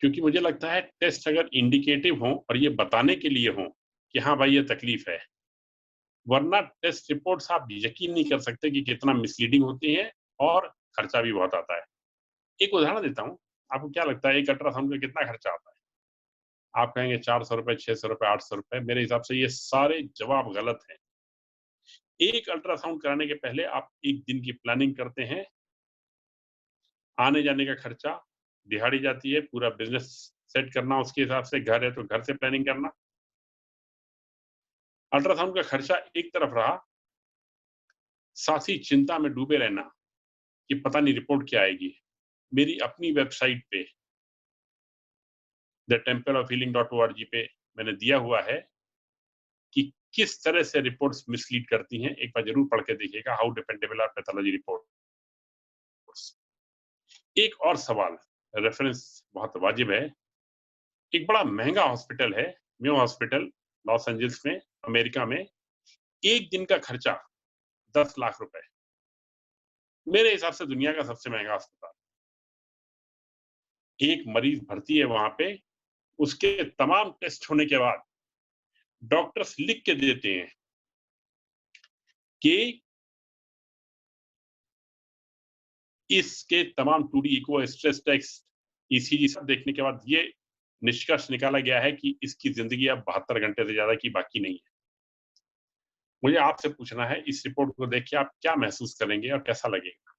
क्योंकि मुझे लगता है टेस्ट अगर इंडिकेटिव हों और ये बताने के लिए हों कि हाँ भाई ये तकलीफ है, वरना टेस्ट रिपोर्ट्स आप यकीन नहीं कर सकते कि कितना मिसलीडिंग होती हैं और खर्चा भी बहुत आता है। एक उदाहरण देता हूँ, आपको क्या लगता है एक अल्ट्रासाउंड का कितना खर्चा आता है? आप कहेंगे ₹400, ₹600, ₹800, मेरे हिसाब से ये सारे जवाब गलत हैं। एक अल्ट्रासाउंड कराने के पहले आप 1 दिन की प्लानिंग करते हैं, आने-जाने का खर्चा, दिहाड़ी जाती है, पूरा बिज़नेस सेट करना उसके हिसाब से, घर है तो घर से प्लानिंग करना। अल्ट्रासाउंड का खर्चा एक तरफ रहा, साथ ही चिंता में डूबे रहना कि पता नहीं रिपोर्ट क्या आएगी। मेरी अपनी वेबसाइट पे thetempleofhealing.org पे मैंने दिया हुआ है कि किस तरह से रिपोर्ट्स मिसलीड करती हैं। एक बार ज़रूर पढ़ के देखिएगा, how dependable are pathology reports. एक और सवाल, रेफरेंस बहुत वाजिब है। एक बड़ा महँगा हॉस्पिटल है, मेयो हॉस्पिटल, लॉस एंजिल्स में, अमेरिका में। 1 दिन का खर्चा ₹10 लाख रुपए। मेरे हिसाब से दुनिया का सबसे महँगा अस्पताल। एक मरीज़ भर्ती है वहाँ पे, उसके तमाम टेस्ट होने के बाद डॉक्टर्स लिख के देते हैं कि इसके तमाम 2D eco, stress test, ECG सब देखने के बाद ये निष्कर्ष निकाला गया है कि इसकी ज़िंदगी अब 72 घंटे से ज़्यादा की बाकी नहीं है। मुझे आपसे पूछना है, इस रिपोर्ट को देख के आप क्या महसूस करेंगे और कैसा लगेगा?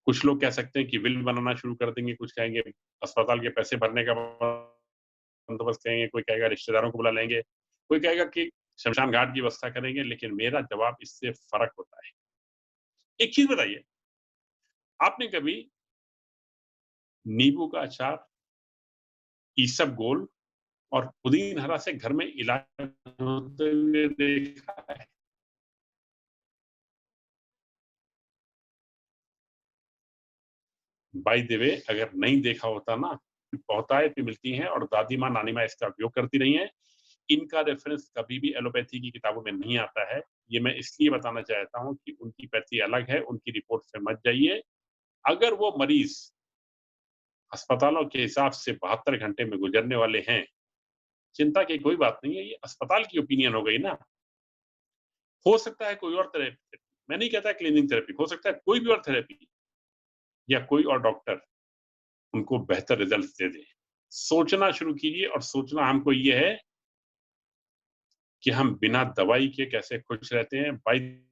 कुछ लोग कह सकते हैं कि विल बनाना शुरू कर देंगे, कुछ कहेंगे अस्पताल के पैसे भरने का बंदोबस्त करेंगे, कोई कहेगा रिश्तेदारों को बुला लेंगे, कोई कहेगा कि शमशान घाट की व्यवस्था करेंगे, लेकिन मेरा जवाब इससे फ़र्क होता है। एक चीज़ बताइए, आपने कभी नींबू का अचार, ईसबगोल और पुदीन हरा से घर में इलाज होते हुए देखा है? बाय द वे अगर नहीं देखा होता ना, बहुतायत भी मिलती हैं और दादी माँ, नानी माँ इसका उपयोग करती रही हैं। इनका रेफ़रेंस कभी भी एलोपैथी की किताबों में नहीं आता है। ये मैं इसलिए बताना चाहता हूँ कि उनकी पैथी अलग है, उनकी रिपोर्ट से मत जाइए। अगर वो मरीज़ अस्पतालों के हिसाब से 72 घंटे में गुज़रने वाले हैं, चिंता की कोई बात नहीं है, ये अस्पताल की ओपिनियन हो गई ना। हो सकता है कोई और थेरेपी, मैं नहीं कहता क्लीनिंग थेरेपी, हो सकता है कोई भी और थेरेपी या कोई और डॉक्टर उनको बेहतर रिज़ल्ट्स दे दे। सोचना शुरू कीजिए और सोचना हमको ये है कि हम बिना दवाई के कैसे खुश रहते हैं। बाय द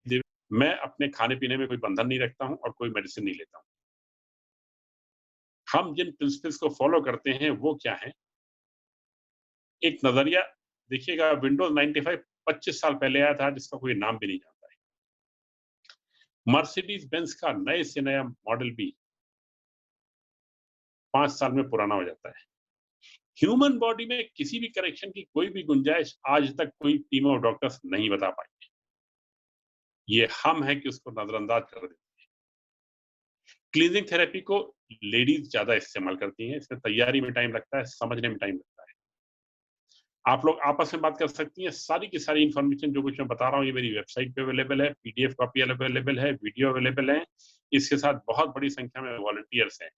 वे मैं अपने खाने-पीने में कोई बंधन नहीं रखता हूँ और कोई मेडिसिन नहीं लेता हूँ। हम जिन प्रिंसिपल्स को फ़ॉलो करते हैं वो क्या हैं? एक नज़रिया देखिएगा, विंडोज़ 95 25 साल पहले आया था जिसका कोई नाम भी नहीं जानता है। मर्सिडीज़ बेंज का नए से नया मॉडल भी 5 साल में पुराना हो जाता है। ह्यूमन बॉडी में किसी भी करेक्शन की कोई भी गुंजाइश आज तक कोई टीम ऑफ डॉक्टर्स नहीं बता पाई। ये हम हैं कि उसको नज़रअंदाज कर दें। क्लीनिंग थेरेपी को लेडीज़ ज़्यादा इस्तेमाल करती हैं, इसमें तैयारी में टाइम लगता है, समझने में टाइम लगता है। आप लोग आपस में बात कर सकती हैं, सारी की सारी इन्फॉर्मेशन जो कुछ मैं बता रहा हूँ ये मेरी वेबसाइट पे अवेलेबल है, पीडीएफ कॉपी अवेलेबल है, वीडियो अवेलेबल है। इसके साथ बहुत बड़ी संख्या में वॉलंटियर्स हैं।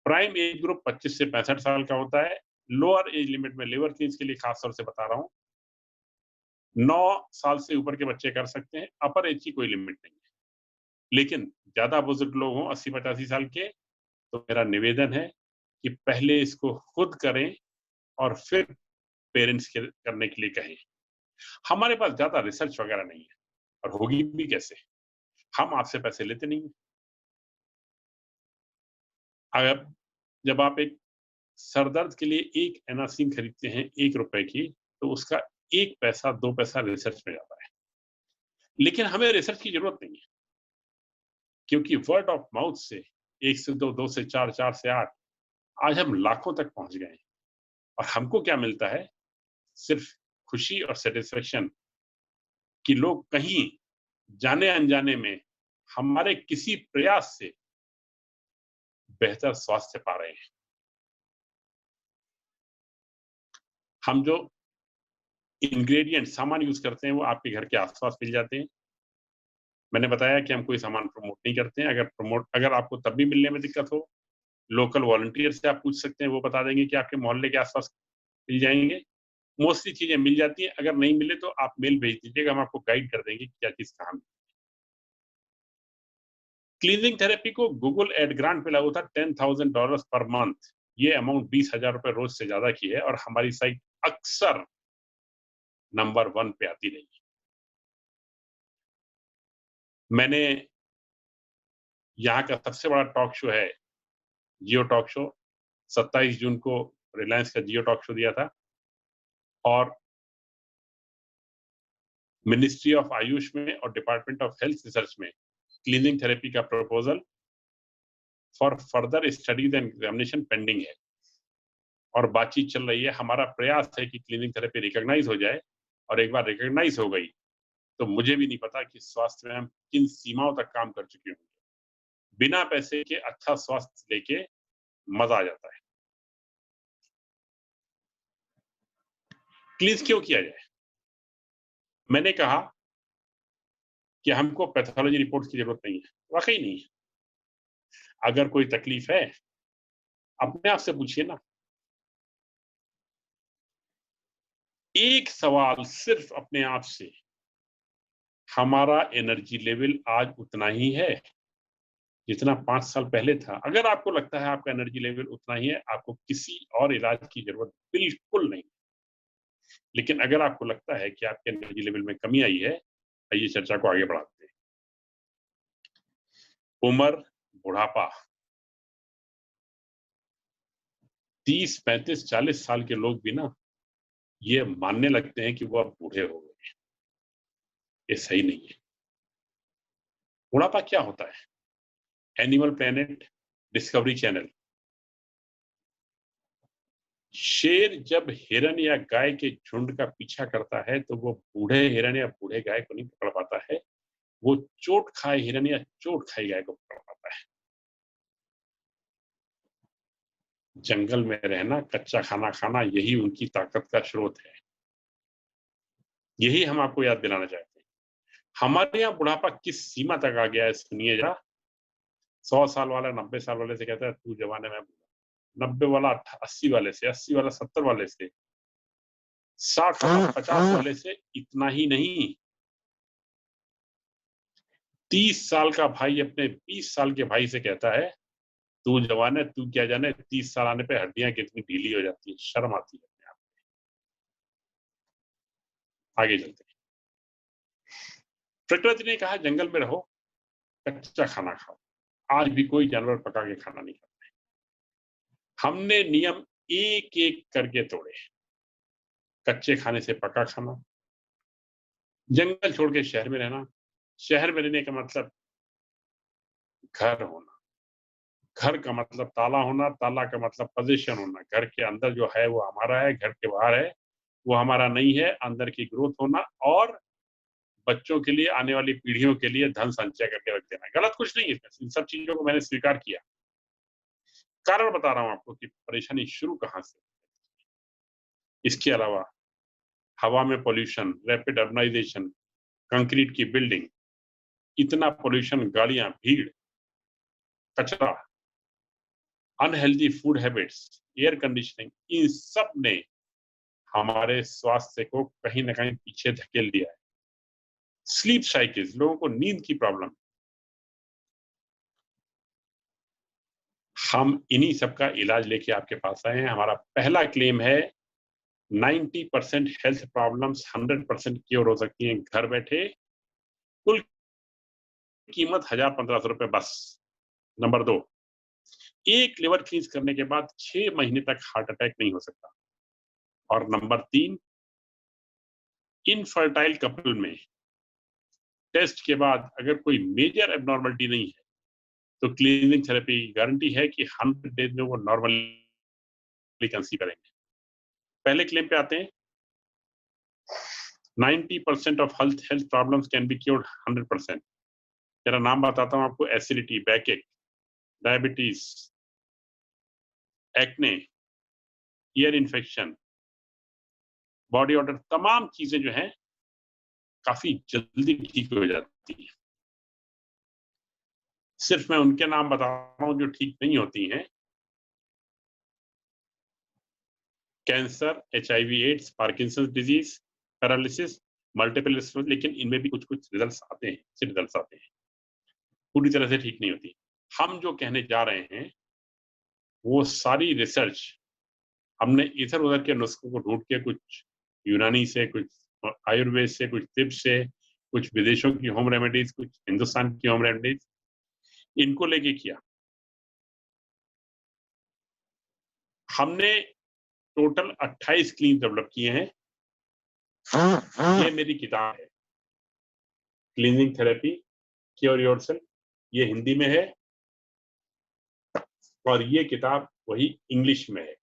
प्राइम एज ग्रुप 25 से 65 साल का होता है। लोअर एज लिमिट में लिवर क्लीन्स के लिए खास तौर से बता रहा हूँ, 9 साल से ऊपर के बच्चे कर सकते हैं, अपर एज की कोई लिमिट नहीं है। लेकिन ज़्यादा बुजुर्ग लोग हों 80-85 साल के, तो मेरा निवेदन है कि पहले इसको खुद करें और फिर पेरेंट्स के करने के लिए कहें। हमारे पास ज़्यादा रिसर्च वगैरह नहीं है और होगी भी कैसे? हम आपसे पैसे लेते नहीं हैं। अगर जब आप एक सर दर्द के लिए एक एनासिन खरीदते हैं ₹1 की, तो उसका 1 पैसा, 2 पैसा रिसर्च में जाता है। लेकिन हमें रिसर्च की ज़रूरत नहीं है, क्योंकि वर्ड ऑफ माउथ से 1 से 2, 2 से 4, 4 से 8 आज हम लाखों तक पहुँच गए हैं और हमको क्या मिलता है? सिर्फ़ खुशी और सैटिस्फैक्शन कि लोग कहीं जाने-अनजाने में हमारे किसी प्रयास से बेहतर स्वास्थ्य पा रहे हैं। हम जो इंग्रीडिएंट सामान यूज़ करते हैं वो आपके घर के आस-पास मिल जाते हैं। मैंने बताया कि हम कोई सामान प्रमोट नहीं करते हैं। अगर आपको तब भी मिलने में दिक्कत हो, लोकल वॉलंटियर से आप पूछ सकते हैं, वो बता देंगे कि आपके मोहल्ले के आस-पास मिल जाएँगे। मोस्टली चीज़ें मिल जाती हैं, अगर नहीं मिले तो आप मेल भेज दीजिएगा, हम आपको गाइड कर देंगे कि क्या चीज़ कहाँ मिले। क्लीनिंग थेरेपी को गूगल एड ग्रांट मिला हुआ था $10,000 पर मंथ। ये अमाउंट ₹20,000 रोज़ से ज़्यादा की है और हमारी साइट अक्सर नंबर 1 पे आती रही है। मैंने यहाँ का सबसे बड़ा टॉक शो है, जियो टॉक शो, 27 जून को रिलायंस का जियो टॉक शो दिया था और मिनिस्ट्री ऑफ आयुष में और डिपार्टमेंट ऑफ हेल्थ रिसर्च में क्लीनिंग थेरेपी का proposal for further studies and examination pending है और बातचीत चल रही है। हमारा प्रयास है कि क्लीनिंग थेरेपी रिकॉग्नाइज हो जाए और एक बार रिकॉग्नाइज हो गई तो मुझे भी नहीं पता कि स्वास्थ्य में हम किन सीमाओं तक काम कर चुके होंगे। बिना पैसे के अच्छा स्वास्थ्य लेके मजा आ जाता है। क्लींस क्यों किया जाए? मैंने कहा कि हमको पैथोलॉजी रिपोर्ट की जरूरत नहीं है। वाकई नहीं है। अगर कोई तकलीफ है अपने आप से पूछिए ना। एक सवाल सिर्फ अपने आप से, हमारा एनर्जी लेवल आज उतना ही है जितना 5 साल पहले था। अगर आपको लगता है आपका एनर्जी लेवल उतना ही है, आपको किसी और इलाज की जरूरत बिल्कुल नहीं। लेकिन अगर आपको लगता है कि आपके एनर्जी लेवल में कमी आई है, आइए चर्चा को आगे बढ़ाते हैं। उम्र, बुढ़ापा, 30, 35, 40 साल के लोग भी ना ये मानने लगते हैं कि वो अब बूढ़े हो गए। ये सही नहीं है। बुढ़ापा क्या होता है? Animal planet, discovery channel. शेर जब हिरन या गाय के झुंड का पीछा करता है तो वो बूढ़े हिरन या बूढ़े गाय को नहीं पकड़ पाता है, वो चोट खाए हिरन या चोट खाई गाय को पकड़ पाता है। जंगल में रहना, कच्चा खाना खाना, यही उनकी ताकत का स्रोत है। यही हम आपको याद दिलाना चाहते हैं। हमारे यहाँ बुढ़ापा किस सीमा तक आ गया है सुनिए जरा। 100 साल वाला 90 साल वाले से कहता है तू जवान है मैं बूढ़ा। 90 वाला 80 वाले से, 80 वाला 70 वाले से, 60 वाला 50 वाले से, इतना ही नहीं, 30 साल का भाई अपने 20 साल के भाई से कहता है तू जवान है, तू क्या जाने 30 साल आने पे हड्डियां कितनी ढीली हो जाती है। शर्म आती है अपने आप। आगे चलते हैं। प्रकृति ने कहा जंगल में रहो, कच्चा खाना खाओ। आज भी कोई जानवर पका के खाना नहीं खाता। हमने नियम एक एक करके तोड़े। कच्चे खाने से पका खाना, जंगल छोड़ के शहर में रहना। शहर में रहने का मतलब घर होना, घर का मतलब ताला होना, ताला का मतलब पोजीशन होना। घर के अंदर जो है वो हमारा है, घर के बाहर है वो हमारा नहीं है। अंदर की ग्रोथ होना और बच्चों के लिए, आने वाली पीढ़ियों के लिए धन संचय करके रख देना। गलत कुछ नहीं है इसमें। इन सब चीजों को मैंने स्वीकार किया। कारण बता रहा हूं आपको कि परेशानी शुरू कहां से। इसके अलावा हवा में पॉल्यूशन, रैपिड अर्बनाइजेशन, कंक्रीट की बिल्डिंग, इतना पॉल्यूशन, गाड़ियां, भीड़, कचरा, unhealthy food habits, air conditioning, इन सब ने हमारे स्वास्थ्य को कहीं ना कहीं पीछे धकेल दिया है। स्लीप साइकिल्स, लोगों को नींद की प्रॉब्लम। हम इन्हीं सब का इलाज लेके आपके पास आए हैं। हमारा पहला क्लेम है 90% हेल्थ प्रॉब्लम्स 100% क्योर हो सकती हैं घर बैठे। कुल कीमत 1000-1500 रुपए बस। नंबर 2, एक लिवर क्लींस करने के बाद 6 महीने तक हार्ट अटैक नहीं हो सकता। और नंबर 3, इनफर्टाइल कपल में टेस्ट के बाद अगर कोई मेजर एबनॉर्मलिटी नहीं है तो क्लीनिंग थेरेपी गारंटी है कि 100 डेज में वो नॉर्मली कंसीव करेंगे। पहले क्लेम पे आते हैं। 90% of health health problems can be cured 100%। मेरा नाम बताता हूँ आपको। Acidity, बैकएक, diabetes, acne, ear infection, body order, तमाम चीजें जो हैं काफी जल्दी ठीक हो जाती है। सिर्फ मैं उनके नाम बता रहा हूँ जो ठीक नहीं होती हैं। Cancer, HIV AIDS, Parkinson's disease, paralysis, multiple sclerosis, लेकिन इनमें भी कुछ-कुछ रिजल्ट्स आते हैं, अच्छे रिजल्ट्स आते हैं। पूरी तरह से ठीक नहीं होती। हम जो कहने जा रहे हैं, वो सारी रिसर्च हमने इधर-उधर के नुस्खों को ढूँढ के कुछ यूनानी से, कुछ आयुर्वेद से, कुछ तिब्बत से, कुछ विदेशों की होम रेमेडीज़, कुछ हिंदुस्तान की होम रेमेडीज़, इनको लेके किया। हमने टोटल 28 क्लींस डेवलप किए हैं। ये मेरी किताब है, क्लींजिंग थेरेपी, क्योर योरसेल्फ, ये हिंदी में है और ये किताब वही इंग्लिश में है।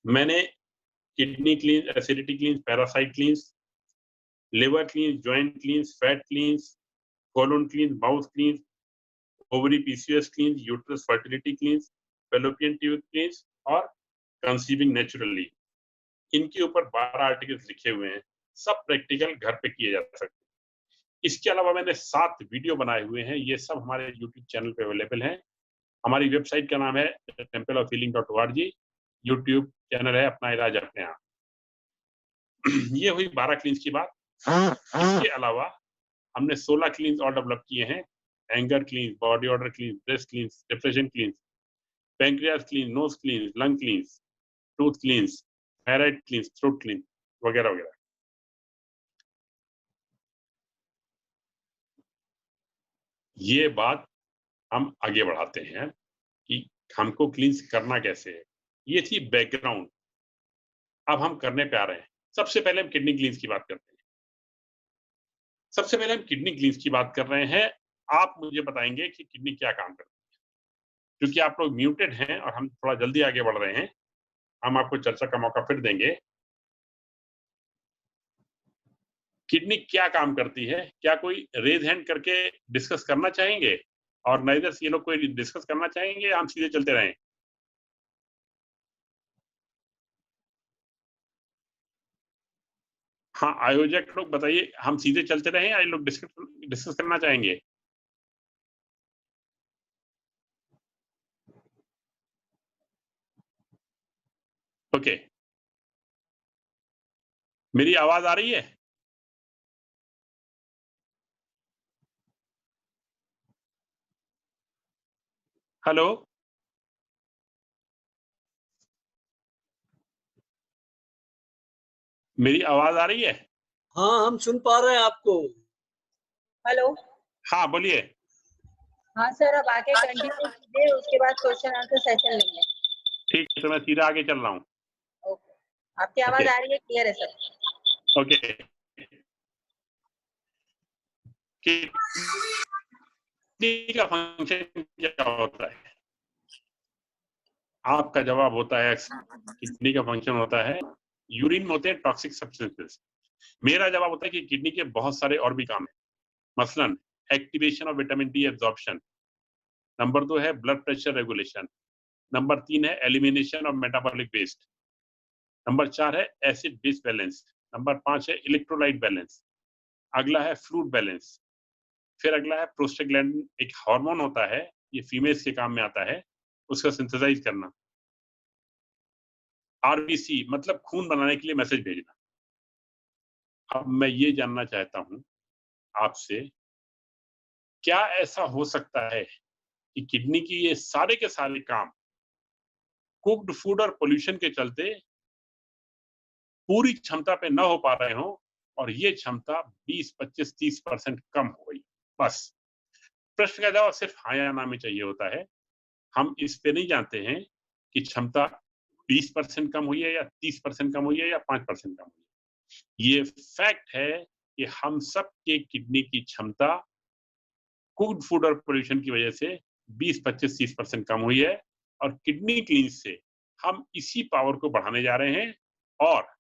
मैंने kidney क्लींस, acidity क्लींस, parasite क्लींस, liver क्लींस, joint क्लींस, fat क्लींस, colon क्लींस, mouth क्लींस, ovary PCOS क्लींस, uterus fertility क्लींस, fallopian tube क्लींस और कंसीविंग नेचुरली, इनके ऊपर 12 आर्टिकल्स लिखे हुए हैं। सब प्रैक्टिकल घर पे किए जा सकते हैं। इसके अलावा मैंने 7 वीडियो बनाए हुए हैं, ये सब हमारे यूट्यूब चैनल पे अवेलेबल हैं। हमारी वेबसाइट का नाम है templeofhealing.org, यूट्यूब चैनल है अपना इलाज अपने आप। ये हुई 12 क्लींस की बात। इसके अलावा हमने 16 क्लींस और डेवलप किए हैं। Anger cleanse, body odour cleanse, breast cleanse, depression cleanse, pancreas cleanse, nose cleanse, lung cleanse, tooth cleanse, thyroid cleanse, throat cleanse वगैरह वगैरह। ये बात हम आगे बढ़ाते हैं कि हमको क्लींस करना कैसे है। ये थी बैकग्राउंड। अब हम करने पे आ रहे हैं। सबसे पहले हम किडनी क्लींस की बात करते हैं। सबसे पहले हम किडनी क्लींस की बात कर रहे हैं। आप मुझे बताएंगे कि किडनी क्या काम करती है, क्योंकि आप लोग म्यूटेड हैं और हम थोड़ा जल्दी आगे बढ़ रहे हैं। हम आपको चर्चा का मौका फिर देंगे। किडनी क्या काम करती है, क्या कोई रेज हैंड करके डिस्कस करना चाहेंगे? और नाइदर ये लोग कोई डिस्कस करना चाहेंगे या हम सीधे चलते रहें? हाँ, आयोजक लोग बताइए, हम सीधे चलते रहें या ये लोग डिस्कस करना चाहेंगे? ओके। मेरी आवाज आ रही है? हेलो? मेरी आवाज आ रही है? हाँ, हम सुन पा रहे हैं आपको। हेलो। हाँ, बोलिए। हाँ सर, अब आगे कंटिन्यू कीजिए, उसके बाद क्वेश्चन आंसर सेशन लेंगे। ठीक है, तो मैं सीधा आगे चल रहा हूँ। ओके, आपकी आवाज ओके। आ रही है, क्लियर है सर। ओके। किडनी का फंक्शन क्या होता है? आपका जवाब होता है किडनी का फंक्शन होता है, यूरिन में होते हैं टॉक्सिक सब्सटेंसेस। मेरा जवाब होता है कि किडनी के बहुत सारे और भी काम है। मसलन activation of vitamin D absorption, number 2 है ब्लड प्रेशर रेगुलेशन, नंबर 3 है elimination of metabolic waste, number 4 है एसिड बेस बैलेंस, नंबर 5 है इलेक्ट्रोलाइट बैलेंस, अगला है फ्लूइड बैलेंस, फिर अगला है प्रोस्टाग्लैंडिन, एक हार्मोन होता है, ये फीमेल्स के काम में आता है, उसका सिंथेसाइज करना। आरबीसी मतलब खून बनाने के लिए मैसेज भेजना। अब मैं ये जानना चाहता हूं आपसे, क्या ऐसा हो सकता है कि किडनी की ये सारे के सारे काम कुक्ड फूड और पोल्यूशन के चलते पूरी क्षमता पे न हो पा रहे हो और ये क्षमता 20, 25, 30% कम हो गई? बस प्रश्न का जवाब सिर्फ हाँ या ना में चाहिए होता है। हम इस पे नहीं जानते हैं कि क्षमता 20% कम हुई है या 30% कम हुई है या 5% कम हुई है। ये फैक्ट है कि हम सब के किडनी की क्षमता कुक्ड फूड और पोल्यूशन की वजह से 20, 25, 30% कम हुई है और किडनी क्लींस से हम इसी पावर को बढ़ाने जा रहे हैं और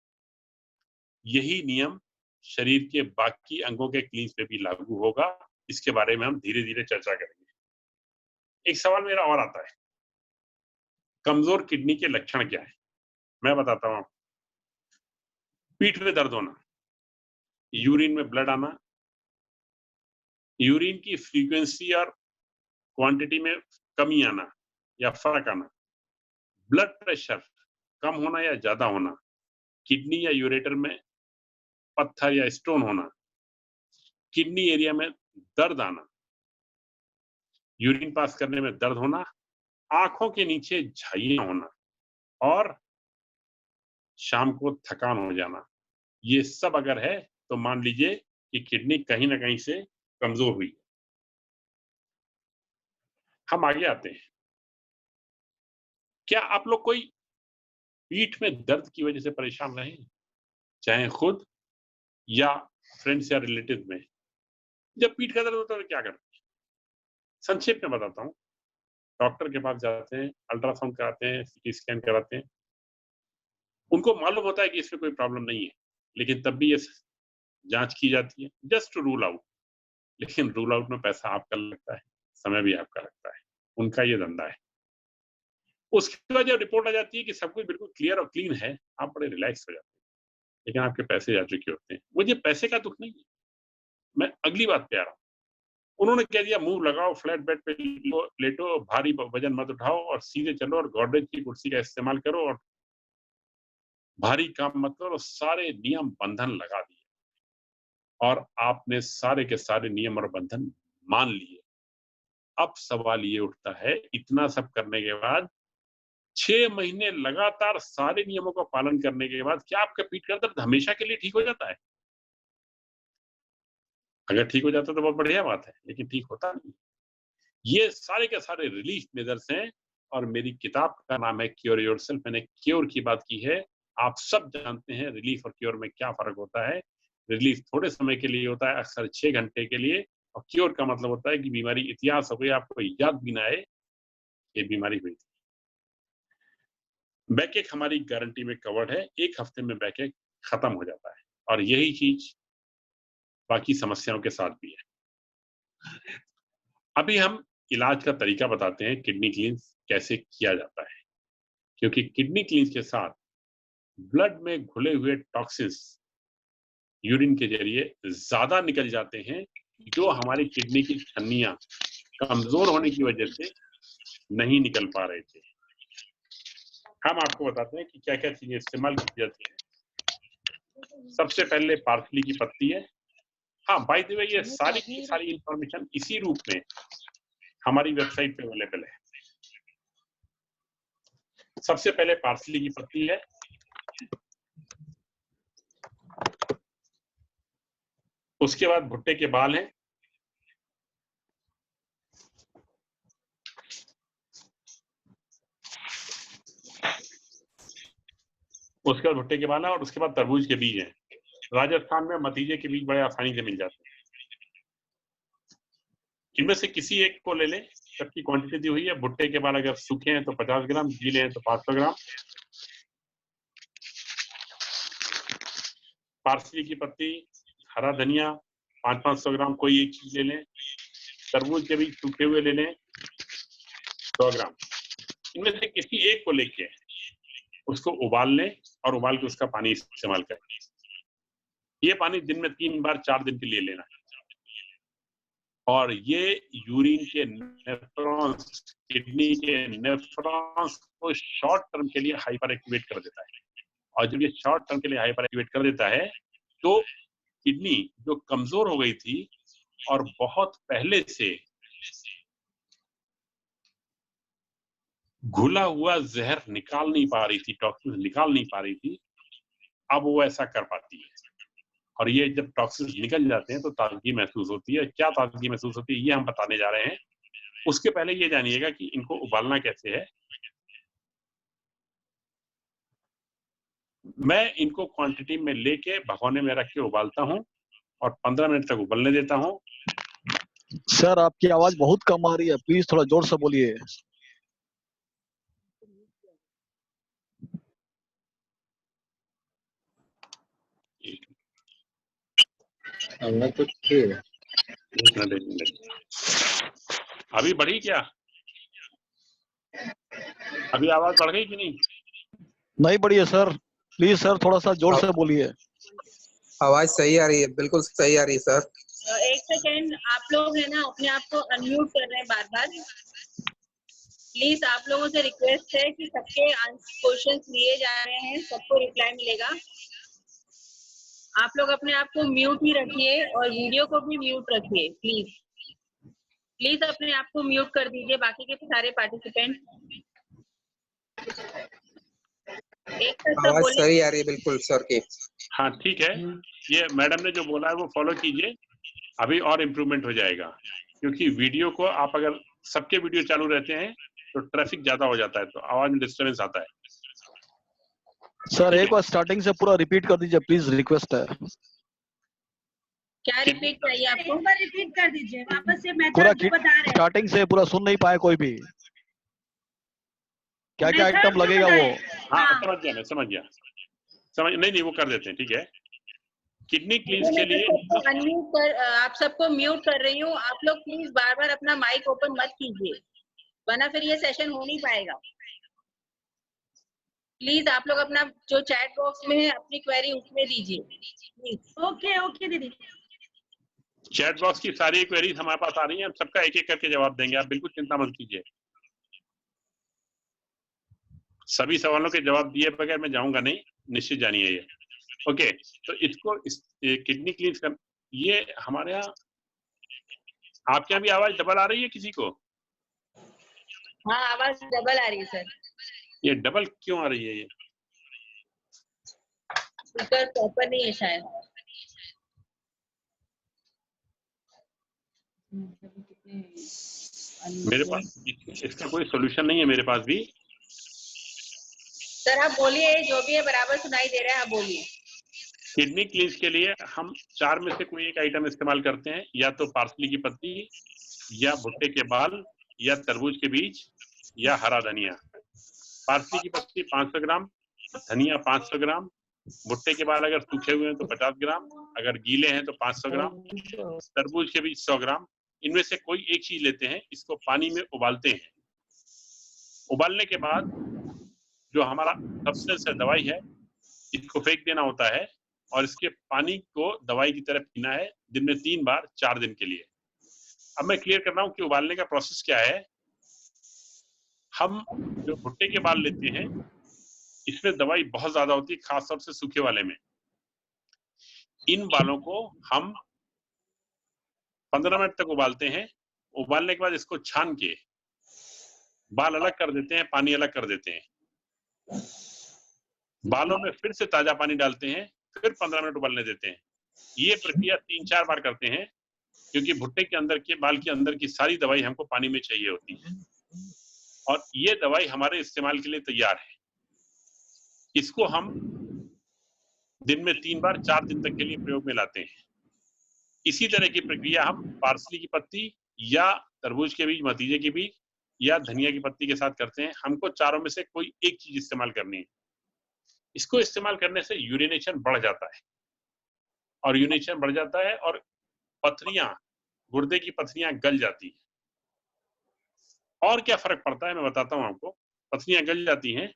यही नियम शरीर के बाकी अंगों के क्लींस पे भी लागू होगा। इसके बारे में हम धीरे-धीरे चर्चा करेंगे। एक सवाल मेरा और आता है, कमजोर किडनी के लक्षण क्या है? मैं बताता हूँ आपको। पीठ में दर्द होना, यूरिन में ब्लड आना, यूरिन की फ्रीक्वेंसी और क्वांटिटी में कमी आना या फर्क आना, ब्लड प्रेशर कम होना या ज्यादा होना, किडनी या यूरेटर में पत्थर या स्टोन होना, किडनी एरिया में दर्द आना, यूरिन पास करने में दर्द होना, आंखों के नीचे झाइयां होना और शाम को थकान हो जाना, ये सब अगर है तो मान लीजिए कि किडनी कहीं ना कहीं से कमजोर हुई। हम आगे आते हैं। क्या आप लोग कोई पीठ में दर्द की वजह से परेशान रहे, चाहे खुद या फ्रेंड्स या रिलेटिव में? जब पीठ का दर्द होता है तो क्या करते हैं? संक्षेप में बताता हूँ। डॉक्टर के पास जाते हैं, अल्ट्रासाउंड कराते हैं, सीटी स्कैन कराते हैं, उनको मालूम होता है कि इसमें कोई प्रॉब्लम नहीं है, लेकिन तब भी ये जांच की जाती है जस्ट टू रूल आउट। लेकिन रूल आउट में पैसा आपका लगता है, समय भी आपका लगता है, उनका ये धंधा है। उसके बाद जब रिपोर्ट आ जाती है कि सब कुछ बिल्कुल क्लियर और क्लीन है, आप बड़े रिलैक्स हो जाते हैं, लेकिन आपके पैसे जा चुके होते हैं। मुझे पैसे का दुख नहीं है, मैं अगली बात पे आ रहा हूँ। उन्होंने कह दिया मुंह लगाओ, फ्लैट बेड पे लेटो, भारी वजन मत उठाओ और सीधे चलो और गॉडरेज की कुर्सी का इस्तेमाल करो और भारी काम मत करो, सारे नियम बंधन लगा दिए और आपने सारे के सारे नियम और बंधन मान लिए। अब सवाल ये उठता है, इतना सब करने के बाद 6 महीने लगातार सारे नियमों का पालन करने के बाद क्या आपका पीठ का दर्द हमेशा के लिए ठीक हो जाता है? अगर ठीक हो जाता तो बहुत बढ़िया बात है, लेकिन ठीक होता नहीं। ये सारे के सारे रिलीफ मेजर्स हैं और मेरी किताब का नाम है क्योर योरसेल्फ। मैंने क्योर की बात की है। आप सब जानते हैं रिलीफ और क्योर में क्या फर्क होता है। रिलीफ थोड़े समय के लिए होता है, अक्सर 6 घंटे के लिए, और क्योर का मतलब होता है कि बीमारी इतिहास हो गई, आपको याद भी ना आए ये बीमारी हुई थी। बैकएक हमारी गारंटी में कवर्ड है, 1 हफ्ते में बैकएक खत्म हो जाता है और यही चीज बाकी समस्याओं के साथ भी है। अभी हम इलाज का तरीका बताते हैं, किडनी क्लींस कैसे किया जाता है, क्योंकि किडनी क्लींस के साथ ब्लड में घुले हुए टॉक्सिन्स यूरिन के जरिए ज्यादा निकल जाते हैं, जो हमारी किडनी की छन्नियां कमजोर होने की वजह से नहीं निकल पा रहे थे। हम आपको बताते हैं कि क्या क्या चीजें इस्तेमाल की जाती है। सबसे पहले पार्सली की पत्ती है। हाँ, बाय द वे ये सारी की सारी इंफॉर्मेशन इसी रूप में हमारी वेबसाइट पे अवेलेबल है। सबसे पहले पार्सली की पत्ती है, उसके बाद भुट्टे के बाल हैं, उसके बाद भुट्टे के बाल है और उसके बाद तरबूज के बीज हैं। राजस्थान में मतीजे के बीज बड़े आसानी से मिल जाते हैं। इनमें से किसी एक को ले लें, सबकी क्वांटिटी दी हुई है। भुट्टे के बाल अगर सूखे हैं तो 50 ग्राम, गीले हैं तो 500 ग्राम। पार्सली की पत्ती, हरा धनिया 500-500 ग्राम, कोई एक चीज ले लें। तरबूज के बीज सूखे हुए ले लें 100 ग्राम। इनमें से किसी एक को लेके उसको उबाल लें और उबाल के उसका पानी इस्तेमाल करें। ये पानी दिन में 3 बार 4 दिन के लिए लेना है और ये यूरिन के नेफ्रॉन्स, किडनी के नेफ्रॉन्स को शॉर्ट टर्म के लिए हाइपर एक्टिवेट कर देता है। और जब ये शॉर्ट टर्म के लिए हाइपर एक्टिवेट कर देता है तो किडनी जो कमजोर हो गई थी और बहुत पहले से घुला हुआ जहर निकाल नहीं पा रही थी, टॉक्सिन निकाल नहीं पा रही थी, अब वो ऐसा कर पाती है। और ये जब टॉक्सिन निकल जाते हैं तो ताजगी महसूस होती है। क्या ताजगी महसूस होती है ये हम बताने जा रहे हैं। उसके पहले ये जानिएगा कि इनको उबालना कैसे है। मैं इनको क्वांटिटी में लेके भगोने में रख के उबालता हूँ और 15 मिनट तक उबलने देता हूँ। सर आपकी आवाज बहुत कम आ रही है, प्लीज थोड़ा जोर से बोलिए। अभी बढ़ी क्या? अभी आवाज बढ़ गई कि नहीं? नहीं बढ़ी है सर, प्लीज सर थोड़ा सा जोर से बोलिए। आवाज सही आ रही है, बिल्कुल सही आ रही है सर। एक सेकेंड, आप लोग है ना अपने आप को अनम्यूट कर रहे हैं बार बार। प्लीज आप लोगों से रिक्वेस्ट है कि सबके क्वेश्चंस लिए जा रहे हैं, सबको रिप्लाई मिलेगा। आप लोग अपने आप को म्यूट ही रखिए और वीडियो को भी म्यूट रखिए प्लीज। प्लीज अपने आप को म्यूट कर दीजिए बाकी के सारे पार्टिसिपेंट। एक साथ सब आवाज बोले। सही आ रही है बिल्कुल सर की। हाँ ठीक है, ये मैडम ने जो बोला है वो फॉलो कीजिए, अभी और इम्प्रूवमेंट हो जाएगा। क्योंकि वीडियो को आप अगर सबके वीडियो चालू रहते हैं तो ट्रैफिक ज्यादा हो जाता है, तो आवाज में डिस्टर्बेंस आता है। सर एक बार स्टार्टिंग से पूरा रिपीट कर दीजिए प्लीज, रिक्वेस्ट है। क्या रिपीट चाहिए आपको? एक बार रिपीट कर दीजिए वापस से, पूरा मेथड जो बता रहे हैं। स्टार्टिंग से पूरा सुन नहीं पाए कोई भी, क्या क्या मेथड आइटम जो लगेगा वो। बताएं। हाँ समझ गया, मैं समझ गया, समझ नहीं वो कर देते हैं, ठीक है। किडनी क्लींस के लिए सबको अनम्यूट कर, आप सबको म्यूट कर रही हूँ। आप लोग प्लीज बार बार अपना माइक ओपन मत कीजिए, वरना फिर ये सेशन हो नहीं पाएगा। प्लीज आप लोग अपना जो चैट बॉक्स में है अपनी क्वेरी उसमें दीजिए प्लीज। ओके ओके दीदी। चैट बॉक्स की सारी क्वेरीज हमारे पास आ रही हैं, हम सबका एक एक करके जवाब देंगे, आप बिल्कुल चिंता मत कीजिए। सभी सवालों के जवाब दिए बगैर मैं जाऊंगा नहीं, निश्चित जानिए ये। ओके, तो इसको किडनी क्लींस कर, ये हमारे यहाँ, आपके यहाँ भी आवाज डबल आ रही है किसी को? हाँ आवाज डबल आ रही है सर। ये डबल क्यों आ रही है? ये स्पीकर प्रॉपर नहीं है शायद। मेरे पास इसका कोई सोल्यूशन नहीं है, मेरे पास भी। सर आप बोलिए, जो भी है बराबर सुनाई दे रहा है, आप बोलिए। किडनी क्लींस के लिए हम 4 में से कोई एक आइटम इस्तेमाल करते हैं, या तो पार्सली की पत्ती, या भुट्टे के बाल, या तरबूज के बीज, या हरा धनिया। पार्सली की पत्ती 500 ग्राम, धनिया 500 ग्राम, भुट्टे के बाल अगर सूखे हुए हैं तो 50 ग्राम, अगर गीले हैं तो 500 ग्राम, तरबूज के बीज 100 ग्राम। इनमें से कोई एक चीज लेते हैं, इसको पानी में उबालते हैं। उबालने के बाद जो हमारा सब्सटेंस है, दवाई है, इसको फेंक देना होता है और इसके पानी को दवाई की तरह पीना है, दिन में 3 बार 4 दिन के लिए। अब मैं क्लियर कर रहा हूं कि उबालने का प्रोसेस क्या है। हम जो भुट्टे के बाल लेते हैं, इसमें दवाई बहुत ज्यादा होती है, खासतौर से सूखे वाले में। इन बालों को हम 15 मिनट तक उबालते हैं। उबालने के बाद इसको छान के बाल अलग कर देते हैं, पानी अलग कर देते हैं। बालों में फिर से ताजा पानी डालते हैं, फिर 15 मिनट उबालने देते हैं। ये प्रक्रिया 3-4 बार करते हैं, क्योंकि भुट्टे के अंदर के बाल के अंदर की सारी दवाई हमको पानी में चाहिए होती है, और ये दवाई हमारे इस्तेमाल के लिए तैयार है। इसको हम दिन में 3 बार 4 दिन तक के लिए प्रयोग में लाते हैं। इसी तरह की प्रक्रिया हम पार्सली की पत्ती या तरबूज के बीज, मतीजे के बीज या धनिया की पत्ती के साथ करते हैं। हमको चारों में से कोई एक चीज इस्तेमाल करनी है। इसको इस्तेमाल करने से यूरिनेशन बढ़ जाता है, और यूरिनेशन बढ़ जाता है और पथरियां, गुर्दे की पथरियां गल जाती हैं। और क्या फर्क पड़ता है मैं बताता हूं आपको। पथरियां गल जाती हैं,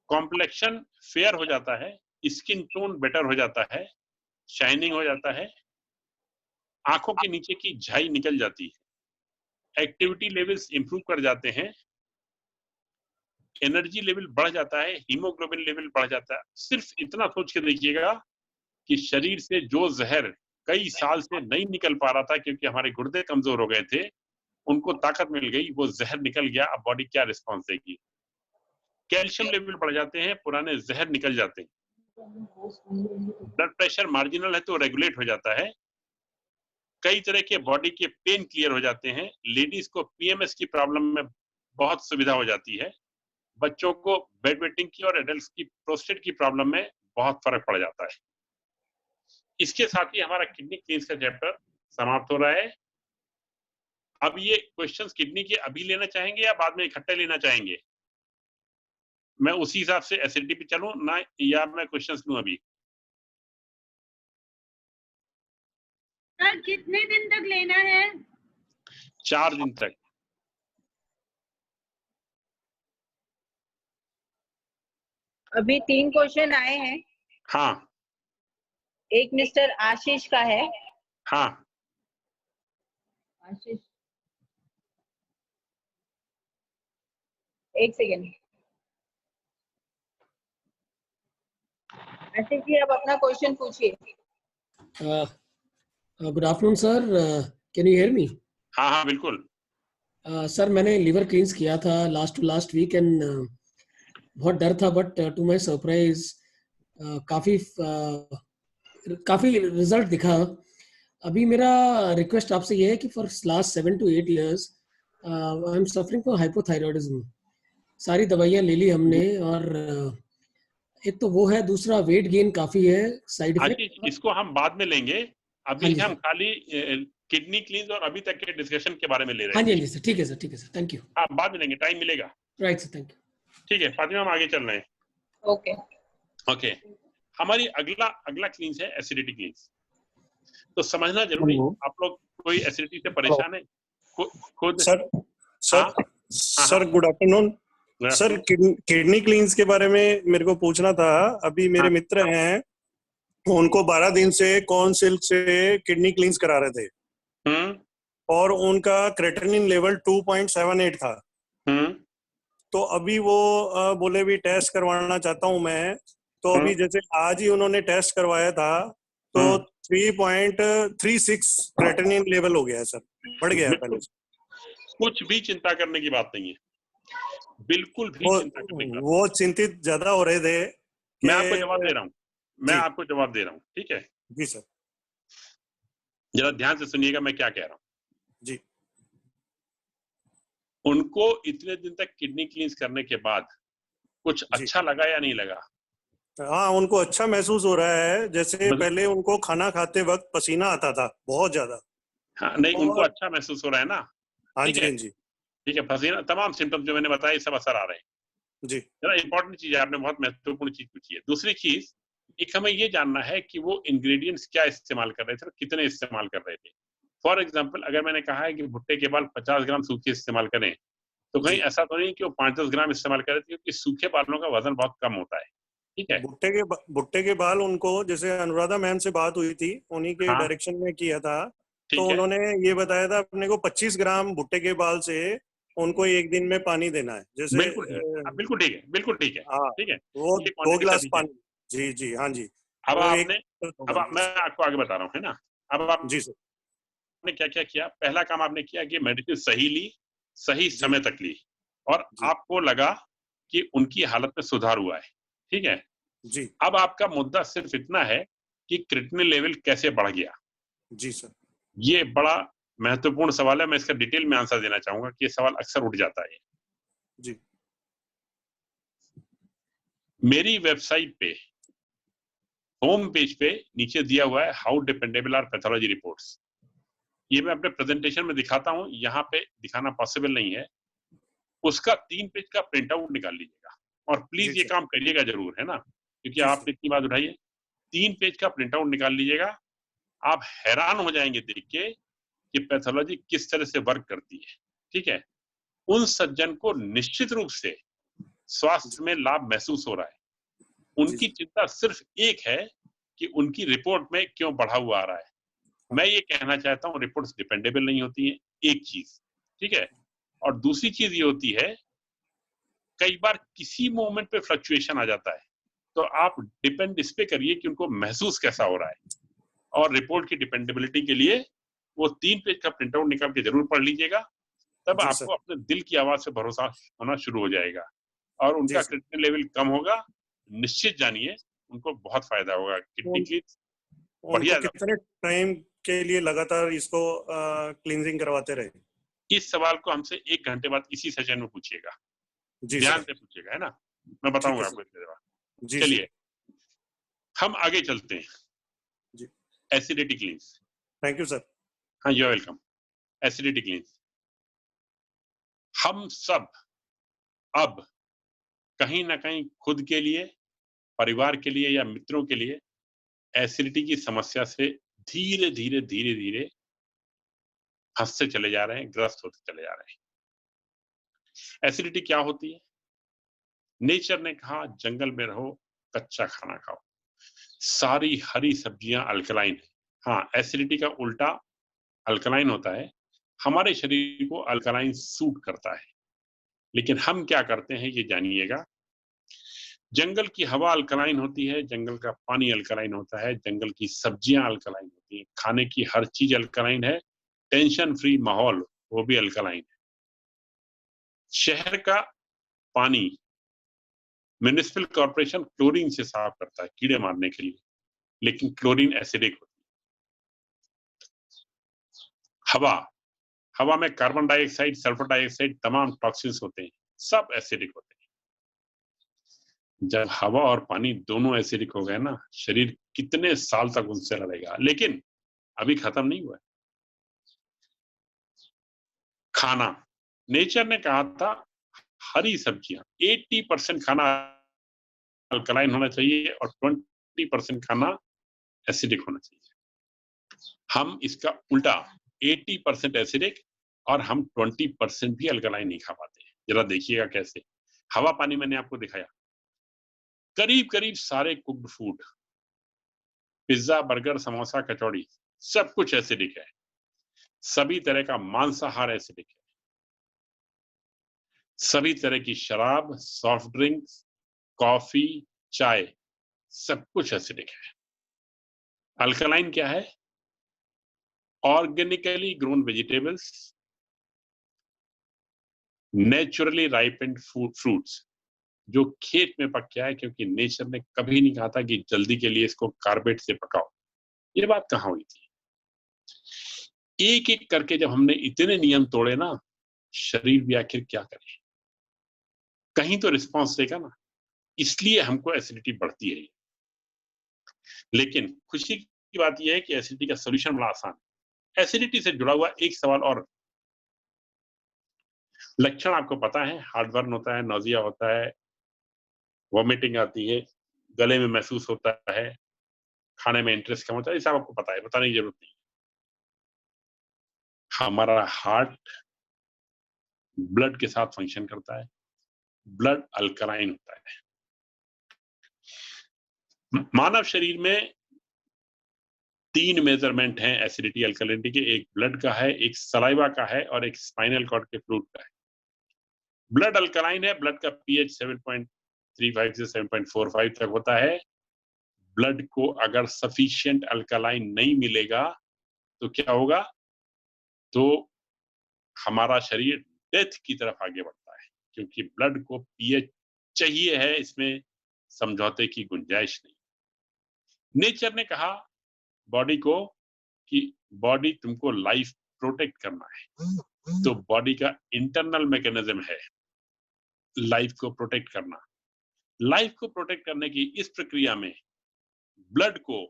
कॉम्प्लेक्शन फेयर हो जाता है, स्किन टोन बेटर हो जाता है, शाइनिंग हो जाता है, आंखों के नीचे की झाई निकल जाती है, एक्टिविटी लेवल्स इंप्रूव कर जाते हैं, एनर्जी लेवल बढ़ जाता है, हीमोग्लोबिन लेवल बढ़ जाता है। सिर्फ इतना सोच के देखिएगा कि शरीर से जो जहर कई साल से नहीं निकल पा रहा था, क्योंकि हमारे गुर्दे कमजोर हो गए थे, उनको ताकत मिल गई, वो जहर निकल गया। अब बॉडी क्या रिस्पॉन्स देगी? कैल्शियम लेवल बढ़ जाते हैं, पुराने जहर निकल जाते हैं। ब्लड प्रेशर मार्जिनल है तो रेगुलेट हो जाता है। कई तरह के बॉडी के पेन क्लियर हो जाते हैं। लेडीज को पीएमएस की प्रॉब्लम में बहुत सुविधा हो जाती है। बच्चों को बेड वेटिंग की और एडल्ट्स की प्रोस्टेट की प्रॉब्लम में बहुत फर्क पड़ जाता है। इसके साथ ही हमारा किडनी क्लींस का चैप्टर समाप्त हो रहा है। अब ये क्वेश्चंस किडनी के अभी लेना चाहेंगे या बाद में इकट्ठे लेना चाहेंगे? मैं उसी हिसाब से एसिडिटी पे चलूं ना, या मैं क्वेश्चंस लूं अभी? सर कितने दिन तक लेना है? 4 दिन तक। अभी 3 क्वेश्चन आए हैं। हाँ एक मिस्टर आशीष का है। हाँ आशीष, एक सेकेंड। आशीष जी, आप अपना क्वेश्चन पूछिए। Good afternoon sir, can you hear me? हाँ हाँ बिल्कुल। सर मैंने लिवर क्लींस किया था लास्ट वीक एंड बहुत डर था, बट टू माय सरप्राइज काफी रिजल्ट दिखा। अभी मेरा रिक्वेस्ट आपसे ये है कि for last 7 to 8 years I am suffering from hypothyroidism. सारी दवाइयाँ ले ली हमने, और एक तो वो है, दूसरा वेट गेन काफी है, साइड आशीष, इफेक्ट। इसको हम बाद में लेंगे। हाँ अभी जी हम सर, खाली किडनी क्लींस और अभी तक के डिस्कशन के बारे में ले हाँ रहे जी थे। हाँ जी सर, ठीक है सर, ठीक है सर, थैंक यू। हाँ बाद में लेंगे, टाइम मिलेगा। Right sir, thank you. ठीक है फातिमा, हम आगे चल रहे हैं। ओके ओके, हमारी अगला क्लींस है एसिडिटी क्लींस। तो समझना जरूरी, आप लोग कोई एसिडिटी से परेशान है खुद? सर हाँ sir good afternoon sir. Kidney क्लींस के बारे में मेरे को पूछना था। अभी मेरे मित्र हैं, उनको 12 दिन से कॉर्न सिल्क से किडनी क्लींस करा रहे थे और उनका क्रेटिनिन लेवल 2.78 था। तो अभी वो बोले भी टेस्ट करवाना चाहता हूं मैं। तो अभी जैसे आज ही उन्होंने टेस्ट करवाया था तो 3.36 क्रेटिनिन लेवल हो गया है सर, बढ़ गया है पहले से। कुछ भी चिंता करने की बात नहीं है, बिल्कुल भी चिंता करने की बात। वो चिंतित ज्यादा हो रहे थे। मैं आपको जवाब दे रहा हूँ, मैं आपको जवाब दे रहा हूँ, ठीक है जी सर। जरा ध्यान से सुनिएगा मैं क्या कह रहा हूँ जी। उनको इतने दिन तक किडनी क्लींस करने के बाद कुछ अच्छा लगा या नहीं लगा? हाँ, उनको अच्छा महसूस हो रहा है। जैसे पहले उनको खाना खाते वक्त पसीना आता था बहुत ज्यादा। हाँ नहीं, उनको अच्छा महसूस हो रहा है ना? हाँ जी, हाँ जी, ठीक है। पसीना, तमाम सिम्टम्स जो मैंने बताए सब असर आ रहे हैं जी। जरा इंपॉर्टेंट चीज है, आपने बहुत महत्वपूर्ण चीज पूछी है। दूसरी चीज, एक हमें ये जानना है कि वो इंग्रेडिएंट्स क्या इस्तेमाल कर रहे थे और कितने इस्तेमाल कर रहे थे। फॉर एग्जाम्पल, अगर मैंने कहा है कि भुट्टे के बाल 50 ग्राम सूखे इस्तेमाल करें, तो कहीं ऐसा तो नहीं कि वो 5-10 ग्राम इस्तेमाल करे थे, क्योंकि सूखे बालों का वजन बहुत कम होता है। ठीक है, भुट्टे के बाल उनको, जैसे अनुराधा मैम से बात हुई थी, उन्हीं के डायरेक्शन में किया था। तो उन्होंने ये बताया था अपने को 25 ग्राम भुट्टे के बाल से उनको एक दिन में पानी देना है। जैसे बिल्कुल ठीक है, बिल्कुल ठीक है, बिल्कुल ठीक है। हाँ, ठीक है, वो 2 गिलास पानी। जी जी, हाँ जी। अब मैं आपको आगे बता रहा हूँ, है ना। अब आप जी सर, आपने क्या क्या किया? पहला काम आपने किया कि मेडिसिन सही ली, सही समय तक ली, और आपको लगा कि उनकी हालत में सुधार हुआ है। ठीक है जी। अब आपका मुद्दा सिर्फ इतना है कि क्रिटिनिन लेवल कैसे बढ़ गया। जी सर, ये बड़ा महत्वपूर्ण सवाल है, मैं इसका डिटेल में आंसर देना चाहूंगा कि ये सवाल अक्सर उठ जाता है। जी। मेरी वेबसाइट पे होम पेज पे नीचे दिया हुआ है how dependable are pathology reports. ये मैं अपने प्रेजेंटेशन में दिखाता हूँ, यहाँ पे दिखाना पॉसिबल नहीं है। उसका 3 पेज का प्रिंट आउट निकाल लीजिएगा, और प्लीज ये काम करिएगा जरूर, है ना, क्योंकि आपने इतनी बात उठाई है। 3 पेज का प्रिंट आउट निकाल लीजिएगा। आप हैरान हो जाएंगे देख के कि पैथोलॉजी किस तरह से वर्क करती है। ठीक है, उन सज्जन को निश्चित रूप से स्वास्थ्य में लाभ महसूस हो रहा है। उनकी चिंता सिर्फ एक है कि उनकी रिपोर्ट में क्यों बढ़ा हुआ आ रहा है। मैं ये कहना चाहता हूँ, रिपोर्ट्स डिपेंडेबल नहीं होती हैं, एक चीज। ठीक है, और दूसरी चीज ये होती है, कई बार किसी मोमेंट पे फ्लक्चुएशन आ जाता है, तो आप डिपेंड इस पे करिए कि उनको महसूस कैसा हो रहा है। और रिपोर्ट की डिपेंडेबिलिटी के लिए वो 3 पेज का प्रिंट आउट निकाल के जरूर पढ़ लीजिएगा, तब आपको अपने दिल की आवाज से भरोसा होना शुरू हो जाएगा और उनका क्रिटिनिन लेवल कम होगा। निश्चित जानिए उनको बहुत फायदा होगा। किडनी क्लींस बढ़िया। कितने टाइम के लिए लगातार इसको क्लींजिंग करवाते रहे? इस सवाल को हमसे 1 घंटे बाद इसी सेशन में पूछिएगा, ध्यान से पूछिएगा, है ना, मैं बताऊंगा आपको इसके जवाब। चलिए हम आगे चलते हैं। Acidity cleanse. Thank you sir. हाँ, you are welcome. Acidity cleanse, हम सब अब कहीं ना कहीं खुद के लिए, परिवार के लिए या मित्रों के लिए एसिडिटी की समस्या से धीरे धीरे धीरे धीरे फंसते चले जा रहे हैं, ग्रस्त होते चले जा रहे हैं। एसिडिटी क्या होती है? नेचर ने कहा जंगल में रहो, कच्चा खाना खाओ, सारी हरी सब्जियां अल्कलाइन है। हाँ, एसिडिटी का उल्टा अल्कलाइन होता है, हमारे शरीर को अल्कलाइन सूट करता है, लेकिन हम क्या करते हैं ये जानिएगा। जंगल की हवा अल्कलाइन होती है, जंगल का पानी अल्कलाइन होता है, जंगल की सब्जियां अल्कलाइन होती हैं, खाने की हर चीज अल्कलाइन है, टेंशन फ्री माहौल वो भी अल्कलाइन है। शहर का पानी म्युनिसिपल कॉर्पोरेशन क्लोरीन से साफ करता है कीड़े मारने के लिए, लेकिन क्लोरीन एसिडिक होती है। हवा में कार्बन डाइऑक्साइड, सल्फर डाइऑक्साइड, तमाम टॉक्सिन्स होते हैं, सब एसिडिक होते हैं। जब हवा और पानी दोनों एसिडिक हो गए ना, शरीर कितने साल तक उनसे लड़ेगा, लेकिन अभी खत्म नहीं हुआ है। खाना, नेचर ने कहा था हरी सब्जियां 80% खाना अल्कलाइन होना चाहिए और 20% खाना एसिडिक होना चाहिए। हम इसका उल्टा 80% एसिडिक और हम 20% भी अल्कलाइन नहीं खा पाते। जरा देखिएगा कैसे। हवा पानी मैंने आपको दिखाया, करीब करीब सारे cooked food, pizza, burger, samosa, kachori, सब कुछ एसिडिक है। सभी तरह का मांसाहार एसिडिक है। सभी तरह की शराब, सॉफ्ट ड्रिंक्स, कॉफी, चाय, सब कुछ एसिडिक है। अल्कलाइन क्या है? Organically grown vegetables, naturally ripened fruits, जो खेत में पक गया है, क्योंकि नेचर ने कभी नहीं कहा था कि जल्दी के लिए इसको कार्बेट से पकाओ। ये बात कहाँ हुई थी? एक एक करके जब हमने इतने नियम तोड़े ना, शरीर भी आखिर क्या करे, कहीं तो रिस्पॉन्स देगा ना। इसलिए हमको एसिडिटी बढ़ती है। लेकिन खुशी की बात यह है कि एसिडिटी का सोल्यूशन बड़ा आसान है। एसिडिटी से जुड़ा हुआ एक सवाल और, लक्षण आपको पता है, हार्टबर्न होता है, नौजिया होता है, वॉमिटिंग आती है, गले में महसूस होता है, खाने में इंटरेस्ट कम होता है, ये सब आपको पता है, बताने की जरूरत नहीं। हमारा हार्ट ब्लड के साथ फंक्शन करता है, ब्लड अल्कलाइन होता है। मानव शरीर में 3 मेजरमेंट हैं एसिडिटी अल्कलिनिटी के, एक ब्लड का है, एक सलाइवा का है और एक स्पाइनल कॉर्ड के फ्लूइड का है। ब्लड अल्कलाइन है, ब्लड का पीएच 7.35 से 7.45 तक होता है। ब्लड को अगर सफिशिएंट अल्कलाइन नहीं मिलेगा तो क्या होगा? तो हमारा शरीर डेथ की तरफ आगे बढ़ता है, क्योंकि ब्लड को पीएच चाहिए है, इसमें समझौते की गुंजाइश नहीं। नेचर ने कहा बॉडी को कि बॉडी तुमको लाइफ प्रोटेक्ट करना है, तो बॉडी का इंटरनल मैकेनिज्म है लाइफ को प्रोटेक्ट करना। लाइफ को प्रोटेक्ट करने की इस प्रक्रिया में ब्लड को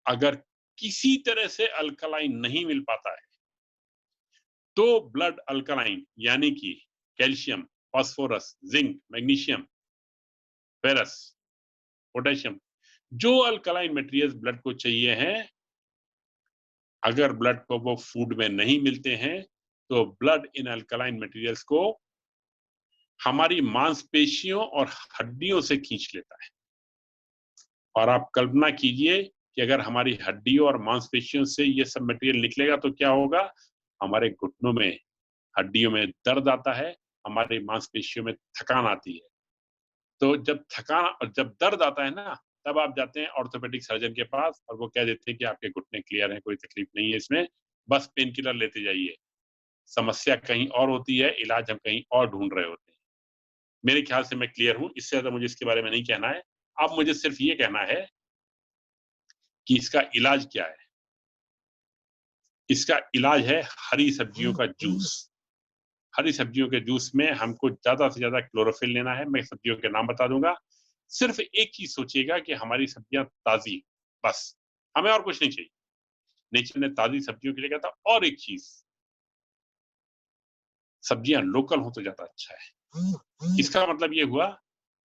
अगर किसी तरह से अल्कलाइन नहीं मिल पाता है, तो ब्लड अल्कलाइन यानी कि calcium, phosphorus, zinc, magnesium, ferrous, potassium, जो अल्कलाइन मटेरियल्स ब्लड को चाहिए हैं, अगर ब्लड को वो फूड में नहीं मिलते हैं, तो ब्लड इन अल्कलाइन मटेरियल्स को हमारी मांसपेशियों और हड्डियों से खींच लेता है। और आप कल्पना कीजिए कि अगर हमारी हड्डियों और मांसपेशियों से ये सब मटेरियल निकलेगा तो क्या होगा? हमारे घुटनों में, हड्डियों में दर्द आता है, हमारी मांसपेशियों में थकान आती है। तो जब दर्द आता है ना, तब आप जाते हैं ऑर्थोपेडिक सर्जन के पास और वो कह देते हैं कि आपके घुटने क्लियर हैं, कोई तकलीफ नहीं है इसमें, बस पेन किलर लेते जाइए। समस्या कहीं और होती है, इलाज हम कहीं और ढूंढ रहे होते हैं। मेरे ख्याल से मैं क्लियर हूं, इससे ज्यादा मुझे इसके बारे में नहीं कहना है। अब मुझे सिर्फ ये कहना है कि इसका इलाज क्या है। इसका इलाज है हरी सब्जियों का जूस। हरी सब्जियों के जूस में हमको ज्यादा से ज्यादा क्लोरोफिल लेना है। मैं सब्जियों के नाम बता दूंगा। सिर्फ एक चीज सोचिएगा कि हमारी सब्जियां ताजी, बस, हमें और कुछ नहीं चाहिए। नेचर ने ताजी सब्जियों के लिए कहा था। और एक चीज, सब्जियां लोकल हो तो ज्यादा अच्छा है। इसका मतलब ये हुआ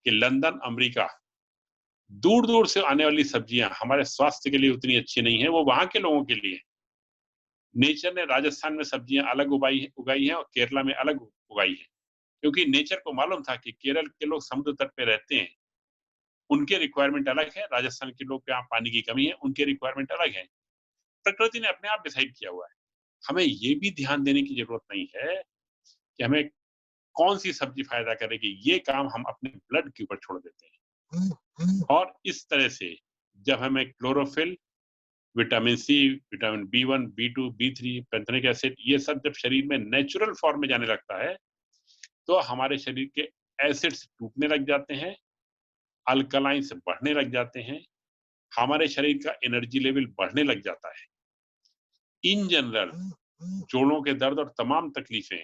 कि लंदन, अमेरिका, दूर दूर से आने वाली सब्जियां हमारे स्वास्थ्य के लिए उतनी अच्छी नहीं है, वो वहां के लोगों के लिए। नेचर ने राजस्थान में सब्जियां अलग उगाई हैं और केरला में अलग उगाई है, क्योंकि नेचर को मालूम था कि केरल के लोग समुद्र तट पे रहते हैं, उनके रिक्वायरमेंट अलग है। राजस्थान के लोग के यहाँ पानी की कमी है, उनके रिक्वायरमेंट अलग है। प्रकृति ने अपने आप डिसाइड किया हुआ है। हमें ये भी ध्यान देने की जरूरत नहीं है कि हमें कौन सी सब्जी फायदा करेगी, ये काम हम अपने ब्लड के ऊपर छोड़ देते हैं। और इस तरह से जब हमें chlorophyll, vitamin C, vitamin B1, B2, B3, pantothenic acid, ये सब जब शरीर में नेचुरल फॉर्म में जाने लगता है, तो हमारे शरीर के एसिड्स टूटने लग जाते हैं, अल्कलाइंस बढ़ने लग जाते हैं, हमारे शरीर का एनर्जी लेवल बढ़ने लग जाता है। इन जनरल जोड़ों के दर्द और तमाम तकलीफें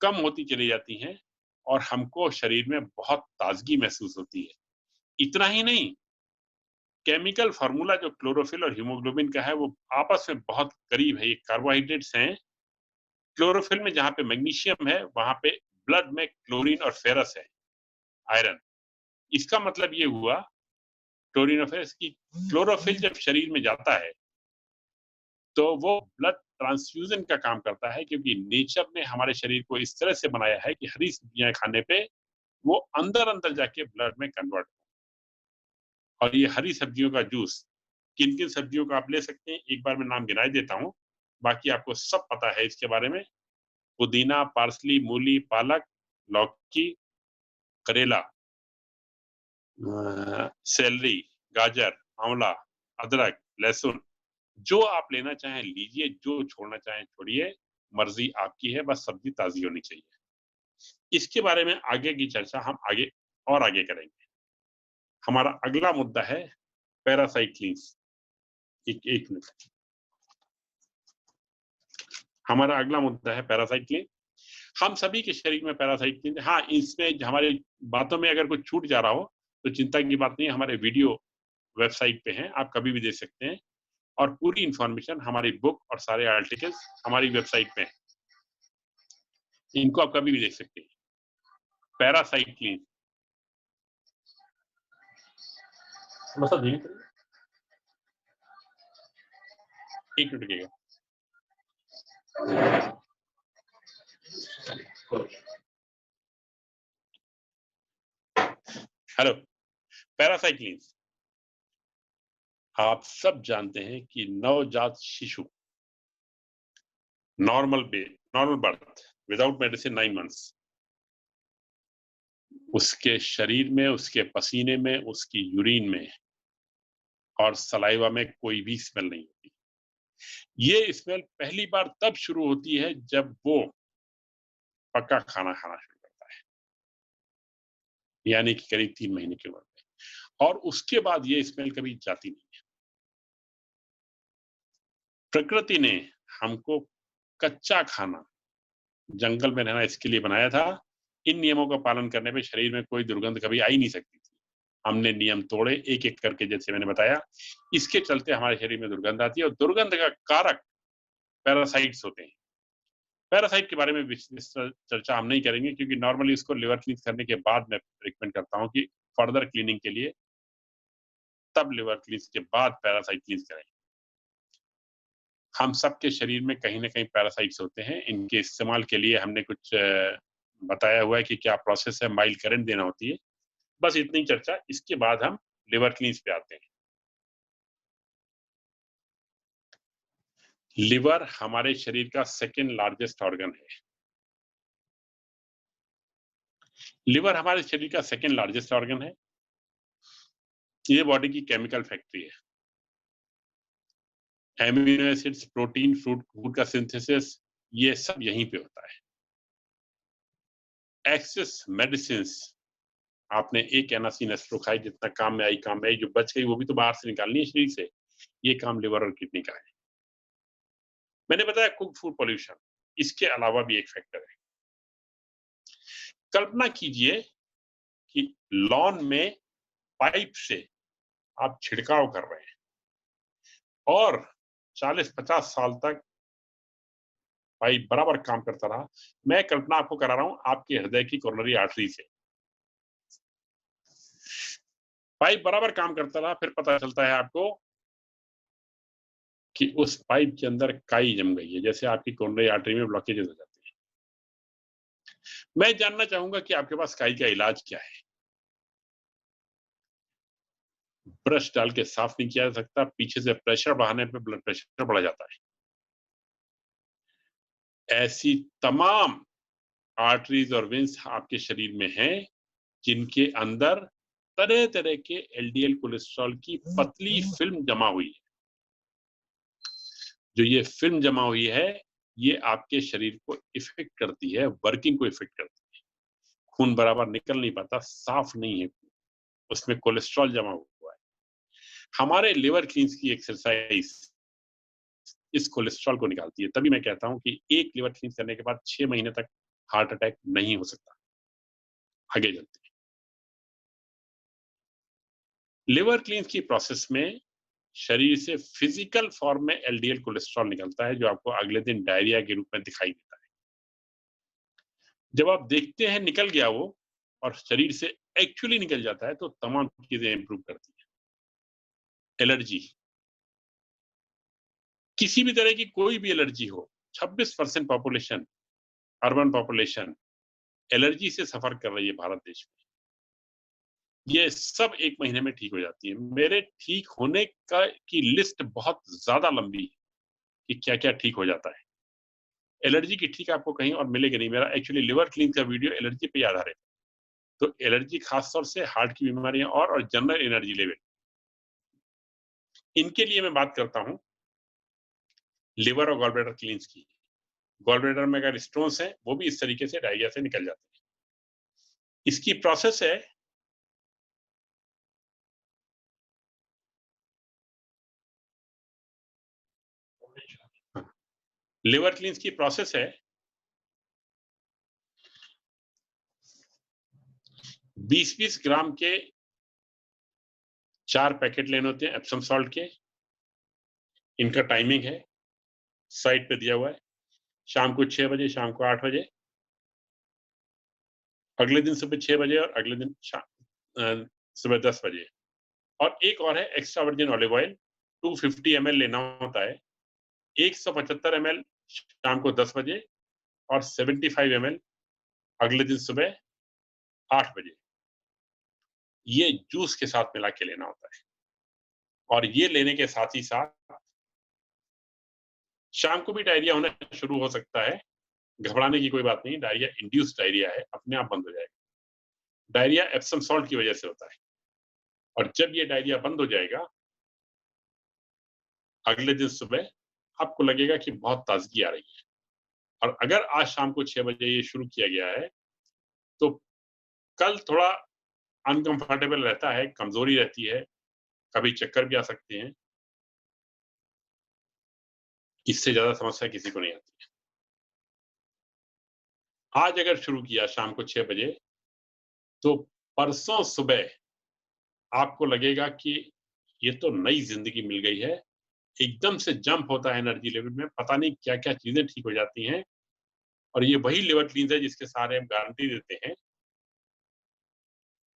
कम होती चली जाती हैं और हमको शरीर में बहुत ताजगी महसूस होती है। इतना ही नहीं, केमिकल फार्मूला जो क्लोरोफिल और हीमोग्लोबिन का है, वो आपस में बहुत करीब है। ये कार्बोहाइड्रेट्स हैं। क्लोरोफिल में जहाँ पे मैग्नीशियम है, वहाँ पे ब्लड में क्लोरीन और फेरस है, आयरन। इसका मतलब ये हुआ, क्लोरीन और फेरस की क्लोरोफिल जब शरीर में जाता है, तो वो ब्लड ट्रांसफ्यूजन का काम करता है, क्योंकि नेचर ने हमारे शरीर को इस तरह से बनाया है कि हरी सब्जियां खाने पे वो अंदर जाके ब्लड में कन्वर्ट हो। और ये हरी सब्जियों का जूस किन-किन सब्जियों का आप ले सकते हैं, एक बार मैं नाम गिनाए देता हूँ, बाकी आपको सब पता है इसके बारे में। पुदीना, पार्सली, मूली, पालक, लौकी, करेला, सेलरी, गाजर, आंवला, अदरक, लहसुन, जो आप लेना चाहें लीजिए, जो छोड़ना चाहें छोड़िए, मर्जी आपकी है, बस सब्जी ताजी होनी चाहिए। इसके बारे में आगे की चर्चा हम आगे करेंगे। हमारा अगला मुद्दा है पैरासाइट क्लींस। एक मिनट। हमारा अगला मुद्दा है पैरासाइट क्लींस। हम सभी के शरीर में पैरासाइट क्लींस, हाँ, इसमें हमारी बातों में अगर कुछ छूट जा रहा हो तो चिंता की बात नहीं है, हमारे वीडियो वेबसाइट पे हैं, आप कभी भी देख सकते हैं। और पूरी इंफॉर्मेशन, हमारी बुक और सारे आर्टिकल्स हमारी वेबसाइट पे हैं, इनको आप कभी भी देख सकते हैं। पैरासाइट क्लींस एक मिनट रुकिएगा। Hello, parasite cleanse. आप सब जानते हैं कि नवजात शिशु normal birth without medicine 9 months, उसके शरीर में, उसके पसीने में, उसकी यूरिन में और सलाइवा में कोई भी स्मेल नहीं होती। ये स्मेल पहली बार तब शुरू होती है जब वो पक्का खाना खाना शुरू करता है, यानी कि करीब 3 महीने की उम्र में, और उसके बाद ये स्मेल कभी जाती नहीं है। प्रकृति ने हमको कच्चा खाना, जंगल में रहना इसके लिए बनाया था। इन नियमों का पालन करने पे शरीर में कोई दुर्गंध कभी आ ही नहीं सकती थी। हमने नियम तोड़े एक-एक करके, जैसे मैंने बताया। इसके चलते हमारे शरीर में दुर्गंध आती है और दुर्गंध का कारक पैरासाइट्स होते हैं। पैरासाइट के बारे में विस्तृत चर्चा हम नहीं करेंगे, क्योंकि नॉर्मली इसको लिवर क्लीन करने के बाद मैं रिकमेंड करता हूँ कि फर्दर क्लीनिंग के लिए तब लिवर क्लीन के बाद पैरासाइट क्लीन करें। हम सबके शरीर में कहीं न कहीं पैरासाइट्स होते हैं। इनके इस्तेमाल के लिए हमने कुछ बताया हुआ है कि क्या प्रोसेस है, माइल्ड करंट देना होती है। बस इतनी चर्चा, इसके बाद हम लिवर क्लींस पे आते हैं। लिवर हमारे शरीर का सेकंड लार्जेस्ट ऑर्गन है। लिवर हमारे शरीर का सेकंड लार्जेस्ट ऑर्गन है। ये बॉडी की केमिकल फैक्ट्री है। एमिनो एसिड्स, प्रोटीन, फूड का सिंथेसिस, ये सब यहीं पे होता है। एक्सेस मेडिसिन्स, आपने एक एनासिन एस्ट्रोखाई जितना काम में आई, जो बच गई वो भी तो बाहर से निकालनी है शरीर से। ये काम लिवर और किडनी का है। मैंने बताया कुक फूड पॉल्यूशन, इसके अलावा भी एक फैक्टर है। कल्पना कीजिए कि लॉन में पाइप से आप छिड़काव कर रहे हैं और 40-50 साल तक पाइप बराबर काम करता रहा। मैं कल्पना आपको करा रहा हूं आपके हृदय की कोरोनरी आर्टरी से। पाइप बराबर काम करता रहा, फिर पता चलता है आपको कि उस पाइप के अंदर काई जम गई है, जैसे आपकी कोरोनरी आर्टरी में ब्लॉकेजेस हो जाती है। मैं जानना चाहूंगा कि आपके पास काई का इलाज क्या है। ब्रश डाल के साफ नहीं किया जा सकता, पीछे से प्रेशर बढ़ाने पे ब्लड प्रेशर बढ़ जाता है। ऐसी तमाम आर्टरीज और वेन्स आपके शरीर में हैं जिनके अंदर तरह तरह के एलडीएल कोलेस्ट्रॉल की पतली फिल्म जमा हुई है। जो ये फिल्म जमा हुई है ये आपके शरीर को इफेक्ट करती है, वर्किंग को इफेक्ट करती है। खून बराबर निकल नहीं पाता, साफ नहीं है, उसमें कोलेस्ट्रॉल जमा हुआ है। हमारे लिवर क्लींस की एक्सरसाइज इस कोलेस्ट्रॉल को निकालती है। तभी मैं कहता हूं कि एक लिवर क्लींस करने के बाद 6 महीने तक हार्ट अटैक नहीं हो सकता। आगे चलते हैं। लिवर क्लींस की प्रोसेस में शरीर से फिजिकल फॉर्म में एलडीएल कोलेस्ट्रॉल निकलता है जो आपको अगले दिन डायरिया के रूप में दिखाई देता है। जब आप देखते हैं निकल गया वो और शरीर से एक्चुअली निकल जाता है तो तमाम चीजें इंप्रूव करती हैं। एलर्जी, किसी भी तरह की कोई भी एलर्जी हो, 26% पॉपुलेशन, अर्बन पॉपुलेशन एलर्जी से सफर कर रही है भारत देश में। ये सब 1 महीने में ठीक हो जाती है। मेरे ठीक होने की लिस्ट बहुत ज्यादा लंबी है कि क्या क्या ठीक हो जाता है। एलर्जी की ठीक आपको कहीं और मिलेगी नहीं। मेरा एक्चुअली लिवर क्लीन का वीडियो एलर्जी पे आधारित है। तो एलर्जी खासतौर से हार्ट की बीमारियां और जनरल एनर्जी लेवल, इनके लिए मैं बात करता हूं लिवर और गॉलब्लैडर क्लींस की। गॉलब्लैडर में अगर स्टोन्स हैं वो भी इस तरीके से डायरिया से निकल जाते हैं। इसकी प्रोसेस है लिवर क्लींस की प्रोसेस है 20-20 ग्राम के 4 पैकेट लेने होते हैं एप्सम सॉल्ट के। इनका टाइमिंग है, साइड पे दिया हुआ है, शाम को 6 बजे, शाम को 8 बजे, अगले दिन सुबह 6 बजे और अगले दिन सुबह 10 बजे। और एक और है extra virgin olive oil 250 ml लेना होता है। 175 ml शाम को 10 बजे और 75 ml अगले दिन सुबह 8 बजे। ये जूस के साथ मिला के लेना होता है। और ये लेने के साथ ही साथ शाम को भी डायरिया होना शुरू हो सकता है। घबराने की कोई बात नहीं, डायरिया इंड्यूस्ड डायरिया है, अपने आप बंद हो जाएगा। डायरिया एप्सम सॉल्ट की वजह से होता है। और जब ये डायरिया बंद हो जाएगा अगले दिन सुबह आपको लगेगा कि बहुत ताजगी आ रही है। और अगर आज शाम को 6 बजे ये शुरू किया गया है तो कल थोड़ा अनकंफर्टेबल रहता है, कमजोरी रहती है, कभी चक्कर भी आ सकते हैं। इससे ज्यादा समस्या किसी को नहीं आती है। आज अगर शुरू किया शाम को 6 बजे तो परसों सुबह आपको लगेगा कि ये तो नई जिंदगी मिल गई है। एकदम से जंप होता है एनर्जी लेवल में, पता नहीं क्या क्या चीजें ठीक हो जाती हैं। और ये वही लिवर क्लींस है जिसके सहारे हम गारंटी देते हैं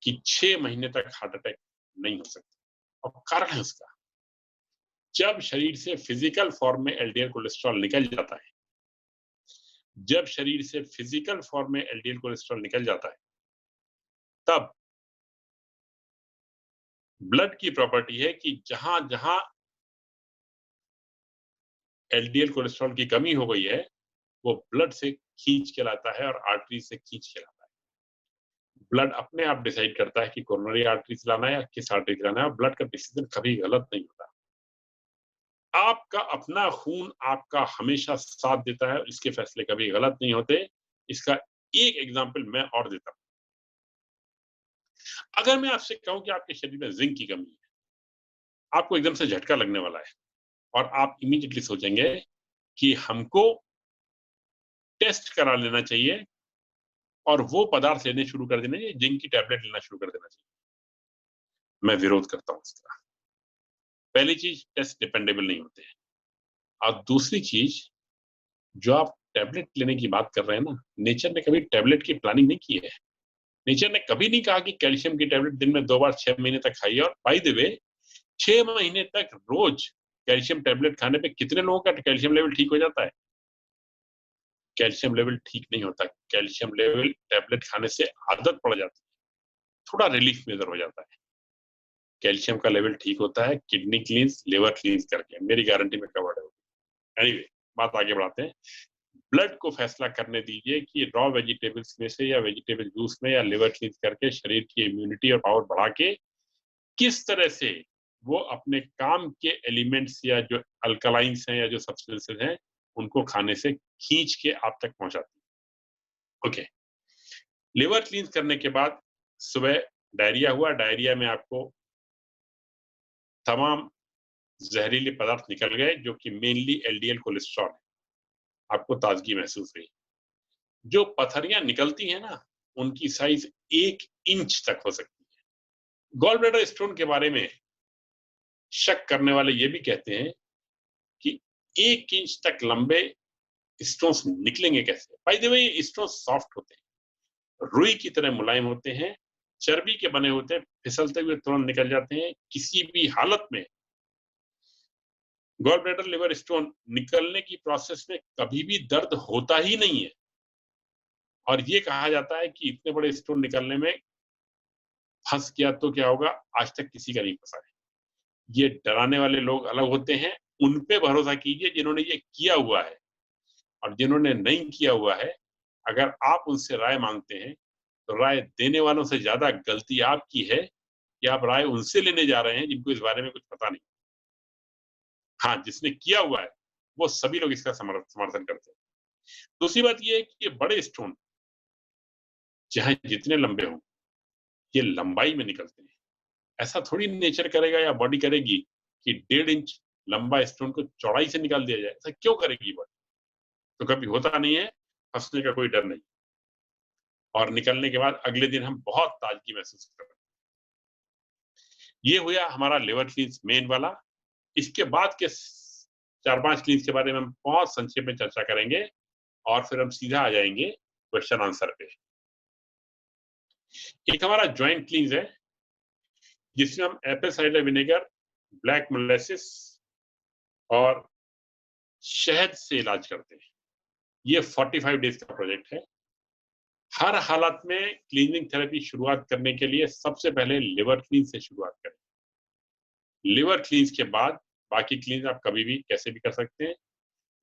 कि 6 महीने तक हार्ट अटैक नहीं हो सकता। और कारण है उसका, जब शरीर से फिजिकल फॉर्म में एलडीएल कोलेस्ट्रॉल निकल जाता है, जब शरीर से फिजिकल फॉर्म में एलडीएल कोलेस्ट्रॉल निकल जाता है तब ब्लड की प्रॉपर्टी है कि जहां जहां एलडीएल कोलेस्ट्रॉल की कमी हो गई है वो ब्लड से खींच के लाता है और आर्टरी से खींच के लाता है। ब्लड अपने आप डिसाइड करता है कि कोरोनरी आर्टरी से लाना है या किस आर्टरी से लाना है। और ब्लड का डिसीजन कभी गलत नहीं होता। आपका अपना खून आपका हमेशा साथ देता है, इसके फैसले कभी गलत नहीं होते। इसका एक एग्जांपल मैं और देता हूं। अगर मैं आपसे कहूं कि आपके शरीर में जिंक की कमी है, आपको एकदम से झटका लगने वाला है और आप इमीडिएटली सोचेंगे कि हमको टेस्ट करा लेना चाहिए और वो पदार्थ लेने शुरू कर देना चाहिए, जिंक की टैबलेट लेना शुरू कर देना चाहिए। मैं विरोध करता हूं इसका। पहली चीज, टेस्ट डिपेंडेबल नहीं होते हैं। और दूसरी चीज, जो आप टैबलेट लेने की बात कर रहे हैं ना, नेचर ने कभी टैबलेट की प्लानिंग नहीं की है। नेचर ने कभी नहीं कहा कि कैल्शियम की टैबलेट दिन में 2 बार 6 महीने तक खाइए। और बाय द वे 6 महीने तक रोज कैल्शियम टैबलेट खाने पे कितने लोगों का कैल्शियम लेवल ठीक हो जाता है? कैल्शियम लेवल ठीक नहीं होता। कैल्शियम लेवल टैबलेट खाने से आदत पड़ जाती है, थोड़ा रिलीफ मेजर हो जाता है। कैल्शियम का लेवल ठीक होता है किडनी क्लींस, लिवर क्लींस करके। मेरी गारंटी में कवर्ड है। एनीवे, बात आगे बढ़ाते हैं। ब्लड को फैसला करने दीजिए कि रॉ वेजिटेबल्स में से या वेजिटेबल जूस में या लिवर क्लींस करके शरीर की इम्यूनिटी और पावर बढ़ा के किस तरह से वो अपने काम के एलिमेंट्स या जो अल्कलाइंस हैं या जो सब्सटेंसेस हैं उनको खाने से खींच के आप तक पहुंचाती है। ओके, लिवर क्लींस करने के बाद सुबह डायरिया हुआ, डायरिया में आपको तमाम जहरीले पदार्थ निकल गए जो कि मेनली एलडीएल कोलेस्ट्रॉल है, आपको ताजगी महसूस हुई। जो पथरियां निकलती हैं ना, उनकी साइज 1 इंच तक हो सकती है। गॉल ब्लैडर स्टोन के बारे में शक करने वाले ये भी कहते हैं कि 1 इंच तक लंबे स्टोन्स निकलेंगे कैसे। बाय द वे ये स्टोन सॉफ्ट होते हैं, रुई की तरह मुलायम होते हैं, चर्बी के बने होते हैं, फिसलते हुए तुरंत निकल जाते हैं। किसी भी हालत में गॉल ब्लैडर लिवर स्टोन निकलने की प्रोसेस में कभी भी दर्द होता ही नहीं है, और ये कहा जाता है कि इतने बड़े स्टोन निकलने में फंस गया तो क्या होगा, आज तक किसी का नहीं फंसा है। ये डराने वाले लोग अलग होते हैं, उन पे भरोसा कीजिए जिन्होंने ये किया हुआ है, और जिन्होंने नहीं किया हुआ है अगर आप उनसे राय मांगते हैं तो राय देने वालों से ज्यादा गलती आपकी है कि आप राय उनसे लेने जा रहे हैं जिनको इस बारे में कुछ पता नहीं। हाँ, जिसने किया हुआ है वो सभी लोग इसका समर्थन करते हैं। दूसरी बात ये है कि ये बड़े स्टोन चाहे जितने लंबे हों, ये लंबाई में निकलते हैं। ऐसा थोड़ी नेचर करेगा या बॉडी करेगी कि 1.5 इंच लंबा स्टोन को चौड़ाई से निकाल दिया जाए। ऐसा क्यों करेगी बॉडी? तो कभी होता नहीं है, फंसने का कोई डर नहीं, और निकलने के बाद अगले दिन हम बहुत ताजगी महसूस करते हैं। ये हुआ हमारा लिवर क्लींस मेन वाला। इसके बाद के 4-5 क्लींस के बारे में हम बहुत संक्षेप में चर्चा करेंगे, और फिर हम सीधा आ जाएंगे क्वेश्चन आंसर पे। एक हमारा जॉइंट क्लींस है जिसमें हम Apple cider vinegar, black molasses और शहद से इलाज करते हैं। ये 45 डेज का प्रोजेक्ट है। हर हालत में क्लीनिंग थेरेपी शुरुआत करने के लिए सबसे पहले लिवर क्लींस से शुरुआत करें। लिवर क्लींस के बाद बाकी क्लींस आप कभी भी कैसे भी कर सकते हैं।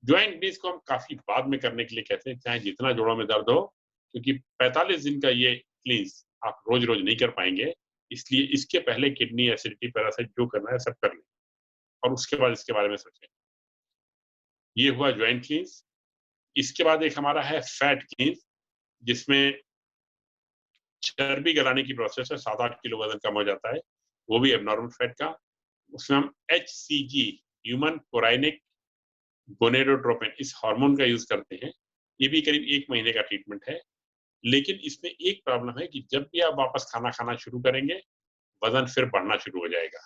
ज्वाइंट क्लींस को हम काफी बाद में करने के लिए कहते हैं, चाहे जितना जोड़ों में दर्द हो, क्योंकि 45 दिन का ये क्लींस आप रोज रोज नहीं कर पाएंगे। इसलिए इसके पहले किडनी, एसिडिटी, पैरासाइट जो करना है सब कर लें, और उसके बाद इसके बारे में सोचें। ये हुआ ज्वाइंट क्लींस। इसके बाद एक हमारा है फैट क्लींस, जिसमें चर्बी गलाने की प्रोसेस है। 7-8 किलो वजन कम हो जाता है, वो भी एबनॉर्मल फैट का। उसमें हम HCG, ह्यूमन कोराइनिक गोनेडोट्रोपिन, इस हार्मोन का यूज करते हैं। ये भी करीब 1 महीने का ट्रीटमेंट है। लेकिन इसमें एक प्रॉब्लम है कि जब भी आप वापस खाना खाना शुरू करेंगे, वजन फिर बढ़ना शुरू हो जाएगा।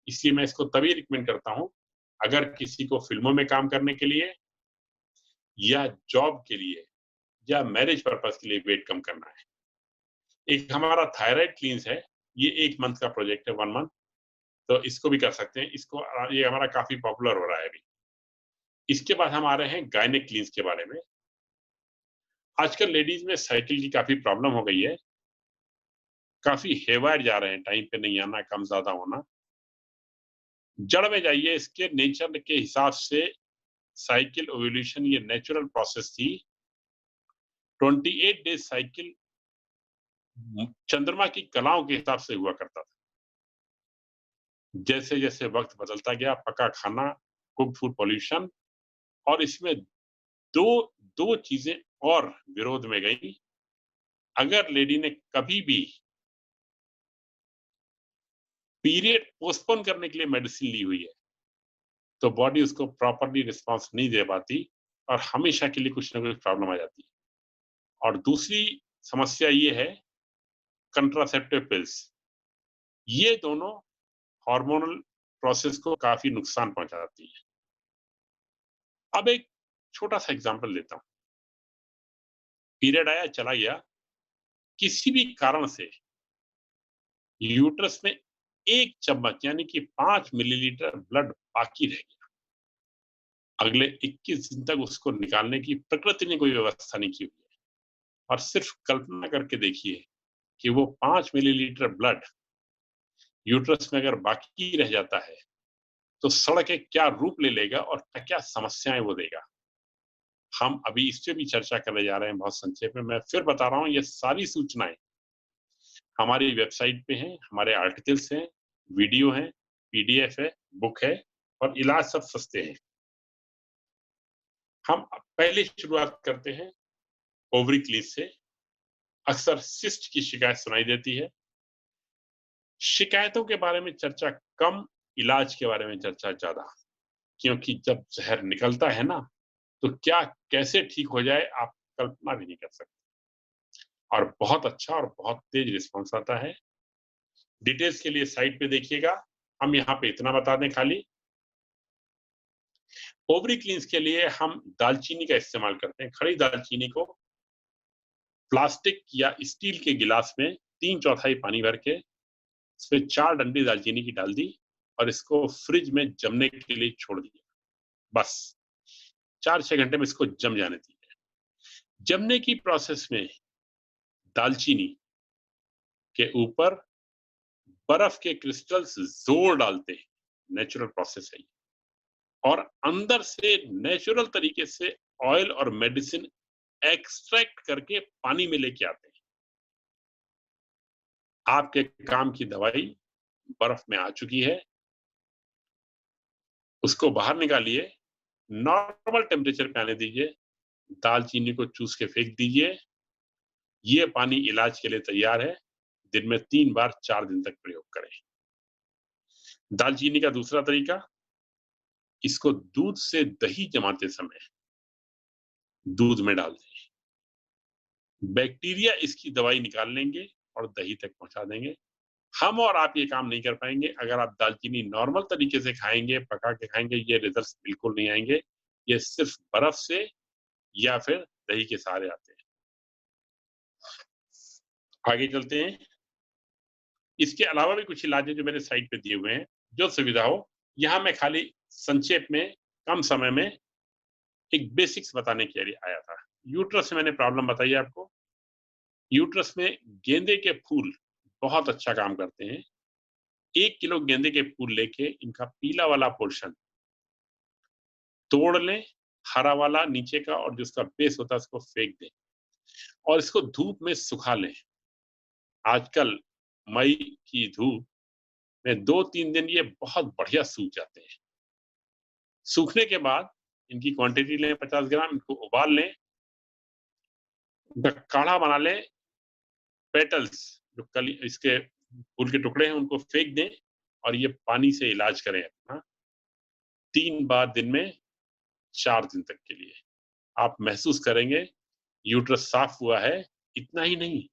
इसलिए मैं इसको तभी रिकमेंड करता हूं अगर किसी को फिल्मों में काम करने के लिए या जॉब के लिए या मैरिज पर्पस के लिए वेट कम करना है। एक हमारा थायराइड क्लींस है, ये 1 मंथ का प्रोजेक्ट है, 1 मंथ, तो इसको भी कर सकते हैं। इसको ये हमारा काफी पॉपुलर हो रहा है अभी। इसके बाद हम आ रहे हैं गायनेक क्लींस के बारे में। आजकल लेडीज में साइकिल की काफी प्रॉब्लम हो गई है, काफी हेवायर जा रहे हैं, टाइम पे नहीं आना, कम ज्यादा होना। जड़ में जाइए, इसके नेचर के हिसाब से साइकिल ओव्यूलेशन ये नेचुरल प्रोसेस थी। 28 डेज साइकिल चंद्रमा की कलाओं के हिसाब से हुआ करता था। जैसे जैसे वक्त बदलता गया, पका खाना, कुक फूड, पॉल्यूशन, और इसमें दो चीजें और विरोध में गई। अगर लेडी ने कभी भी पीरियड पोस्टपोन करने के लिए मेडिसिन ली हुई है तो बॉडी उसको प्रॉपरली रिस्पांस नहीं दे पाती और हमेशा के लिए कुछ ना कुछ प्रॉब्लम आ जाती है। और दूसरी समस्या ये है कंट्रासेप्टिव पिल्स, ये दोनों हार्मोनल प्रोसेस को काफी नुकसान पहुंचाती है। अब एक छोटा सा एग्जांपल देता हूं। पीरियड आया, चला गया, किसी भी कारण से यूट्रस में 1 चम्मच यानी कि 5 मिलीलीटर ब्लड बाकी रह गया, अगले 21 दिन तक उसको निकालने की प्रकृति ने कोई व्यवस्था नहीं की हुई है। और सिर्फ कल्पना करके देखिए कि वो 5 मिलीलीटर ब्लड यूट्रस में अगर बाकी रह जाता है तो सड़ के क्या रूप ले लेगा और क्या समस्याएं वो देगा। हम अभी इस पे भी चर्चा करने जा रहे हैं बहुत संक्षेप में। मैं फिर बता रहा हूँ, ये सारी सूचनाएं हमारी वेबसाइट पे हैं, हमारे आर्टिकल्स हैं, वीडियो हैं, पीडीएफ है, बुक है और इलाज सब सस्ते हैं। हम पहले शुरुआत करते हैं ओवरी क्लींस से। अक्सर सिस्ट की शिकायत सुनाई देती है। शिकायतों के बारे में चर्चा कम, इलाज के बारे में चर्चा ज्यादा, क्योंकि जब जहर निकलता है ना, तो क्या कैसे ठीक हो जाए आप कल्पना भी नहीं कर सकते। और बहुत अच्छा और बहुत तेज रिस्पॉन्स आता है। डिटेल्स के लिए साइट पे देखिएगा। हम यहाँ पे इतना बता दें खाली, ओवरी क्लींस के लिए हम दालचीनी का इस्तेमाल करते हैं। खड़ी दालचीनी को प्लास्टिक या स्टील के गिलास में 3/4 पानी भर के इसमें 4 डंडी दालचीनी की डाल दी और इसको फ्रिज में जमने के लिए छोड़ दिया। बस 4-6 घंटे में इसको जम जाने दीजिए। जमने की प्रोसेस में दालचीनी के ऊपर बर्फ के क्रिस्टल्स जोर डालते हैं, नेचुरल प्रोसेस है। और अंदर से नेचुरल तरीके से ऑयल और मेडिसिन एक्सट्रैक्ट करके पानी में लेके आते हैं। आपके काम की दवाई बर्फ में आ चुकी है, उसको बाहर निकालिए, नॉर्मल टेम्परेचर पे आने दीजिए, दालचीनी को चूस के फेंक दीजिए। ये पानी इलाज के लिए तैयार है। दिन में 3 बार 4 दिन तक प्रयोग करें। दालचीनी का दूसरा तरीका, इसको दूध से दही जमाते समय दूध में डाल दें। बैक्टीरिया इसकी दवाई निकाल लेंगे और दही तक पहुंचा देंगे। हम और आप ये काम नहीं कर पाएंगे। अगर आप दालचीनी नॉर्मल तरीके से खाएंगे, पका के खाएंगे, ये रिजल्ट बिल्कुल नहीं आएंगे। ये सिर्फ बर्फ से या फिर दही के सहारे आते हैं। आगे चलते हैं। इसके अलावा भी कुछ इलाज है जो मेरे साइट पे दिए हुए हैं, जो सुविधा हो। यहाँ मैं खाली संक्षेप में कम समय में एक बेसिक्स बताने के लिए आया था। यूट्रस में मैंने प्रॉब्लम बताई आपको। यूट्रस में गेंदे के फूल बहुत अच्छा काम करते हैं। 1 किलो गेंदे के फूल लेके इनका पीला वाला पोर्शन तोड़ लें, हरा वाला नीचे का और जिसका बेस होता है उसको फेंक दें और इसको धूप में सुखा लें। आजकल मई की धूप में 2-3 दिन ये बहुत बढ़िया सूख जाते हैं। सूखने के बाद इनकी क्वांटिटी लें 50 ग्राम, इनको उबाल लें, काढ़ा बना लें। पेटल्स जो कली इसके फूल के टुकड़े हैं उनको फेंक दें और ये पानी से इलाज करें अपना 3 बार दिन में 4 दिन तक के लिए। आप महसूस करेंगे यूट्रस साफ हुआ है। इतना ही नहीं,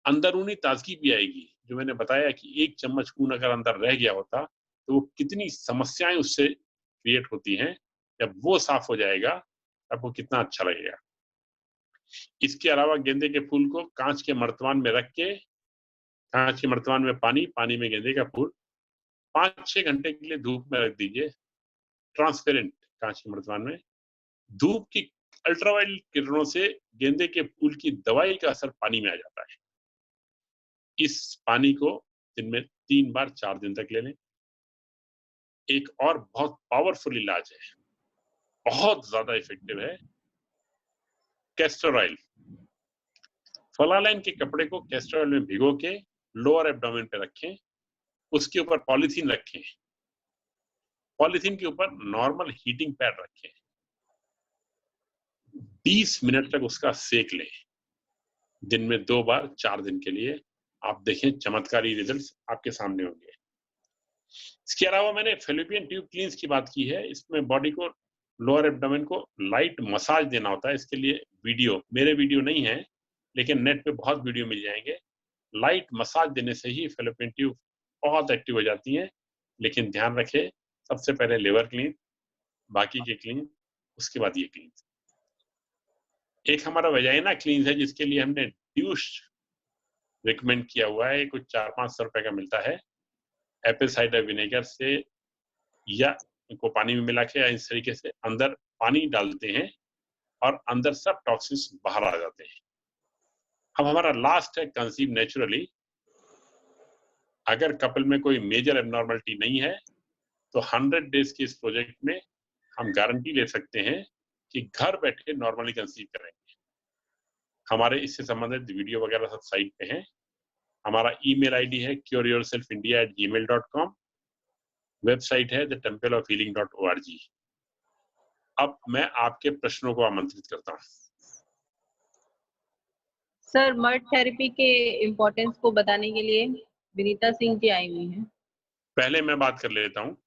अंदरूनी ताजगी भी आएगी। जो मैंने बताया कि 1 चम्मच खून अगर अंदर रह गया होता तो वो कितनी समस्याएं उससे क्रिएट होती हैं। जब वो साफ हो जाएगा आपको कितना अच्छा लगेगा। इसके अलावा गेंदे के फूल को कांच के मर्तबान में रख के, कांच के मर्तबान में पानी में गेंदे का फूल 5-6 घंटे के लिए धूप में रख दीजिए। ट्रांसपेरेंट कांच के मर्तबान में। धूप की अल्ट्रावायलेट किरणों से गेंदे के फूल की दवाई का असर पानी में आ जाता है। इस पानी को दिन में 3 बार 4 दिन तक ले लें। एक और बहुत पावरफुल इलाज है, बहुत ज्यादा इफेक्टिव है, कैस्टर ऑयल। फलालाइन के कपड़े को कैस्टर ऑयल में भिगो के लोअर एब्डोमेन पे रखें, उसके ऊपर पॉलीथीन रखें, पॉलीथीन के ऊपर नॉर्मल हीटिंग पैड रखें, 20 मिनट तक उसका सेक लें। दिन में 2 बार 4 दिन के लिए। आप देखें चमत्कारी रिजल्ट्स आपके सामने होंगे। इसके अलावा मैंने फेलोपियन ट्यूब क्लींस की बात की है। इसमें बॉडी को, लोअर एब्डोमेन को लाइट मसाज देना होता है। इसके लिए वीडियो, मेरे वीडियो नहीं है लेकिन नेट पे बहुत वीडियो मिल जाएंगे। लाइट मसाज देने से ही फेलोपियन ट्यूब बहुत एक्टिव हो जाती है। लेकिन ध्यान रखें, सबसे पहले लिवर क्लीन, बाकी के क्लीन, उसके बाद ये क्लीन। एक हमारा वेजाइना क्लीन है जिसके लिए हमने ड्यूश रिकमेंड किया हुआ है। कुछ 400-500 रुपए का मिलता है। एप्पल साइडर विनेगर से या इनको पानी में मिला के या इस तरीके से अंदर पानी डालते हैं और अंदर सब टॉक्सिन्स बाहर आ जाते हैं। अब हमारा लास्ट है कंसीव नेचुरली। अगर कपल में कोई मेजर एबनॉर्मलिटी नहीं है तो 100 डेज के इस प्रोजेक्ट में हम गारंटी ले सकते हैं कि घर बैठे नॉर्मली कंसीव करेंगे। हमारे इससे संबंधित वीडियो वगैरह सब साइट पे हैं। हमारा ईमेल आईडी है cureyourselfindia@gmail.com, वेबसाइट है thetempleofhealing.org। अब मैं आपके प्रश्नों को आमंत्रित करता हूँ। सर, मड थेरेपी के इम्पोर्टेंस को बताने के लिए विनीता सिंह जी आई हुई हैं। पहले मैं बात कर लेता हूँ।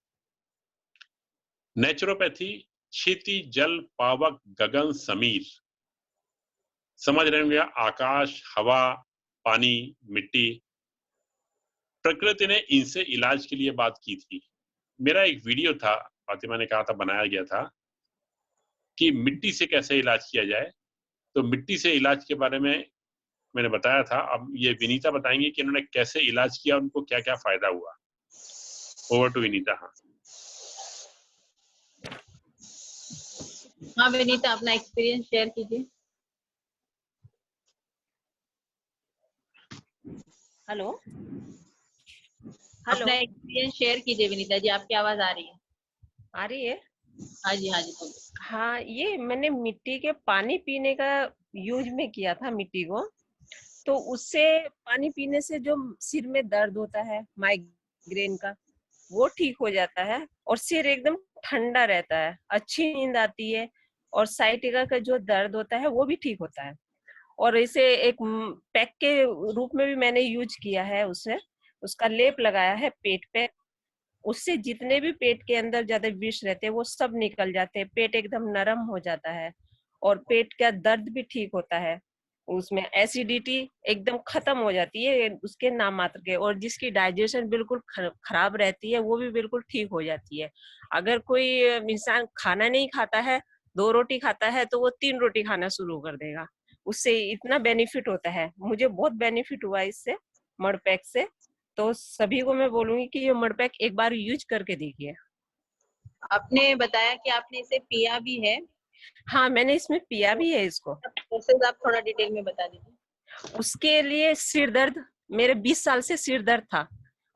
नेचुरोपैथी क्षिति जल पावक गगन समीर, समझ रहे होंगे, आकाश, हवा, पानी, मिट्टी, प्रकृति ने इनसे इलाज के लिए बात की थी। मेरा एक वीडियो था, फातिमा ने कहा था बनाया गया था कि मिट्टी से कैसे इलाज किया जाए। तो मिट्टी से इलाज के बारे में मैंने बताया था। अब ये विनीता बताएंगे कि इन्होंने कैसे इलाज किया, उनको क्या क्या फायदा हुआ। Over to Vinita. हाँ विनीता, अपना एक्सपीरियंस शेयर कीजिए। हेलो अपना एक्सपीरियंस शेयर कीजिए विनीता जी, आपकी आवाज आ रही है। आ रही है? हाँ जी बोलिए। हाँ, ये मैंने मिट्टी के पानी पीने का यूज में किया था मिट्टी को, तो उससे पानी पीने से जो सिर में दर्द होता है माइग्रेन का, वो ठीक हो जाता है और सिर एकदम ठंडा रहता है, अच्छी नींद आती है और साइटिका का जो दर्द होता है वो भी ठीक होता है। और इसे एक पैक के रूप में भी मैंने यूज किया है। उसका लेप लगाया है पेट पे, उससे जितने भी पेट के अंदर ज्यादा विष रहते हैं वो सब निकल जाते हैं, पेट एकदम नरम हो जाता है और पेट का दर्द भी ठीक होता है। उसमें एसिडिटी एकदम खत्म हो जाती है उसके नाम मात्र के, और जिसकी डाइजेशन बिल्कुल खराब रहती है वो भी बिल्कुल ठीक हो जाती है। अगर कोई इंसान खाना नहीं खाता है, 2 रोटी खाता है, तो वो 3 रोटी खाना शुरू कर देगा। उससे इतना बेनिफिट होता है। मुझे बहुत बेनिफिट हुआ इससे, मड पैक से। तो सभी को मैं बोलूंगी कि ये मड पैक एक बार यूज करके देखिए। आपने बताया कि आपने इसे पिया भी है। हाँ, मैंने इसमें पिया भी है इसको। प्रोसेस आप थोड़ा डिटेल में बता दीजिए। उसके लिए सिर दर्द, मेरे 20 साल से सिर दर्द था,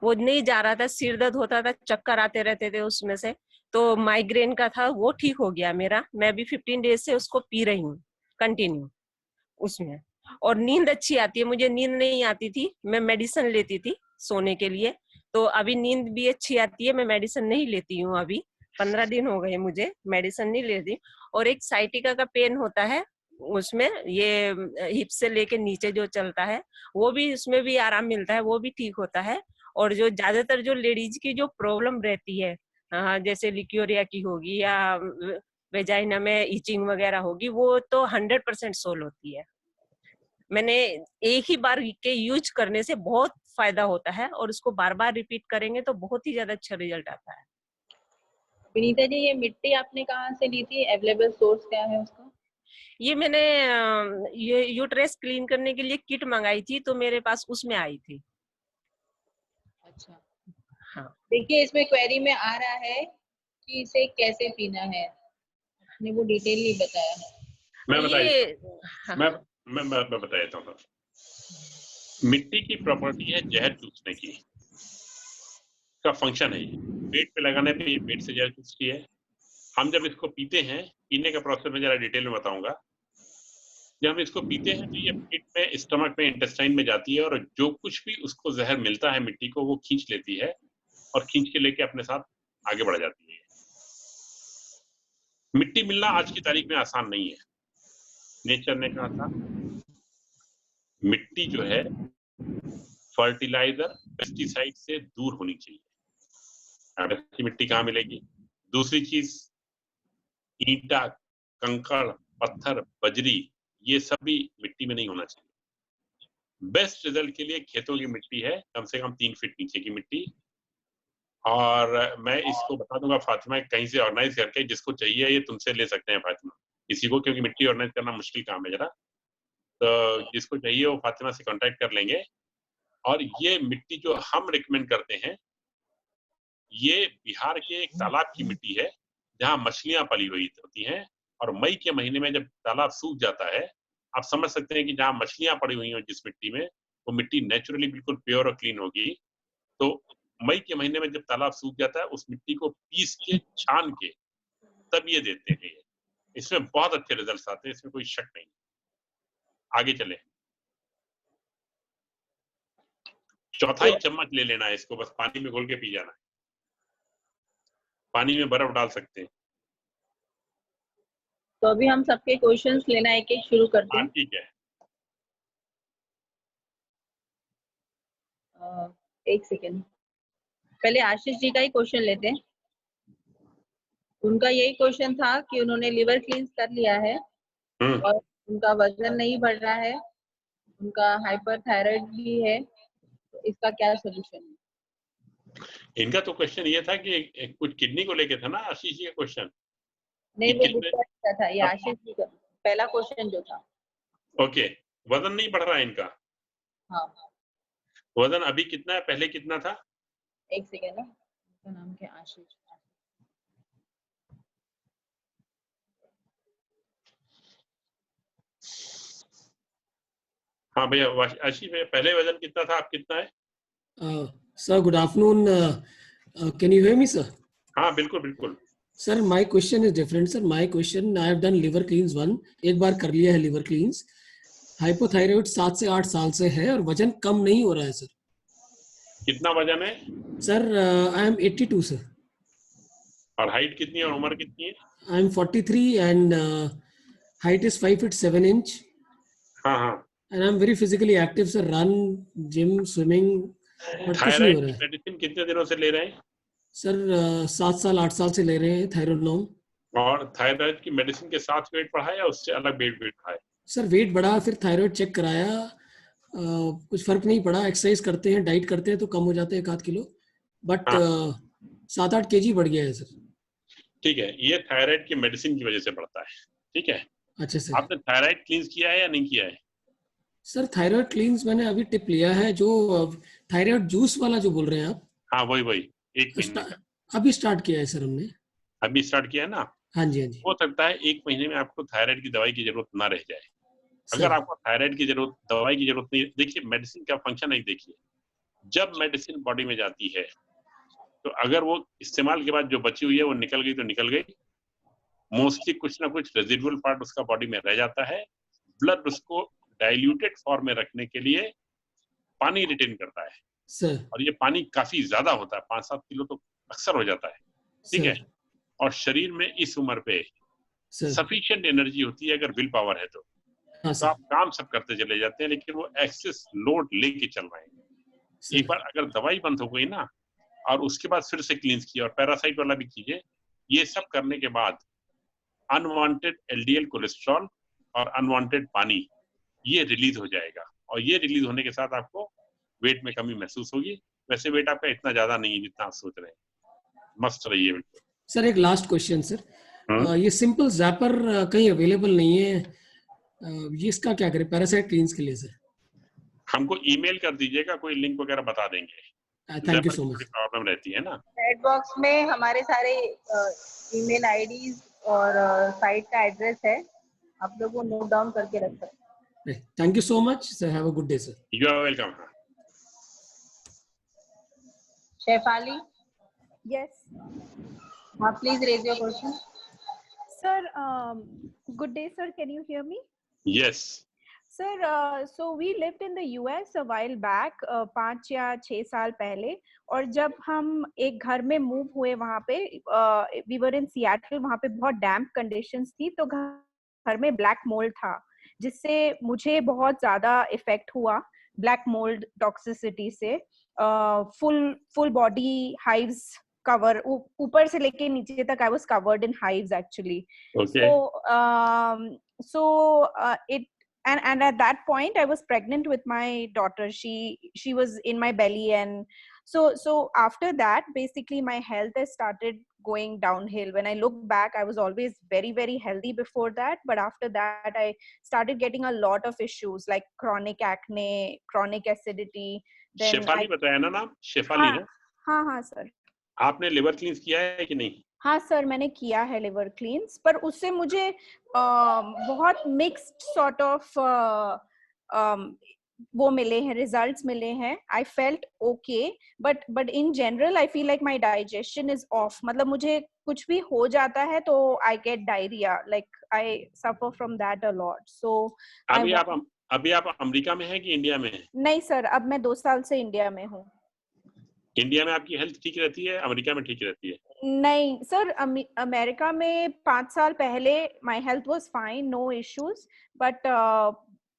वो नहीं जा रहा था, सिर दर्द होता था, चक्कर आते रहते थे उसमें से, तो माइग्रेन का था, वो ठीक हो गया मेरा। मैं अभी 15 डेज से उसको पी रही हूँ कंटिन्यू उसमें, और नींद अच्छी आती है। मुझे नींद नहीं आती थी, मैं मेडिसिन लेती थी सोने के लिए, तो अभी नींद भी अच्छी आती है। मैं मेडिसिन नहीं लेती हूँ, अभी 15 दिन हो गए मुझे मेडिसिन नहीं लेती। और एक साइटिका का पेन होता है उसमें, ये हिप से लेके नीचे जो चलता है, वो भी, उसमें भी आराम मिलता है, वो भी ठीक होता है। और जो ज्यादातर जो लेडीज की जो प्रॉब्लम रहती है, जैसे लिक्योरिया की होगी या वेजाइना में इचिंग वगैरह होगी, वो तो 100% सोल्व होती है। मैंने एक ही बार के यूज करने से बहुत फायदा होता है, और उसको बार बार रिपीट करेंगे तो बहुत ही ज्यादा अच्छा रिजल्ट आता है। विनीता जी, ये मिट्टी आपने कहाँ से ली थी? अवेलेबल सोर्स क्या है उसका? ये मैंने ये यूट्रेस क्लीन करने के लिए किट मंगाई थी, तो मेरे पास उसमें आई थी। अच्छा, हाँ, देखिए इसमें क्वेरी में आ रहा है कि इसे कैसे पीना है, आपने वो डिटेल नहीं बताया है। मैं हाँ, मैं बता देता हूँ। मिट्टी की प्रॉपर्टी है जहर चूसने की, का फंक्शन है। पेट पे लगाने पे ये पेट से जहर चूसती है। हम जब इसको पीते हैं, पीने का प्रोसेस में जरा डिटेल में बताऊंगा। जब हम इसको पीते हैं तो ये पेट में, स्टमक में, इंटेस्टाइन में जाती है, और जो कुछ भी उसको जहर मिलता है मिट्टी को, वो खींच लेती है और खींच के लेके अपने साथ आगे बढ़ जाती है। मिट्टी मिलना आज की तारीख में आसान नहीं है। नेचर ने कहा था मिट्टी जो है फर्टिलाइजर, पेस्टिसाइड से दूर होनी चाहिए। अब ऐसी मिट्टी कहाँ मिलेगी? दूसरी चीज, ईंटा, कंकड़, पत्थर, बजरी, ये सब भी मिट्टी में नहीं होना चाहिए। बेस्ट रिजल्ट के लिए खेतों की मिट्टी है, कम से कम 3 फीट नीचे की मिट्टी। और मैं इसको बता दूंगा फातिमा, कहीं से ऑर्गेनाइज करके, जिसको चाहिए ये तुमसे ले सकते हैं फातिमा, किसी को, क्योंकि मिट्टी ऑर्गेनाइज करना मुश्किल काम है जरा। तो जिसको चाहिए वो फातिमा से कांटेक्ट कर लेंगे। और ये मिट्टी जो हम रिकमेंड करते हैं, ये बिहार के एक तालाब की मिट्टी है जहाँ मछलियां पली हुई होती हैं। और मई के महीने में जब तालाब सूख जाता है, आप समझ सकते हैं कि जहाँ मछलियां पड़ी हुई हो जिस मिट्टी में, वो मिट्टी नेचुरली बिल्कुल प्योर और क्लीन होगी। तो मई के महीने में जब तालाब सूख जाता है, उस मिट्टी को पीस के, छान के, तब ये देते हैं। इसमें बहुत अच्छे रिजल्ट्स आते हैं, इसमें कोई शक नहीं। आगे चले। चौथाई चम्मच ले लेना है इसको, बस पानी में घोल के पी जाना है। पानी में बर्फ डाल सकते हैं। तो अभी हम सबके क्वेश्चंस लेना एक एक शुरू करते हाँ हैं। ठीक है। एक सेकेंड, पहले आशीष जी का ही क्वेश्चन लेते हैं। उनका यही क्वेश्चन था कि उन्होंने लिवर क्लींस कर लिया है और उनका वजन नहीं बढ़ रहा है, उनका हाइपरथायराइड भी है, तो इसका क्या सोल्यूशन है? इनका तो क्वेश्चन ये था कि कुछ किडनी को लेके था ना आशीष जी का क्वेश्चन? नहीं, वो दूसरा था, ये आशीष जी का पहला क्वेश्चन जो था। ओके, वजन नहीं बढ़ रहा है इनका। हाँ, वजन अभी कितना है, पहले कितना था? एक सेकेंड ना, उनका नाम क्या? आशीष। हाँ भैया, आशीष भैया पहले वजन कितना था, आप कितना है? Sir, good afternoon. Can you hear me, sir? हाँ बिल्कुल बिल्कुल। Sir, my question is different, sir. My question, I have done liver cleans 1, एक बार कर लिया है liver cleans. हाइपोथायराइड 7 से 8 साल से है और वजन कम नहीं हो रहा है सर। कितना वजन है? Sir I am 82 sir. और हाइट कितनी है और उम्र कितनी है? I am 43 and height is 5 feet 7 inch. हाँ हाँ। And I am very physically active sir, run, gym, swimming, but कुछ नहीं हो रहा है। मेडिसिन कितने दिनों से ले रहे हैं? सर 7 साल 8 साल से ले रहे हैं थायरोनॉम। और थायराइड की मेडिसिन के साथ वेट बढ़ा या उससे अलग वेट बढ़ा है? सर वेट बढ़ा, फिर थायराइड चेक कराया, कुछ फर्क नहीं पड़ा। एक्सरसाइज करते हैं, डाइट करते हैं तो कम हो जाते हैं 1-8 किलो, बट 7-8 kg बढ़ गया है सर। ठीक है, ये थायराइड की मेडिसिन की वजह से बढ़ता है। ठीक है। अच्छा सर। आपने थायराइड क्लींस किया है या नहीं किया है? सर थायराइड क्लींस मैंने अभी टिप लिया है, जो थायराइड जूस वाला जो बोल रहे हैं आप। हाँ वही 1 महीने का। अभी स्टार्ट किया है सर हमने। अभी स्टार्ट किया है ना? हाँ जी हाँ जी। हो सकता है 1 महीने में आपको थायराइड की दवाई की जरूरत ना रह जाए। सर। अगर आपको थायराइड की जरूरत, दवाई की जरूरत नहीं, देखिए मेडिसिन का फंक्शन नहीं, देखिए जब मेडिसिन बॉडी में जाती है तो अगर वो इस्तेमाल के बाद जो बची हुई है वो निकल गई तो निकल गई, मोस्टली कुछ ना कुछ रेजिडुअल पार्ट उसका बॉडी में रह जाता है। ब्लड उसको डाइल्यूटेड फॉर्म में रखने के लिए पानी रिटेन करता है सर। और ये पानी काफी ज्यादा होता है, 5-7 किलो तो अक्सर हो जाता है। ठीक है। और शरीर में इस उम्र पे सफिशिएंट एनर्जी होती है अगर विल पावर है तो आप काम सब करते चले जाते हैं, लेकिन वो एक्सेस लोड लेके चल रहे हैं। एक बार अगर दवाई बंद हो गई ना और उसके बाद फिर से क्लींस किया और पैरासाइट वाला भी कीजिए, ये सब करने के बाद अनवांटेड एलडीएल कोलेस्ट्रॉल और अनवांटेड पानी ये रिलीज हो जाएगा और ये रिलीज होने के साथ आपको वेट में कमी महसूस होगी। वैसे वेट आपका इतना ज्यादा नहीं है जितना आप सोच रहे हैं। मस्त रहिए बिल्कुल। सर एक लास्ट क्वेश्चन सर, ये सिंपल जैपर कहीं अवेलेबल नहीं है, ये इसका क्या करें पैरासाइट क्लींस के लिए सर? हमको ईमेल कर दीजिएगा, कोई लिंक वगैरह बता देंगे। Thank you so much. Problem रहती है ना। चैट बॉक्स में हमारे सारे ईमेल आईडीज और साइट का एड्रेस है, आप लोग वो नोट डाउन करके रख सकते हैं। Thank you so much sir, have a good day sir. You are welcome. Shefali, Yes, please raise your question. sir. Good day, sir. Can you hear me? Yes. Sir, so we lived in the US a while back, 5 या 6 साल पहले, और जब हम एक घर में move हुए वहाँ पे, we were in Seattle, वहाँ पे बहुत डैम्प कंडीशंस थी, तो घर में ब्लैक मोल्ड था, जिससे मुझे बहुत ज़्यादा इफेक्ट हुआ ब्लैक मोल्ड टॉक्सिसिटी से। फुल बॉडी हाइव्स कवर, ऊपर से लेके नीचे तक I was covered in hives actually. So it and at that point I was pregnant with my daughter. She was in my belly, and so after that basically my health has started going downhill. When I look back, I was always very very healthy before that, but after that I started getting a lot of issues like chronic acne, chronic acidity. Then Shefali बताया ना नाम? शेफाली ना? हाँ sir. आपने liver क्लींस किया है कि नहीं? हाँ सर, मैंने किया है लिवर क्लींस, पर उससे मुझे बहुत मिक्स्ड सॉर्ट ऑफ वो मिले हैं, रिजल्ट्स मिले हैं. I felt okay, but in general I feel like my digestion is off. मतलब मुझे कुछ भी हो जाता है तो I get diarrhoea, like I suffer from that a lot. So अभी आप अमेरिका में हैं कि इंडिया में हैं? नहीं सर, अब मैं 2 साल से इंडिया में हूँ. इंडिया में आपकी हेल्थ ठीक रहती है, अमेरिका में ठीक रहती है? नहीं सर, अमेरिका में 5 साल पहले my health was fine, no issues.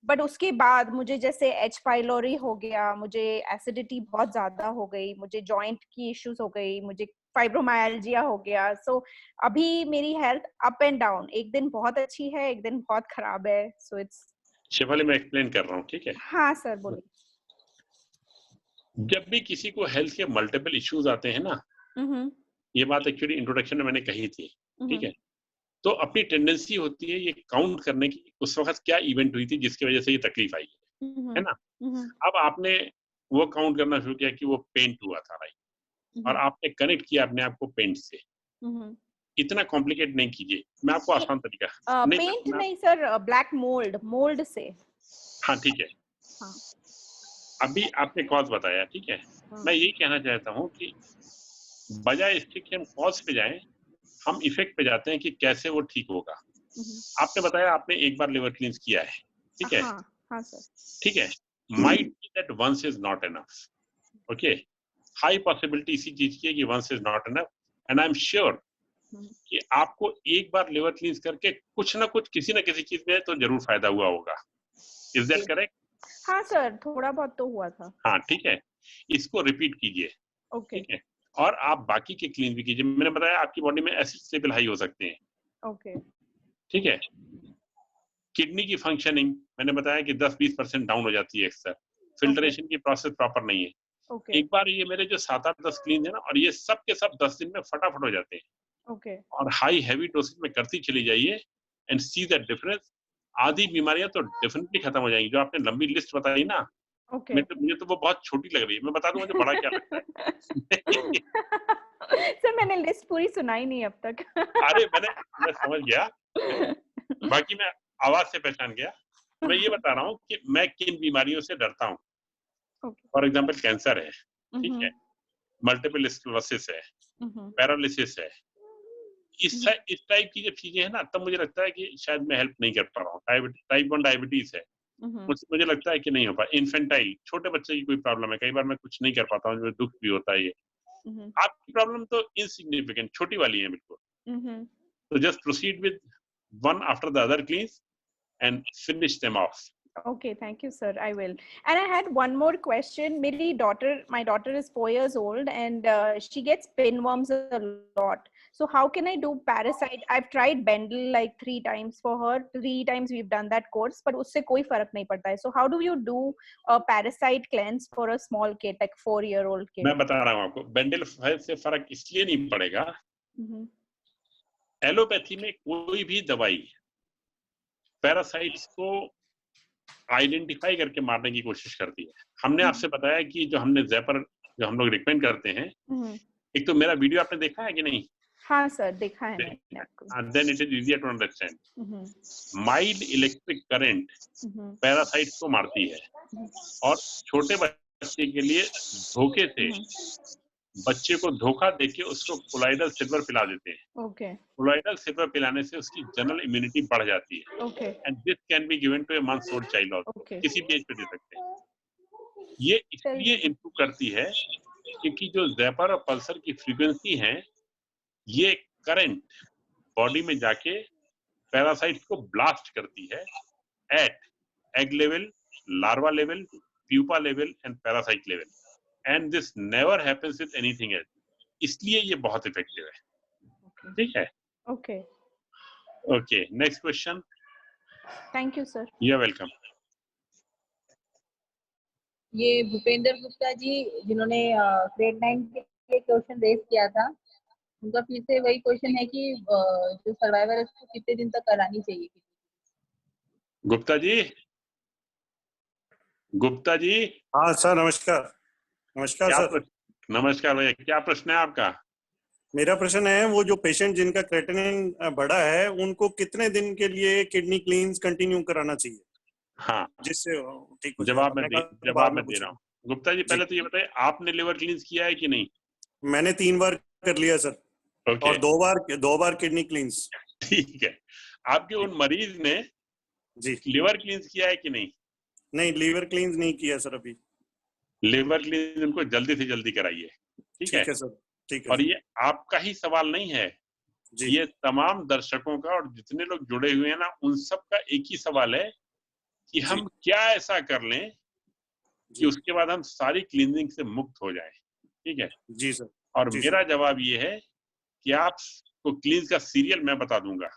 But उसके बाद मुझे जैसे एच पाइलोरी हो गया, मुझे एसिडिटी बहुत ज्यादा हो गई, मुझे जॉइंट की इश्यूज हो गई, मुझे फाइब्रोमाइल्जिया हो गया. सो अभी मेरी हेल्थ अप एंड डाउन, एक दिन बहुत अच्छी है, एक दिन बहुत खराब है. सो इट्स शिवाली, मैं एक्सप्लेन कर रहा हूँ, ठीक है? हाँ सर बोलिए. जब भी किसी को हेल्थ के मल्टीपल इश्यूज आते हैं ना, ये बात एक्चुअली इंट्रोडक्शन में मैंने कही थी, ठीक है? तो अपनी टेंडेंसी होती है ये काउंट करने की उस वक्त क्या इवेंट हुई थी जिसकी वजह से ये तकलीफ आई है ना? अब आपने वो काउंट करना शुरू किया कि वो पेंट हुआ था, राइट? और आपने कनेक्ट किया अपने आप को पेंट से. इतना कॉम्प्लिकेट नहीं कीजिए, मैं आपको आसान तरीका पेंट नहीं सर, ब्लैक मोल्ड से. हाँ ठीक है. हाँ. अभी आपने कॉज बताया, ठीक है? मैं यही कहना चाहता हूँ कि बजाय इसके कि हम कॉज पे जाएं, हम इफेक्ट पे जाते हैं कि कैसे वो ठीक होगा. आपने बताया आपने एक बार लिवर क्लींस किया है, ठीक है? हाँ सर. ठीक है. Might be that once is not enough. Okay, high possibility इसी चीज की है कि once is not enough. And I am sure कि आपको एक बार लिवर क्लींस करके कुछ ना कुछ किसी ना किसी चीज में तो जरूर फायदा हुआ होगा. Is that correct? हाँ सर, थोड़ा बहुत तो हुआ था. हाँ ठीक है, इसको रिपीट कीजिए. ओके. ठीक है, और आप बाकी के क्लीन भी कीजिए. मैंने बताया आपकी बॉडी में एसिड लेवल हाई हो सकते हैं. ओके. ठीक है. किडनी की फंक्शनिंग मैंने बताया कि 10-20% डाउन हो जाती है अक्सर. फिल्ट्रेशन की प्रोसेस प्रॉपर नहीं है. एक बार ये मेरे जो 7-8-10 क्लीन है ना, और ये सब के सब 10 दिन में फटाफट हो जाते हैं. ओके. और हाई हैवी डोसेज में करती चली जाइए एंड सी दैट डिफरेंस. आधी बीमारियां तो डेफिनेटली खत्म हो जाएंगी. जो आपने लंबी लिस्ट बताई ना, मुझे तो वो बहुत छोटी लग रही है. मैं बता दूं मुझे बड़ा क्या लगता है. सर मैंने लिस्ट पूरी सुनाई नहीं अब तक. अरे मैं समझ गया, बाकी मैं आवाज से पहचान गया. मैं ये बता रहा हूँ कि मैं किन बीमारियों से डरता हूँ. फॉर एग्जाम्पल कैंसर है, ठीक है, मल्टीपल स्क्लेरोसिस है, पैरालिसिस है. इस टाइप की जब चीजें हैं ना, तब मुझे लगता है कि शायद मैं हेल्प नहीं कर पा रहा हूँ. टाइप 1 डायबिटीज है, मुझे लगता है कि नहीं हो पाए. इन्फेंटाइल, छोटे बच्चे की कोई प्रॉब्लम है, कई बार मैं कुछ नहीं कर पाता हूँ, मुझे दुख भी होता है. ये आपकी प्रॉब्लम तो इनसिग्निफिकेंट, छोटी वाली है बिल्कुल. तो just proceed with one after the other cleans and finish them off. Okay, thank you sir, I will. And I had one more question. My daughter is 4 years old and she gets pinworms a lot. So how can I do parasite? I've tried Bendel like 3 times for her. 3 times we've done that course, but usse koi farak nahi padta hai. So how do you do a parasite cleanse for a small kid, like 4-year-old kid? मैं बता रहा हूँ आपको, बेंडल से फर्क इसलिए नहीं पड़ेगा. एलोपैथी में कोई भी दवाई पैरासाइट्स को आइडेंटिफाई करके मारने की कोशिश करती है. हमने आपसे बताया कि जो हमने ज़ैपर जो हम लोग रिकमेंड करते हैं, एक तो मेरा वीडियो आपने देखा है कि नहीं? हाँ सर, देखा है मैंने आपको. Then it is easier to understand. Mild electric current parasites को मारती है. और छोटे बच्चे के लिए धोखे से बच्चे को धोखा देके उसको कोलाइडल सिल्वर पिला देते हैं. कोलाइडल सिल्वर पिलाने से उसकी जनरल इम्यूनिटी बढ़ जाती है. And this can be given to a months old child also. किसी भी एज पे दे सकते हैं. ये इसलिए इम्प्रूव करती है क्योंकि जो ज़ैपर और पल्सर की फ्रीक्वेंसी है, ये करंट बॉडी में जाके पैरासाइट्स को ब्लास्ट करती है at egg level, larva level, pupa level and parasite level. And this never happens with anything else. इसलिए ये बहुत इफेक्टिव है. ठीक है? Okay. Okay. Next question. Thank you, sir. You're welcome. ये भूपेंद्र गुप्ता जी जिन्होंने ग्रेड 9 के लिए क्वेश्चन रेज किया था, उनका फिर से वही क्वेश्चन है कि जो सर्वाइवर है उसको कितने दिन तक करानी चाहिए? गुप्ता जी. हाँ सर, नमस्कार. नमस्कार सर. नमस्कार भैया, क्या प्रश्न है आपका? मेरा प्रश्न है, वो जो पेशेंट जिनका क्रेटिनिन बढ़ा है, उनको कितने दिन के लिए किडनी क्लींस कंटिन्यू कराना चाहिए? हाँ, जिससे ठीक हो जाए। जवाब आपने मैं कहा तो जवाब बाद मैं में दे रहा हूँ। पूछूंगा। गुप्ता जी, जी पहले तो ये बताइए, आपने लिवर क्लींस किया है कि नहीं? मैंने 3 बार कर लिया सर, ओके, और 2 बार किडनी क्लींस। ठीक है। आपके उन मरीज ने जी लिवर क्लींस किया है कि नहीं? नहीं, लीवर क्लींस नहीं किया सर अभी। लिवर क्लींस उनको जल्दी से जल्दी कराइए, ठीक है? ठीक है सर, ठीक है और सर। ये आपका ही सवाल नहीं है, जी ये तमाम दर्शकों का और जितने लोग जुड़े हुए हैं ना, उन सब का एक ही सवाल है कि जी हम क्या ऐसा कर लें कि जी उसके बाद हम सारी क्लींजिंग से मुक्त हो जाएं, ठीक है? जी सर। और जी मेरा सर। जवाब ये है कि आपको क्लींज का सीरियल मैं बता दूंगा,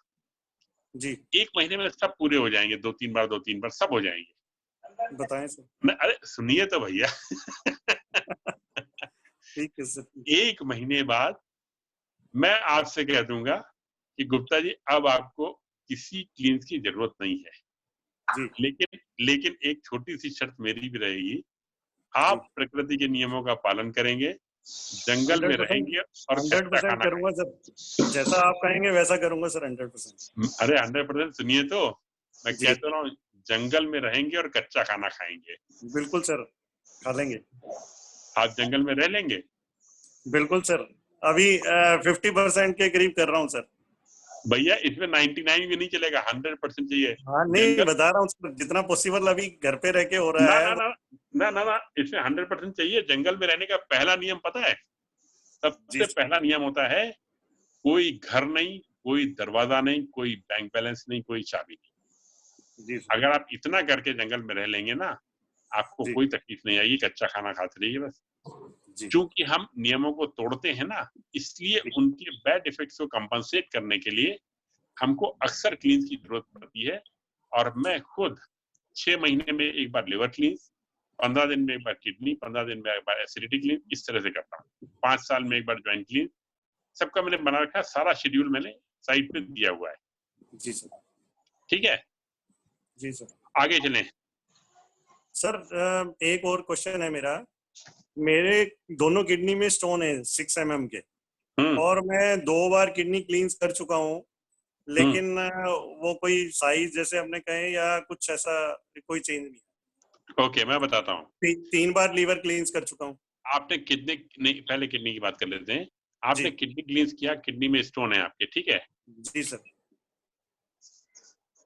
जी 1 महीने में सब पूरे हो जाएंगे, 2-3 बार सब हो जाएंगे। बताएं सर। अरे सुनिए तो भैया। ठीक है सर। 1 महीने बाद मैं आपसे कह दूंगा कि गुप्ता जी अब आपको किसी क्लींज की जरूरत नहीं है। जी लेकिन लेकिन एक छोटी सी शर्त मेरी भी रहेगी, जी आप प्रकृति के नियमों का पालन करेंगे, जंगल में 100% रहेंगे और कच्चा 100% खाना करूंगा सर, जैसा आप कहेंगे वैसा करूंगा सर 100%। खाएंगे। अरे 100% सुनिए तो, मैं जी कहता हूँ जंगल में रहेंगे और कच्चा खाना खाएंगे। बिल्कुल सर, खा लेंगे। आप जंगल में रह लेंगे? बिल्कुल सर, अभी 50% के करीब कर रहा हूँ सर। भैया इसमें 99 भी नहीं चलेगा, 100% चाहिए। हाँ नहीं, जंगल बता रहा हूँ सर, जितना पॉसिबल अभी घर पे रह के हो रहा ना है ना ना ना ना ना इसमें 100% चाहिए। जंगल में रहने का पहला नियम पता है? जी सबसे पहला नियम होता है, कोई घर नहीं, कोई दरवाजा नहीं, कोई बैंक बैलेंस नहीं, कोई चाबी नहीं। जी सर। अगर आप इतना करके जंगल में रह लेंगे ना, आपको जी कोई तकलीफ नहीं आएगी, कच्चा खाना खाते रहिए बस। जी क्योंकि हम नियमों को तोड़ते हैं ना, इसलिए जी उनके बैड इफेक्ट्स को कंपनसेट करने के लिए हमको अक्सर क्लींस की जरूरत पड़ती है। और मैं खुद 6 महीने में एक बार लिवर क्लींस, 15 दिन में एक बार किडनी, 15 दिन में एक बार एसिडिटी क्लींस, इस तरह से करता हूँ। 5 साल में एक बार ज्वाइंट क्लींस, सबका मैंने बना रखा है, सारा शेड्यूल मैंने साइट पे दिया हुआ है। जी सर। ठीक है, जी सर। आगे चलें। सर एक और क्वेश्चन है मेरा। मेरे दोनों किडनी में स्टोन है 6 mm के, और मैं 2 बार किडनी क्लींस कर चुका हूँ, लेकिन वो कोई साइज जैसे आपने कहे या कुछ ऐसा कोई चेंज नहीं। ओके, मैं बताता हूँ। 3 बार लीवर क्लींस कर चुका हूँ। आपने किडनी नहीं, पहले किडनी की बात कर लेते हैं। आपने जी किडनी क्लींस किया, किडनी में स्टोन है आपके, ठीक है? जी सर।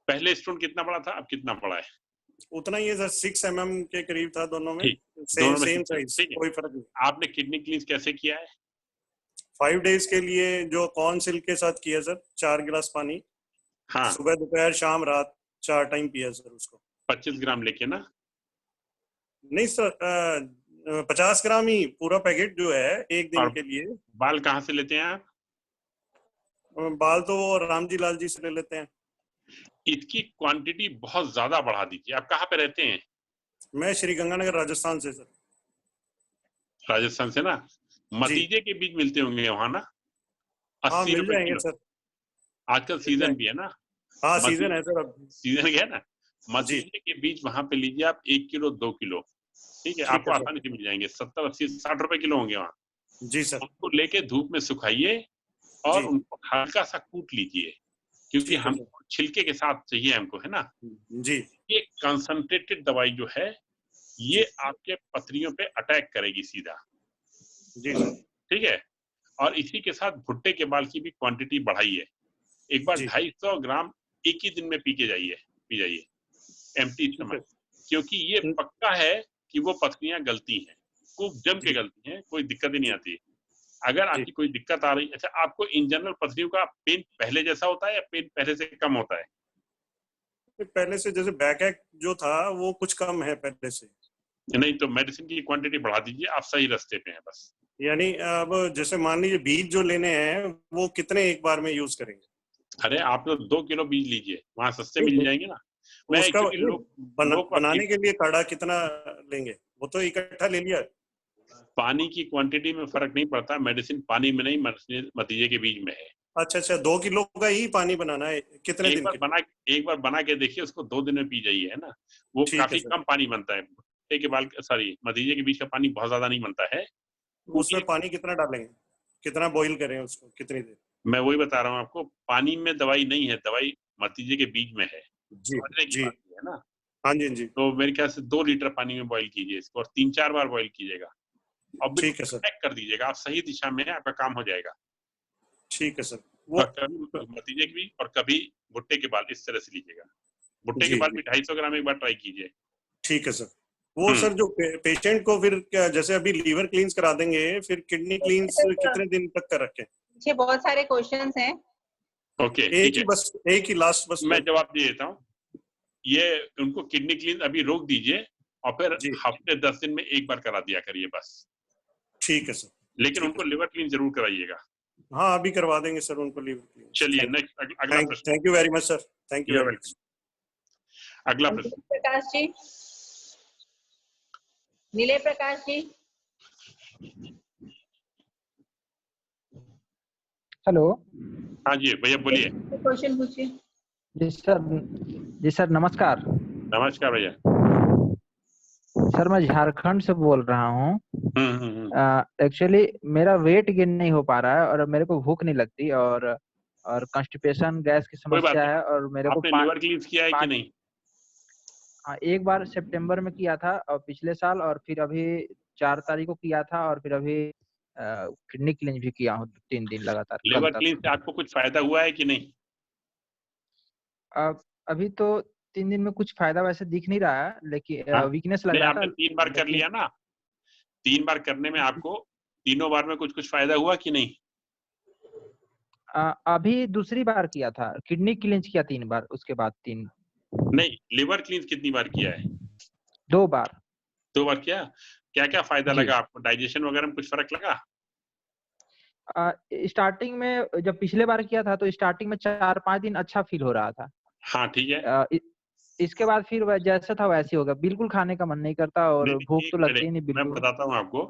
पहले स्टोन कितना बड़ा था, अब कितना बड़ा है? उतना ही है सर, 6 mm के करीब था दोनों में। ठीक, दोनों में सेम 6, साइज, ठीक है। कोई फर्क नहीं। आपने किडनी क्लींस कैसे किया है? 5 डेज के लिए जो कॉर्न सिल्क के साथ किया सर, 4 गिलास पानी, हाँ, सुबह दोपहर शाम रात 4 टाइम पिया सर उसको। 25 ग्राम लेके ना? नहीं सर, 50 ग्राम ही पूरा पैकेट जो है एक दिन और के लिए। बाल कहाँ से लेते हैं आप? बाल तो वो राम जी लाल जी से ले लेते हैं। इसकी क्वांटिटी बहुत ज्यादा बढ़ा दीजिए। आप कहाँ पे रहते हैं? मैं श्री गंगानगर राजस्थान से सर। राजस्थान से ना? जी मतीजे के बीज मिलते होंगे वहां ना? हाँ 80 मिल रुपए जाएंगे किलो। सर, आजकल मिल सीजन जाएंगे। भी है ना? हाँ मती सीजन है सर अब। सीजन है ना? जी मतीजे के बीज वहां पे लीजिए आप, 1 किलो 2 किलो, ठीक है? ठीक आपको है सर। आसानी से मिल जाएंगे, 70 80 60 रुपए किलो होंगे वहां। जी सर। उनको लेके धूप में सुखाइए और जी उनको हल्का सा कूट लीजिए, क्योंकि ठीक है हम सर। छिलके के साथ चाहिए हमको, है ना? जी ये कंसंट्रेटेड दवाई जो है, जी ये आपके पथरियों पे अटैक करेगी सीधा, जी सर। ठीक है? और इसी के साथ भुट्टे के बाल की भी क्वांटिटी बढ़ाइए। एक बार जी 250 ग्राम एक ही दिन में पी जाइए एम्प्टी ठीक स्टमक, है। क्योंकि ये पक्का है कि वो पथरियां गलती हैं, खूब जम के जी गलती हैं, कोई दिक्कत ही नहीं जी आती। अगर जी आपकी कोई दिक्कत आ रही, अच्छा आपको इन जनरल पथरियों का पेन पहले जैसा होता है या पेन पहले से कम होता है? पहले से जैसे बैक एक जो था वो कुछ कम है पहले से। नहीं तो मेडिसिन की क्वांटिटी बढ़ा दीजिए, आप सही रास्ते पे हैं बस। यानी अब जैसे मान लीजिए बीज जो लेने हैं वो कितने एक बार में यूज करेंगे? अरे आप तो 2 किलो बीज लीजिए, वहां सस्ते मिल जाएंगे ना। मैं उसका एक्चुअली लोग बनाने के लिए काढ़ा कितना लेंगे? वो तो इकट्ठा ले लिया। पानी की क्वांटिटी में फर्क नहीं पड़ता, मेडिसिन पानी में नहीं, मतीजे के बीज में है। अच्छा अच्छा, 2 किलो का ही पानी बनाना है, कितने एक दिन बार के लिए? बना एक बार बना के देखिए, उसको 2 दिन में पी जाइए, है ना? वो ठीक है काफी सर। कम पानी बनता है, भुट्टे के बाल सॉरी मतीजे के बीज का पानी बहुत ज्यादा नहीं बनता है। उसमें पूरी पानी कितना डालेंगे, कितना बॉईल करें उसको, कितनी देर? मैं वही बता रहा हूँ आपको, पानी में दवाई नहीं है, दवाई मतीजे के बीज में है, जी समझने की जी बात है ना? हाँ जी जी। तो मेरे ख्याल से 2 लीटर पानी में बॉईल कीजिए इसको और 3-4 बार बॉईल कीजिएगा और ठीक है सर। पैक कर दीजिएगा। आप सही दिशा में हैं, आपका काम हो जाएगा। ठीक है सर। वो और कभी भतीजे की भी और कभी भुट्टे के बाल इस तरह से लीजिएगा। भुट्टे के बाल भी 250 ग्राम एक बार ट्राई कीजिए। ठीक है सर। वो सर जो पेशेंट को फिर क्या, जैसे अभी लीवर क्लींस करा देंगे, फिर किडनी क्लींस कितने दिन तक कर रखें? पीछे बहुत सारे क्वेश्चंस हैं। ओके, एक ही लास्ट बस मैं जवाब दे देता हूँ। ये उनको किडनी क्लींस अभी रोक दीजिए और फिर हफ्ते 10 दिन में एक बार करा दिया करिए बस। ठीक है सर। लेकिन उनको लिवर क्लीन जरूर कराइएगा। हाँ, अभी करवा देंगे सर उनको लिवर क्लीन। चलिए नेक्स्ट अगला प्रश्न। Thank you very much sir. Thank you very much. अगला प्रश्न। प्रकाश जी, नीले प्रकाश जी। हेलो। हाँ जी भैया बोलिए। क्वेश्चन पूछिए। जी सर नमस्कार। नमस्कार भैया। सर मैं झारखंड से बोल रहा हूँ। एक्चुअली मेरा वेट गेन नहीं हो पा रहा है और मेरे को भूख नहीं लगती और कॉन्स्टिपेशन गैस की समस्या है और मेरे को लिवर क्लींस किया है कि नहीं? हाँ, एक बार सितंबर में किया था और पिछले साल, और फिर अभी 4 तारीख को किया था और फिर अभी किडनी क्लींस भी किया हूँ 3 दिन लगातार। लिवर क्लींस से आपको कुछ फायदा हुआ है कि नहीं? अभी तो 3 दिन में कुछ फायदा वैसे दिख नहीं रहा है, लेकिन वीकनेस लग रहा था। आपने 3 बार कर लिया ना, 3 बार करने में आपको तीनों बार में कुछ फायदा हुआ कि नहीं? अभी दूसरी बार किया था, किडनी क्लींस किया 3 बार, उसके बाद 3 नहीं, लिवर क्लींस कितनी बार किया है? 2 बार। 2 बार किया। क्या क्या फायदा लगा आपको? डाइजेशन वगैरह में कुछ फर्क लगा? स्टार्टिंग में जब पिछले बार किया था तो स्टार्टिंग में 4-5 दिन अच्छा फील हो रहा था। हाँ ठीक है। इसके बाद फिर जैसा था वैसे हो गया, बिल्कुल खाने का मन नहीं करता और भूख तो लगती ही नहीं बिल्कुल। मैं बताता हूँ आपको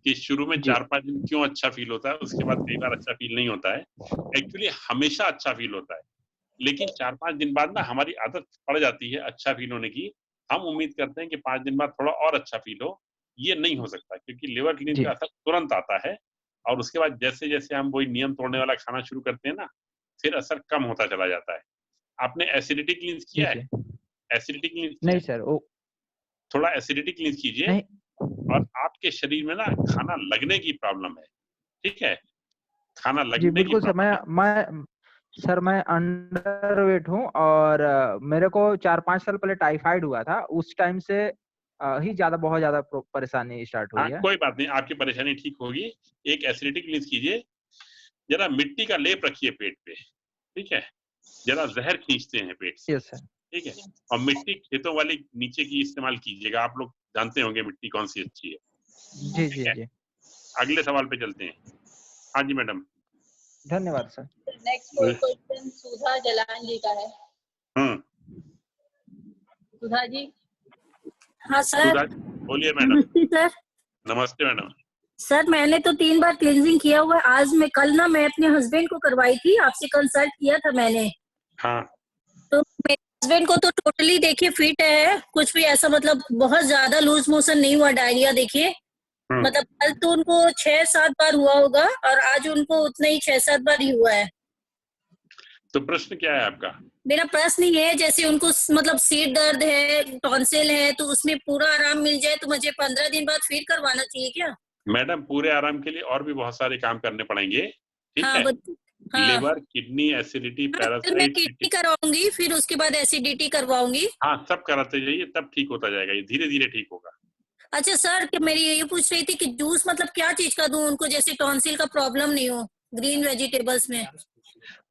कि शुरू में 4-5 दिन क्यों अच्छा फील होता है, उसके बाद कई बार अच्छा फील नहीं होता है। एक्चुअली हमेशा अच्छा फील होता है, लेकिन 4-5 दिन बाद ना हमारी आदत पड़ जाती है अच्छा फील होने की। हम उम्मीद करते हैं कि 5 दिन बाद थोड़ा और अच्छा फील हो। ये नहीं हो सकता, क्योंकि लिवर क्लींस का असर तुरंत आता है और उसके बाद जैसे जैसे हम वही नियम तोड़ने वाला खाना शुरू करते हैं ना, फिर असर कम होता चला जाता है। आपने एसिडिटी क्लींस किया है? एसिडिटी क्लींस नहीं सर, वो थोड़ा एसिडिटी क्लींस कीजिए। और आपके शरीर में ना खाना लगने की प्रॉब्लम है, ठीक है? खाना लगने की बिल्कुल सर, मैं अंडरवेट हूँ और मेरे को 4-5 साल पहले टाइफाइड हुआ था। उस टाइम से ही बहुत ज्यादा परेशानी स्टार्ट हुई है। कोई बात नहीं, आपकी परेशानी ठीक होगी। एक एसिडिटी क्लींस कीजिए, जरा मिट्टी का लेप रखिए पेट पे, ठीक है? जरा जहर खींचते हैं पेट से, ठीक है? और मिट्टी खेतों वाली नीचे की इस्तेमाल कीजिएगा। आप लोग जानते होंगे मिट्टी कौन सी अच्छी है। जी। अगले सवाल पे चलते हैं। हाँ जी मैडम। धन्यवाद सर। नेक्स्ट क्वेश्चन सुधा जलान जी का है। सुधा जी। हाँ सर, बोलिए मैडम। सर नमस्ते मैडम। सर मैंने तो 3 बार क्लींजिंग किया हुआ है। आज मैं अपने हस्बैंड को करवाई थी, आपसे कंसल्ट किया था मैंने। हाँ। तो मेरे हस्बैंड को तो टोटली देखिए फिट है, कुछ भी ऐसा मतलब बहुत ज्यादा लूज मोशन नहीं हुआ, डायरिया देखिए मतलब कल तो उनको 6-7 बार हुआ होगा और आज उनको उतना ही 6-7 बार ही हुआ है। तो प्रश्न क्या है आपका? मेरा प्रश्न ये है, जैसे उनको मतलब सिर दर्द है, टॉन्सिल है, तो उसमें पूरा आराम मिल जाए तो मुझे 15 दिन बाद फिर करवाना चाहिए क्या? मैडम पूरे आराम के लिए और भी बहुत सारे काम करने पड़ेंगे, ठीक है? Liver, kidney, acidity, parasite. मैं किडनी करवाऊंगी, फिर उसके बाद एसिडिटी करवाऊंगी। हाँ, सब कराते जाइए, तब ठीक होता जाएगा। ये धीरे धीरे ठीक होगा। अच्छा सर, मेरी ये पूछ रही थी कि जूस मतलब क्या चीज का दूं उनको, जैसे टॉन्सिल का प्रॉब्लम नहीं हो, ग्रीन वेजिटेबल्स में।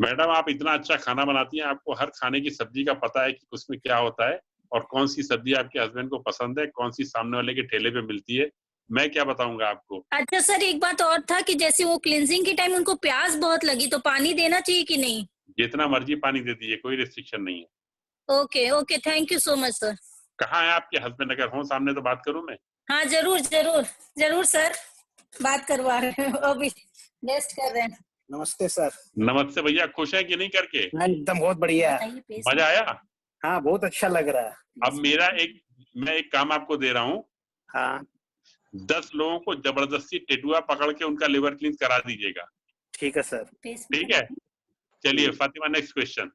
मैडम आप इतना अच्छा खाना बनाती हैं, आपको हर खाने की सब्जी का पता है कि उसमें क्या होता है और कौन सी सब्जी आपके हस्बैंड को पसंद है, कौन सी सामने वाले के ठेले पे मिलती है। मैं क्या बताऊंगा आपको। अच्छा सर, एक बात और था कि जैसे वो क्लींजिंग के टाइम उनको प्यास बहुत लगी, तो पानी देना चाहिए कि नहीं? जितना मर्जी पानी दे दीजिए, कोई रिस्ट्रिक्शन नहीं है। Okay, thank you so much sir. कहाँ है आपके हस्बैंड? अगर हो सामने तो बात करूं मैं। हाँ जरूर सर, बात करवा रहे हैं, अभी रेस्ट कर रहे हैं। नमस्ते सर। नमस्ते भैया, खुश है कि नहीं करके? एकदम बहुत बढ़िया। मजा आया? हाँ, बहुत अच्छा लग रहा है। अब मैं एक काम आपको दे रहा हूँ। हाँ। 10 लोगों को जबरदस्ती टेटुआ पकड़ के उनका लिवर क्लींस करा दीजिएगा। ठीक है सर। ठीक है, चलिए Fatima next question.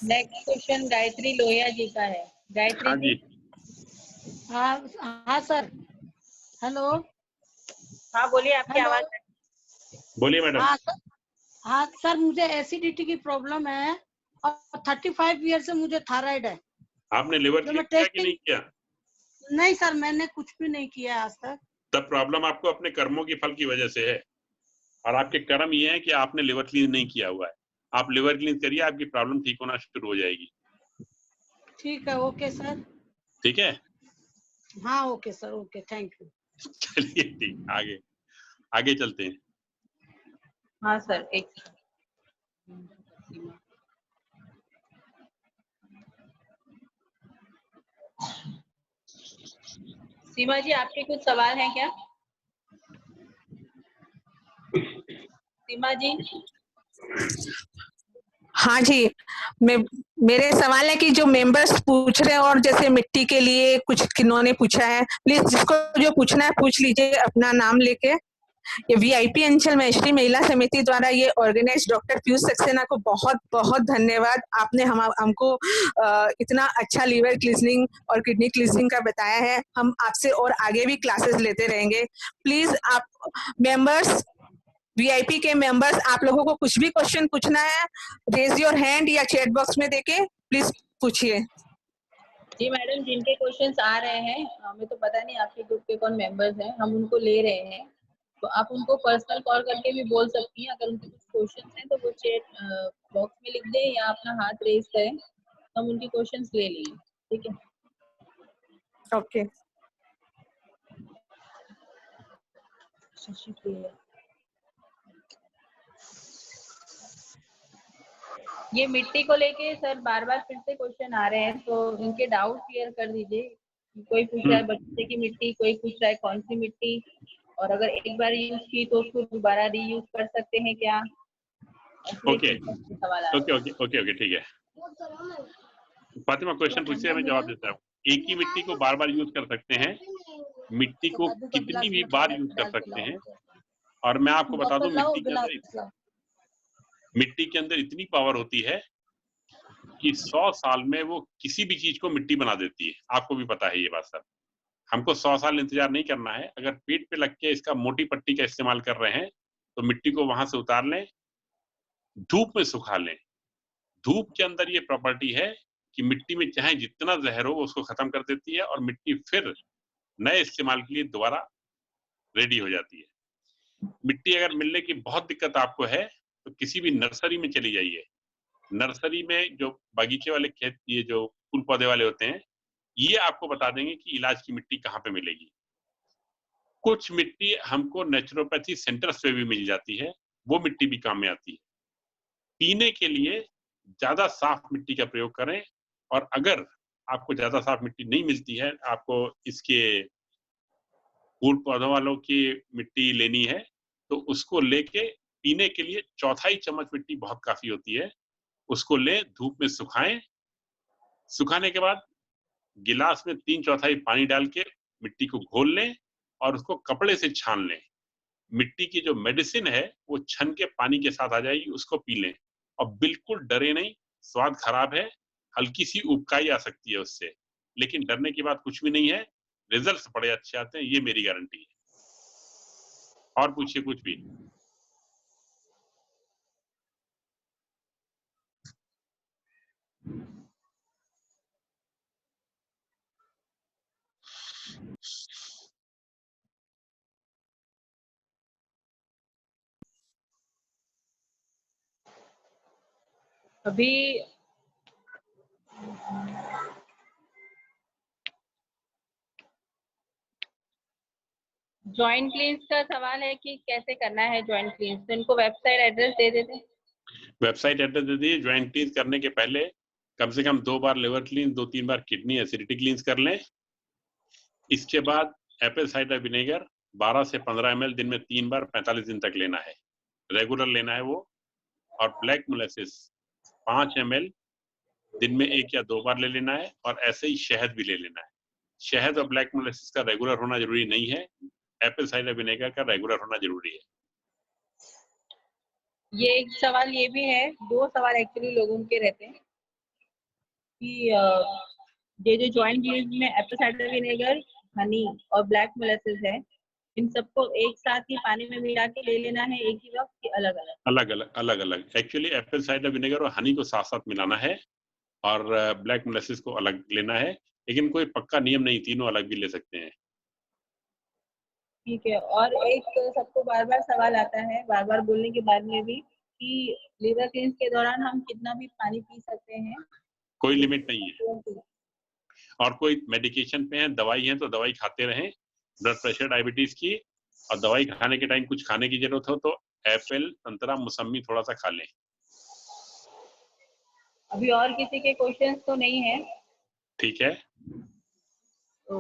Next question Gayatri Lohia ji का है। गायत्री हाँ जी। हाँ सर। हेलो। हाँ बोलिए, आपकी आवाज। बोलिए मैडम। हाँ सर, मुझे एसिडिटी की प्रॉब्लम है और 35 ईयर से मुझे थायराइड है। आपने लिवर क्लीन किया कि नहीं किया? नहीं सर, मैंने कुछ भी नहीं किया आज तक। तब प्रॉब्लम आपको अपने कर्मों की फल की वजह से है, और आपके कर्म ये है कि आपने लिवर क्लीन नहीं किया हुआ है। आप लिवर क्लीन करिए, आपकी प्रॉब्लम ठीक होना शुरू हो जाएगी। ठीक है, ओके सर। ठीक है। हाँ okay sir, okay, thank you. चलिए ठीक, आगे चलते हैं। हाँ सर, एक सीमा जी, आपके कुछ सवाल हैं क्या? सीमा जी। हाँ जी, मेरे सवाल है कि जो मेंबर्स पूछ रहे हैं और जैसे मिट्टी के लिए कुछ किन्होंने पूछा है, प्लीज जिसको जो पूछना है पूछ लीजिए अपना नाम लेके। ये वीआईपी अंचल महेश्वरी महिला समिति द्वारा ये ऑर्गेनाइज डॉक्टर पीयूष सक्सेना को बहुत बहुत धन्यवाद। आपने हमको इतना अच्छा लीवर क्लीजनिंग और किडनी क्लीजनिंग का बताया है। हम आपसे और आगे भी क्लासेस लेते रहेंगे। प्लीज आप मेंबर्स, वीआईपी के मेंबर्स, आप लोगों को कुछ भी क्वेश्चन पूछना है, रेज योर हैंड या चैट बॉक्स में देके प्लीज पूछिए। जी मैडम, जिनके क्वेश्चंस आ रहे हैं, हमें तो पता नहीं आपके ग्रुप के कौन मेंबर्स हैं, हम उनको ले रहे हैं, तो आप उनको पर्सनल कॉल करके भी बोल सकती हैं। अगर उनके कुछ क्वेश्चंस हैं तो वो चैट बॉक्स में लिख दें या अपना हाथ रेज करें, तो हम उनके क्वेश्चंस ले लेंगे। ठीक है, ओके। ये मिट्टी को लेके सर बार बार फिर से क्वेश्चन आ रहे हैं, तो इनके डाउट क्लियर कर दीजिए। कोई पूछ रहा है बच्चे की मिट्टी, कोई पूछ रहा है कौन सी मिट्टी, और अगर एक बार यूज की तो उसको दोबारा रीयूज कर सकते हैं क्या? Okay okay okay okay okay, ठीक है। फातिमा क्वेश्चन पूछिए, मैं जवाब देता हूँ। एक ही मिट्टी को बार बार यूज कर सकते हैं, मिट्टी को कितनी भी बार यूज कर सकते हैं, और मैं आपको बता दूं मिट्टी के अंदर इतनी पावर होती है कि 100 साल में वो किसी भी चीज को मिट्टी बना देती है। आपको भी पता है ये बात सब। हमको 100 साल इंतजार नहीं करना है। अगर पेट पे लग के इसका मोटी पट्टी का इस्तेमाल कर रहे हैं तो मिट्टी को वहां से उतार लें, धूप में सुखा लें। धूप के अंदर ये प्रॉपर्टी है कि मिट्टी में चाहे जितना जहर हो उसको खत्म कर देती है, और मिट्टी फिर नए इस्तेमाल के लिए दोबारा रेडी हो जाती है। मिट्टी अगर मिलने की बहुत दिक्कत आपको है तो किसी भी नर्सरी में चली जाइए। नर्सरी में जो बागीचे वाले खेत, ये जो फूल पौधे वाले होते हैं, ये आपको बता देंगे कि इलाज की मिट्टी कहाँ पे मिलेगी। कुछ मिट्टी हमको नेचुरोपैथी सेंटर्स पे भी मिल जाती है, वो मिट्टी भी काम में आती है। पीने के लिए ज्यादा साफ मिट्टी का प्रयोग करें, और अगर आपको ज्यादा साफ मिट्टी नहीं मिलती है, आपको इसके फूल पौधों वालों की मिट्टी लेनी है, तो उसको लेके पीने के लिए 1/4 चम्मच मिट्टी बहुत काफी होती है। उसको ले, धूप में सुखाएं। सुखाने के बाद गिलास में 3/4 पानी डाल के मिट्टी को घोल लें और उसको कपड़े से छान लें। मिट्टी की जो मेडिसिन है वो छन के पानी के साथ आ जाएगी, उसको पी लें। और बिल्कुल डरे नहीं, स्वाद खराब है, हल्की सी उबकाई आ सकती है उससे, लेकिन डरने की बात कुछ भी नहीं है। रिजल्ट्स बड़े अच्छे आते हैं, ये मेरी गारंटी है। और पूछिए कुछ भी। अभी जॉइंट क्लींस का सवाल है कि कैसे करना है जॉइंट क्लींस, तो इनको वेबसाइट एड्रेस दे देते। वेबसाइट एड्रेस दे दीजिए। जॉइंट क्लींस करने के पहले कम से कम 2 बार लिवर क्लींस, 2-3 बार किडनी एसिडिटी क्लींस कर लें। इसके बाद एप्पल साइडर विनेगर 12 से 15 ml दिन में 3 बार 45 दिन तक लेना है, रेगुलर लेना है वो। और ब्लैक मोलेसिस 5 ml दिन में 1 या 2 बार ले लेना है, और ऐसे ही शहद भी ले लेना है। शहद और ब्लैक मोलेसिस का रेगुलर होना जरूरी नहीं है, एप्पल साइडर विनेगर का रेगुलर होना जरूरी है। ये एक सवाल ये भी है, 2 सवाल एक्चुअली लोगों के रहते हैं कि ये जो जॉइंट क्लींस में एप्पल साइडर विनेगर, हनी और ब्लैक मोलेसेस है, इन सबको एक साथ ही पानी में मिला के ले लेना है एक ही वक्त कि अलग अलग? अलग अलग। एक्चुअली एप्पल साइडर विनेगर और हनी को साथ साथ मिलाना है और ब्लैक मोलेसेस को अलग लेना है, लेकिन कोई पक्का नियम नहीं, तीनों अलग भी ले सकते हैं। ठीक है। और एक सबको बार बार सवाल आता है, बार बार बोलने के बाद में भी, कि लिवर क्लींस के दौरान हम कितना भी पानी पी सकते हैं? कोई लिमिट नहीं है। और कोई मेडिकेशन पे हैं, दवाई है तो दवाई खाते रहें, ब्लड प्रेशर, डायबिटीज की, और दवाई खाने के टाइम कुछ खाने की जरूरत हो तो एप्पल, संतरा, मौसमी थोड़ा सा खा लें। अभी और किसी के क्वेश्चंस तो नहीं है? ठीक है, तो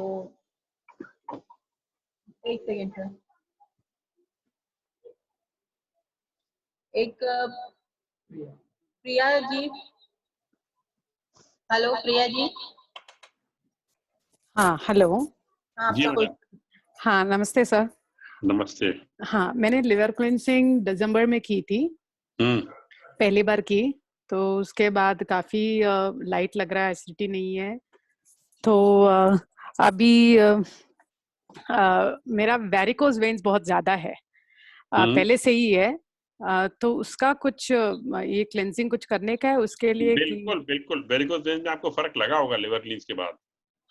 एक सेकेंड सर। एक प्रिया जी, हेलो प्रिया जी। हाँ हेलो। हाँ जी आपका मैडम। हाँ नमस्ते सर। नमस्ते। हाँ मैंने लिवर क्लिनसिंग दिसंबर में की थी, पहली बार की, तो उसके बाद काफी लाइट लग रहा है, एसिडिटी नहीं है। तो अभी मेरा वेरिकोज वेन्स बहुत ज्यादा है, पहले से ही है, तो उसका कुछ ये क्लेंजिंग कुछ करने का है उसके लिए? बिल्कुल बिल्कुल, वेरिकोज वेन्स में आपको फर्क लगा होगा लिवर क्लींस के बाद।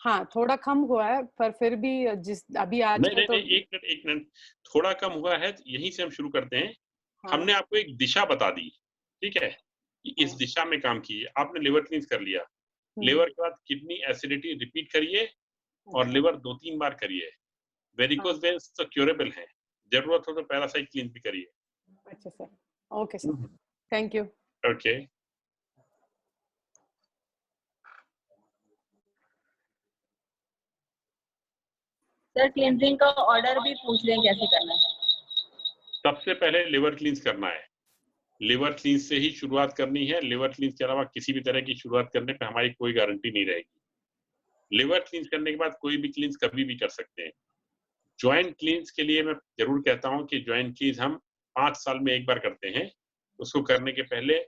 हाँ थोड़ा कम हुआ है, पर फिर भी जिस अभी आज नहीं, तो एक मिनट, थोड़ा कम हुआ है, यहीं से हम शुरू करते हैं। हाँ। हमने आपको एक दिशा बता दी, ठीक है, कि इस दिशा में काम कीजिए। आपने लिवर क्लींस कर लिया, लिवर के बाद किडनी एसिडिटी रिपीट करिए और लिवर 2-3 बार करिए। वेरिकोज वेन्स तो क्यूरेबल है, जरूरत हो तो पैरासाइट क्लींस भी करिए। अच्छा sir, okay sir, thank you. Okay. Sir cleansing का ऑर्डर भी पूछ लें कैसे करना है? सबसे पहले लिवर क्लींस करना है, लिवर क्लींस से ही शुरुआत करनी है। लिवर क्लींस के अलावा किसी भी तरह की शुरुआत करने पे हमारी कोई गारंटी नहीं रहेगी। लिवर क्लींस करने के बाद कोई भी क्लींस कभी भी कर सकते हैं। जॉइंट क्लींस के लिए मैं जरूर कहता हूं कि जॉइंट क्लींस हम 5 साल में एक बार करते हैं। उसको करने के पहले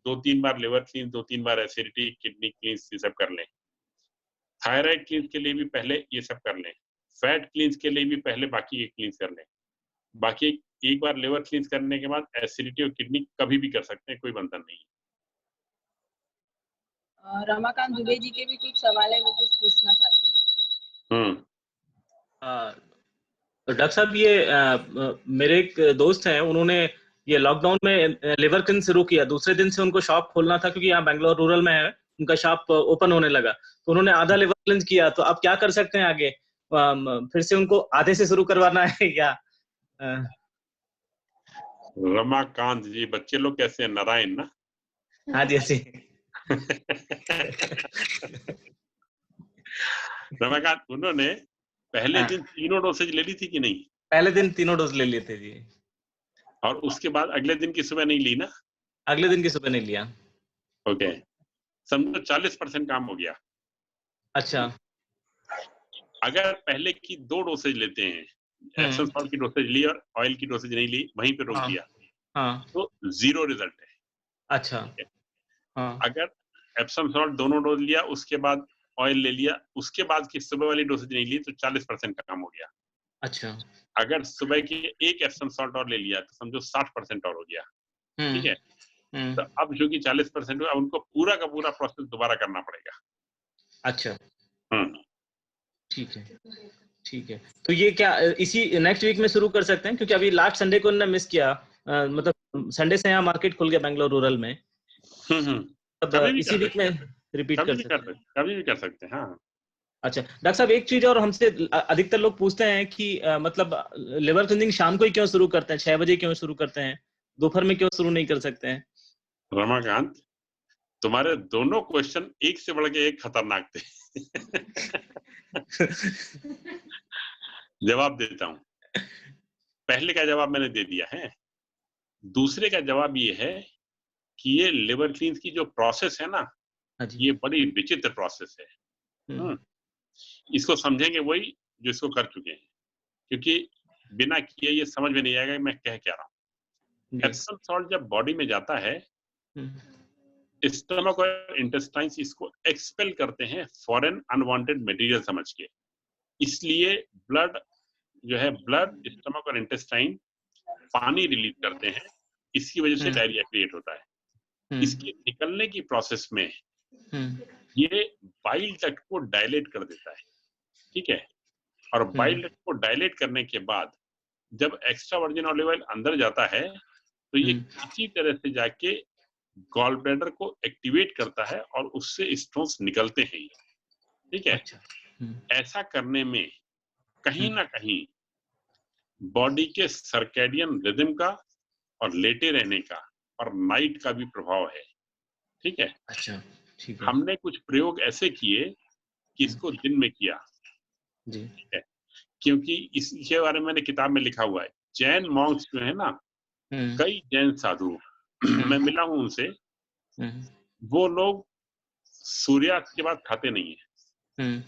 2-3 बार लिवर क्लींस, 2-3 बार एसिडिटी, किडनी क्लींस, ये सब कर लें। थायराइड क्लींस के लिए भी पहले ये सब कर लें। फैट क्लींस के लिए भी पहले बाकी ये क्लींस कर लें। बाकी एक बार लिवर क्लींस करने के बाद एसिडिटी और किडनी कभी भी कर सकते हैं, कोई बंधन नहीं। रमाकांत दुबे जी के भी कुछ सवाल है, वो कुछ पूछना चाहते हैं। डॉक्टर साहब, ये मेरे एक दोस्त हैं, उन्होंने ये लॉकडाउन में लिवर क्लींस शुरू किया। दूसरे दिन से उनको शॉप खोलना था, क्योंकि यहाँ बेंगलोर रूरल में है, उनका शॉप ओपन होने लगा, तो उन्होंने आधा लिवर क्लींस किया। तो आप क्या कर सकते हैं आगे? फिर से उनको आधे से शुरू करवाना है या? रमाकांत जी, बच्चे लोग कैसे हैं? नारायण ना? हाँ जी, ऐसे। रमाकांत, उन्होंने पहले दिन 3 डोसेज ले ली थी कि नहीं? पहले दिन 3 डोज ले लिए थे जी। और उसके बाद अगले दिन की सुबह नहीं ली ना? अगले दिन की सुबह नहीं लिया। ओके, समझो 40% काम हो गया। अच्छा। अगर पहले की 2 डोसेज लेते हैं, एप्सम सॉल्ट की डोसेज ली और ऑयल की डोसेज नहीं ली, वहीं पे रोक दिया, तो 0 रिजल्ट है। अच्छा। अगर एप्सम सॉल्ट दोनों डोज लिया, उसके बाद ऑयल ले लिया, उसके बाद की सुबह वाली डोसेज नहीं ली, तो 40% का काम हो गया। अच्छा। अगर सुबह की एक एप्सम सॉल्ट और ले लिया तो समझो 60% और हो गया। ठीक है, तो अब जो कि 40% हुआ, उनको पूरा का पूरा प्रोसेस दोबारा करना पड़ेगा। अच्छा, ठीक है, ठीक है। तो ये क्या इसी नेक्स्ट वीक में शुरू कर सकते हैं? क्योंकि अभी लास्ट संडे को उन्होंने मिस किया, मतलब संडे से यहाँ मार्केट खुल गया बेंगलोर रूरल में। इसी वीक में रिपीट कर सकते हैं? कभी भी कर सकते हैं, हाँ। अच्छा डॉक्टर साहब, एक चीज और हमसे अधिकतर लोग पूछते हैं कि मतलब लिवर क्लींजिंग शाम को ही क्यों शुरू करते हैं? 6 बजे क्यों शुरू करते हैं? दोपहर में क्यों शुरू नहीं कर सकते हैं? रमाकांत, तुम्हारे दोनों क्वेश्चन एक से बढ़ के एक खतरनाक थे। जवाब देता हूं। पहले का जवाब मैंने दे दिया है। दूसरे का जवाब ये है कि ये लिवर क्लींस की जो प्रोसेस है ना, ये बड़ी विचित्र प्रोसेस है। इसको समझेंगे वही जो इसको कर चुके हैं, क्योंकि बिना किए ये समझ में नहीं आएगा मैं कह क्या रहा हूँ। एप्सम सॉल्ट जब बॉडी में जाता है स्टमक और इंटेस्टाइन्स इसको एक्सपेल करते हैं फॉरेन अनवांटेड मटेरियल समझ के। इसलिए ब्लड जो है, ब्लड, स्टमक और इंटेस्टाइन पानी रिलीज करते हैं, इसकी वजह से डायरिया क्रिएट होता है। इसके निकलने की प्रोसेस में ये बाइल डक्ट को डायलेट कर देता है, ठीक है। और बाइल डक्ट को डायलेट करने के बाद जब एक्स्ट्रा वर्जिन ऑलिव ऑयल अंदर जाता है तो ये किसी तरह से जाके गॉल ब्लैडर को एक्टिवेट करता है और उससे स्टोन्स निकलते हैं, ठीक है। ऐसा करने में कहीं ना कहीं बॉडी के सर्कैडियन रिदम का और लेटे रहने का और नाइट का भी प्रभाव है, ठीक है। अच्छा, ठीक है। हमने कुछ प्रयोग ऐसे किए कि इसको दिन में किया, जी, ठीक है, क्योंकि इसके बारे में मैंने किताब में लिखा हुआ है। जैन मॉन्क्स जो है ना, कई जैन साधु मैं मिला हूं उनसे, वो लोग सूर्यास्त के बाद खाते नहीं है।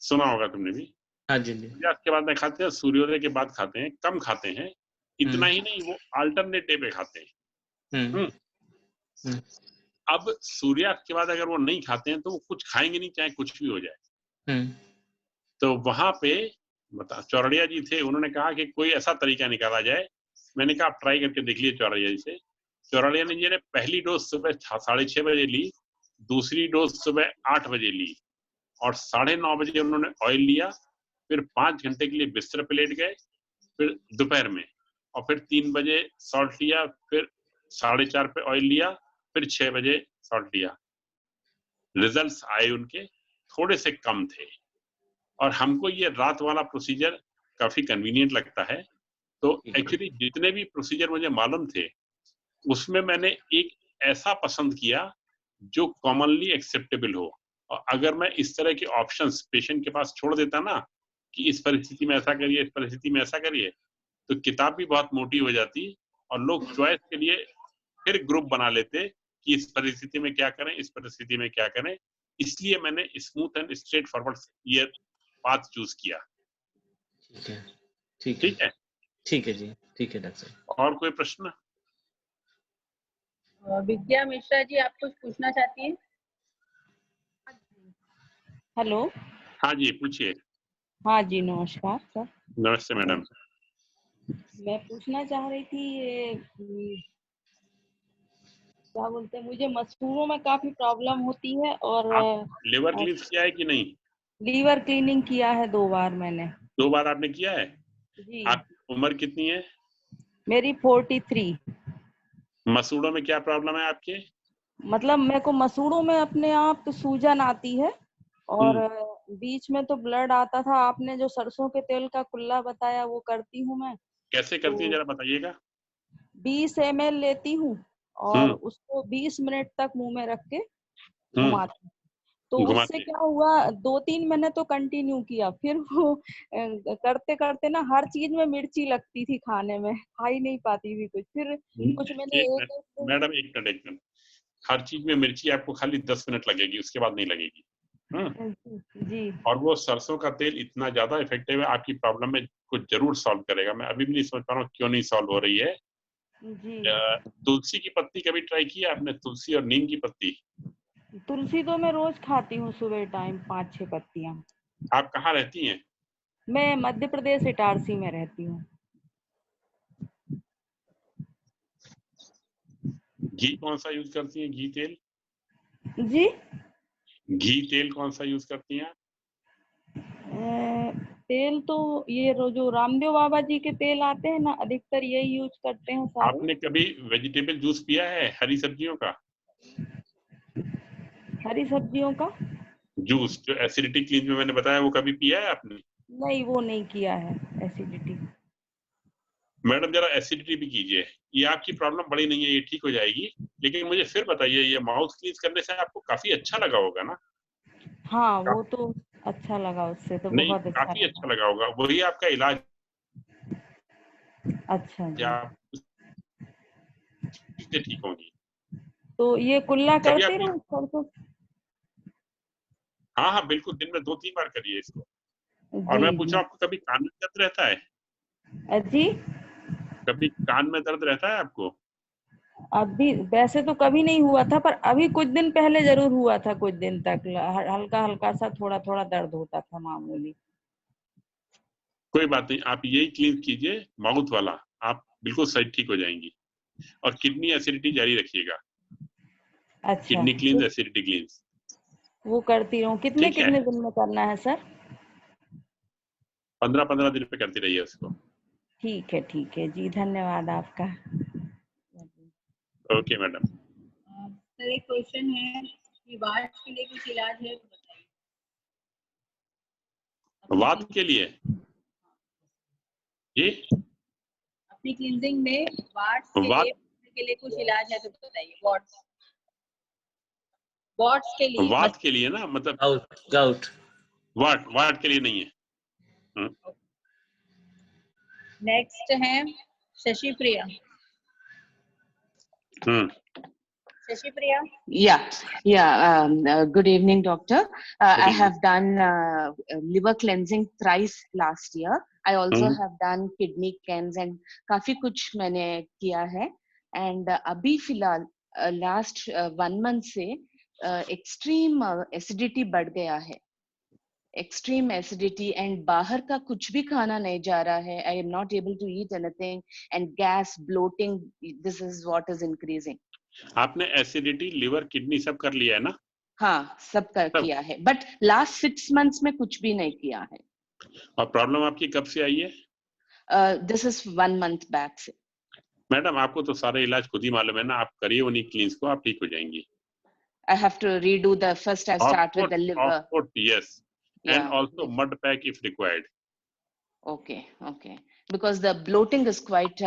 सुना होगा तुमने भी। हाँ जी, सूर्यास्त के बाद नहीं खाते हैं, सूर्योदय के बाद खाते हैं, कम खाते हैं। इतना ही नहीं, वो अल्टरनेट डे पे खाते हैं। अब सूर्यास्त के बाद अगर वो नहीं खाते हैं तो वो कुछ खाएंगे नहीं, चाहे कुछ भी हो जाए। तो वहां पे चौरड़िया जी थे, उन्होंने कहा कि कोई ऐसा तरीका निकाला जाए। मैंने कहा आप ट्राई करके देख लिए चौरड़िया जी से। चौरड़िया जी ने पहली डोज सुबह 6:30 बजे ली, दूसरी डोज सुबह 8 बजे ली और 9:30 बजे उन्होंने ऑयल लिया। फिर 5 घंटे के लिए बिस्तर पे लेट गए, फिर दोपहर में, और फिर 3 बजे सॉल्ट लिया, फिर 4:30 पे ऑयल लिया, फिर 6 बजे सॉल्ट लिया। रिजल्ट्स आए उनके, थोड़े से कम थे। और हमको ये रात वाला प्रोसीजर काफी कन्वीनियंट लगता है। तो एक्चुअली जितने भी प्रोसीजर मुझे मालूम थे उसमें मैंने एक ऐसा पसंद किया जो कॉमनली एक्सेप्टेबल हो। और अगर मैं इस तरह के ऑप्शंस पेशेंट के पास छोड़ देता ना कि इस परिस्थिति में ऐसा करिए, इस परिस्थिति में ऐसा करिए, तो किताब भी बहुत मोटी हो जाती और लोग चॉइस के लिए फिर ग्रुप बना लेते कि इस परिस्थिति में क्या करें, इस परिस्थिति में क्या करें। इसलिए मैंने स्मूथ एंड स्ट्रेट फॉरवर्ड ये पाथ चूज किया। ठीक है, ठीक है, ठीक है जी, ठीक है डॉक्टर साहब। और कोई प्रश्न? विद्या मिश्रा जी, आप कुछ पूछना चाहती हैं? हेलो। हाँ जी, पूछिए। हाँ जी, नमस्कार सर। नमस्ते मैडम। मैं पूछना चाह रही थी, ये क्या बोलते हैं, मुझे मसूड़ों में काफी प्रॉब्लम होती है। और लिवर क्लीन किया है कि नहीं? लीवर क्लीनिंग किया है 2 बार मैंने। 2 बार आपने किया है जी। आपकी उम्र कितनी है? मेरी 43। मसूड़ों में क्या प्रॉब्लम है आपके? मतलब मेरे को मसूड़ों में अपने आप तो सूजन आती है और बीच में तो ब्लड आता था। आपने जो सरसों के तेल का कुल्ला बताया वो करती हूँ मैं। कैसे करती है जरा बताइएगा। 20 ml लेती हूँ और उसको 20 मिनट तक मुंह में रख के घुमाती हूँ। तो उससे क्या हुआ, 2-3 महीने तो कंटिन्यू किया, फिर वो करते करते ना हर चीज में मिर्ची लगती थी खाने में, खा ही नहीं पाती थी कुछ। फिर कुछ मैंने मैडम एक मिनट, हर चीज में मिर्ची आपको खाली 10 मिनट लगेगी, उसके बाद नहीं लगेगी। जी। और वो सरसों का तेल इतना ज्यादा इफेक्टिव है, आपकी प्रॉब्लम में कुछ जरूर सॉल्व करेगा। मैं अभी भी नहीं समझ पा रहा हूँ क्यों नहीं सॉल्व हो रही है। जी। तुलसी की पत्ती कभी ट्राई किया आपने? तुलसी और नीम की पत्ती? तुलसी तो मैं रोज खाती हूँ सुबह टाइम, 5-6 पत्तियां। आप कहाँ रहती हैं? मैं मध्य प्रदेश इटारसी में रहती हूँ। घी कौन सा यूज करती हैं? घी तेल? जी। घी तेल कौन सा यूज करती हैं? तेल तो ये जो रामदेव बाबा जी के तेल आते हैं ना, अधिकतर यही यूज करते हैं सारे। आपने कभी वेजिटेबल जूस पिया है हरी सब्जियों का? हरी सब्जियों का जूस जो एसिडिटी क्लींज में मैंने बताया, वो कभी पिया है आपने? नहीं, वो नहीं किया है एसिडिटी। मैडम जरा एसिडिटी भी कीजिए, ये आपकी प्रॉब्लम बड़ी नहीं है, ये ठीक हो जाएगी। लेकिन मुझे फिर बताइए, ये माउथ क्लींज करने से आपको काफी अच्छा लगा होगा ना? हाँ, वो तो अच्छा लगा, उससे तो नहीं, बहुत काफी अच्छा लगा होगा, वही आपका इलाज। अच्छा जी। ठीक होगी। तो ये कुल्ला करते रहो? हाँ हाँ बिल्कुल, दिन में 2-3 बार करिए इसको। और मैं पूछा, आपको कभी कान में दर्द रहता है? जी। कभी कान में दर्द रहता है आपको? अभी वैसे तो कभी नहीं हुआ था, पर अभी कुछ दिन पहले जरूर हुआ था, कुछ दिन तक हल्का हल्का सा थोड़ा थोड़ा दर्द होता था मामूली। कोई बात नहीं, आप यही क्लीन कीजिए माउथ वाला, आप बिल्कुल सही ठीक हो जाएंगी। और किडनी एसिडिटी जारी रखिएगा। अच्छा, किडनी क्लींस, एसिडिटी क्लींस वो करती रहूं। कितने दिन में करना है सर? 15-15 दिन पे करती रहिए उसको। ठीक है जी, धन्यवाद आपका। Okay madam. सर एक क्वेश्चन है कि वात के लिए कुछ इलाज है तो बताइए। वात के लिए ये अपनी क्लींजिंग में वाट के लिए कुछ इलाज है तो बताइए। वाट्स के लिए, वात के लिए ना, मतलब गाउट वाट के लिए नहीं है। नेक्स्ट है शशि प्रिया। Shashi Priya? Yeah. Good evening, doctor. I have done liver cleansing thrice last year. I also have done kidney cleanse and काफी कुछ मैंने किया है. And अभी फिलहाल last 1 month से extreme acidity बढ़ गया है. Extreme acidity and बाहर का कुछ भी खाना नहीं जा रहा है. I am not able to eat anything and gas, bloating, this is what is increasing. आपने एसिडिटी, लिवर, किडनी सब कर लिया है ना? हाँ, सब किया है, बट लास्ट 6 months में कुछ भी नहीं किया है। और प्रॉब्लम आपकी कब से आई है? दिस इज 1 month बैक से। मैडम आपको तो सारे इलाज खुद ही मालूम है ना, आप करिए उन्हीं क्लींस को, आप ठीक हो जाएंगी। I have to redo the first. I start with the liver. Of course, yes. Yeah. And also mud pack if required. Okay. Because the bloating is quite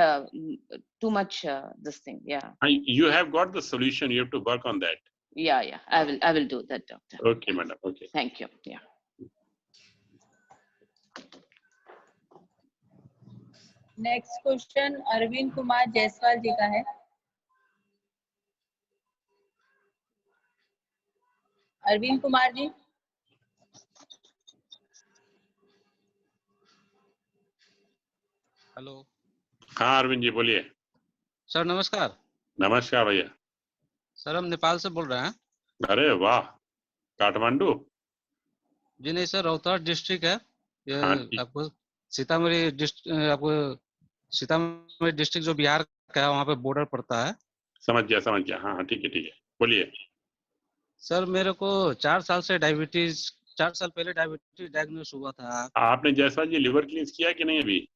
too much. This thing, yeah. You have got the solution. You have to work on that. Yeah. I will do that, doctor. Okay, madam. Okay. Thank you. Yeah. Next question Arvind Kumar Jaiswal ji का है। Arvind Kumar ji. Hello. हाँ अरविंद जी बोलिए। Sir नमस्कार। नमस्कार भैया। Sir हम नेपाल से बोल रहे हैं। अरे वाह, काठमांडू? जी नहीं सर, रोहतास डिस्ट्रिक्ट है ये। हाँ, आपको सीतामढ़ी डिस्ट्रिक्ट जो बिहार का है वहाँ पे बॉर्डर पड़ता है। समझ गया। हाँ ठीक है बोलिए। सर मेरे को 4 साल से डायबिटीज, 4 साल पहले डायबिटीज डायग्नोस हुआ था। आपने जायसवाल जी लिवर क्लींस किया कि नहीं अभी?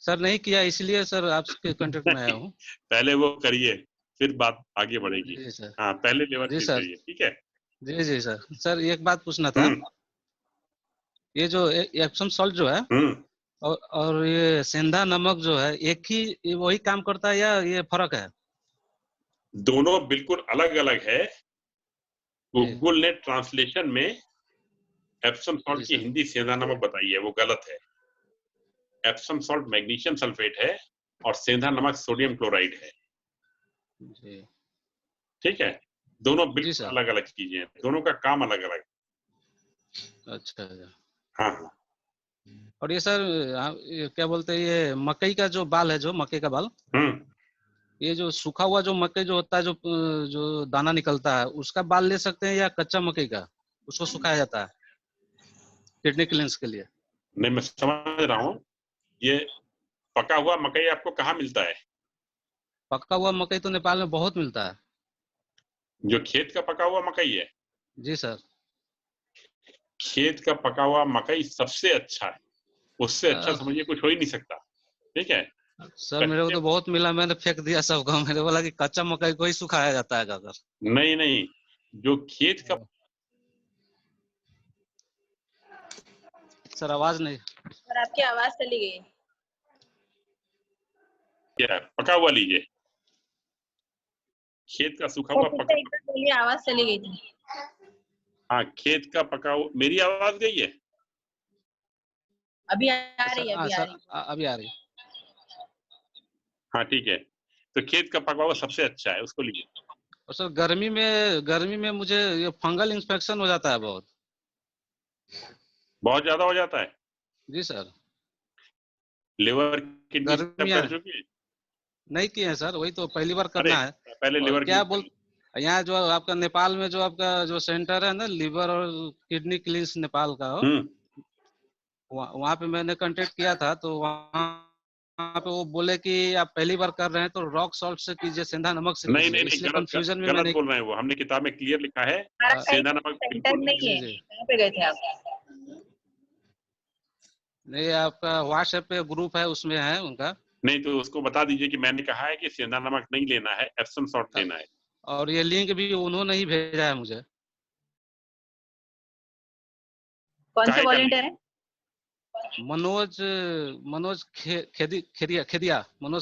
सर नहीं किया, इसलिए सर आपके कांटेक्ट में आया हूँ। पहले वो करिए, फिर बात आगे बढ़ेगी। जी सर। हाँ पहले लिवर क्लींस करिए, ठीक है? जी सर। सर एक बात पूछना था, ये जो एप्सम सॉल्ट जो है और ये सेंधा नमक जो है, एक ही वही काम करता है या ये फर्क है? दोनों बिल्कुल अलग अलग है। गूगल ने ट्रांसलेशन में एप्सम सॉल्ट की हिंदी सेंधा नमक बताई है, वो गलत है। एप्सम सॉल्ट मैग्नीशियम सल्फेट है और सेंधा नमक सोडियम क्लोराइड है। ठीक है, दोनों बिल्कुल अलग अलग चीजें हैं, दोनों का काम अलग अलग। अच्छा। हाँ। और ये सर ये क्या बोलते हैं, ये मकई का जो बाल है, जो मकई का बाल, ये जो सूखा हुआ जो मकई जो होता है, जो दाना निकलता है, उसका बाल ले सकते हैं या कच्चा मकई का उसको सुखाया जाता है किडनी क्लींस के लिए? नहीं, मैं समझ रहा हूँ। ये पका हुआ मकई आपको कहाँ मिलता है? पका हुआ मकई तो नेपाल में बहुत मिलता है। जो खेत का पका हुआ मकई है? जी सर। खेत का पका हुआ मकई सबसे अच्छा है, उससे अच्छा समझिए कुछ हो ही नहीं सकता। ठीक है सर, मेरे को तो बहुत मिला, मैंने फेंक दिया सबका। मैंने बोला कि कच्चा मकई को ही सुखाया जाता है सर। नहीं, जो खेत का। सर आवाज नहीं। सर आपकी आवाज चली गई। क्या पका हुआ लीजिए, खेत का सूखा हुआ पका। बोलिए, आवाज चली गई थी। हाँ, खेत का पका हुआ। मेरी आवाज गई है? अभी आ रही है। अभी आ रही है। हाँ ठीक है, तो खेत का पका हुआ सबसे अच्छा है, उसको लीजिए। और सर गर्मी में मुझे ये फंगल इंफेक्शन हो जाता है, बहुत ज्यादा हो जाता है। जी सर। लिवर किडनी सब कर चुकी है? नहीं किए हैं सर, वही तो पहली बार करना है। पहले लिवर क्या बोल यहाँ जो आपका नेपाल में जो आपका जो सेंटर है ना लिवर और किडनी क्लींस नेपाल का, वहाँ पे मैंने कांटेक्ट किया था, तो वहाँ पे वो बोले कि आप पहली बार कर रहे हैं तो रॉक सॉल्ट से कीजिए, सेंधा नमक से कीजिए। नहीं, कंफ्यूजन में गलत बोल रहे हैं वो। हमने किताब में क्लियर लिखा है सेंधा नमक सेंटर नहीं है। कहाँ पे गए थे आप? नहीं, आपका व्हाट्सएप पे ग्रुप है, उसमें है उनका। नहीं तो उसको बता दीजिए कि मैंने कहा है कि सेंधा नमक नहीं लेना है, एप्सम सॉल्ट लेना है। और ये लिंक भी उन्होंने ही भेजा है मुझे। कौन से वॉलंटियर है? मनोज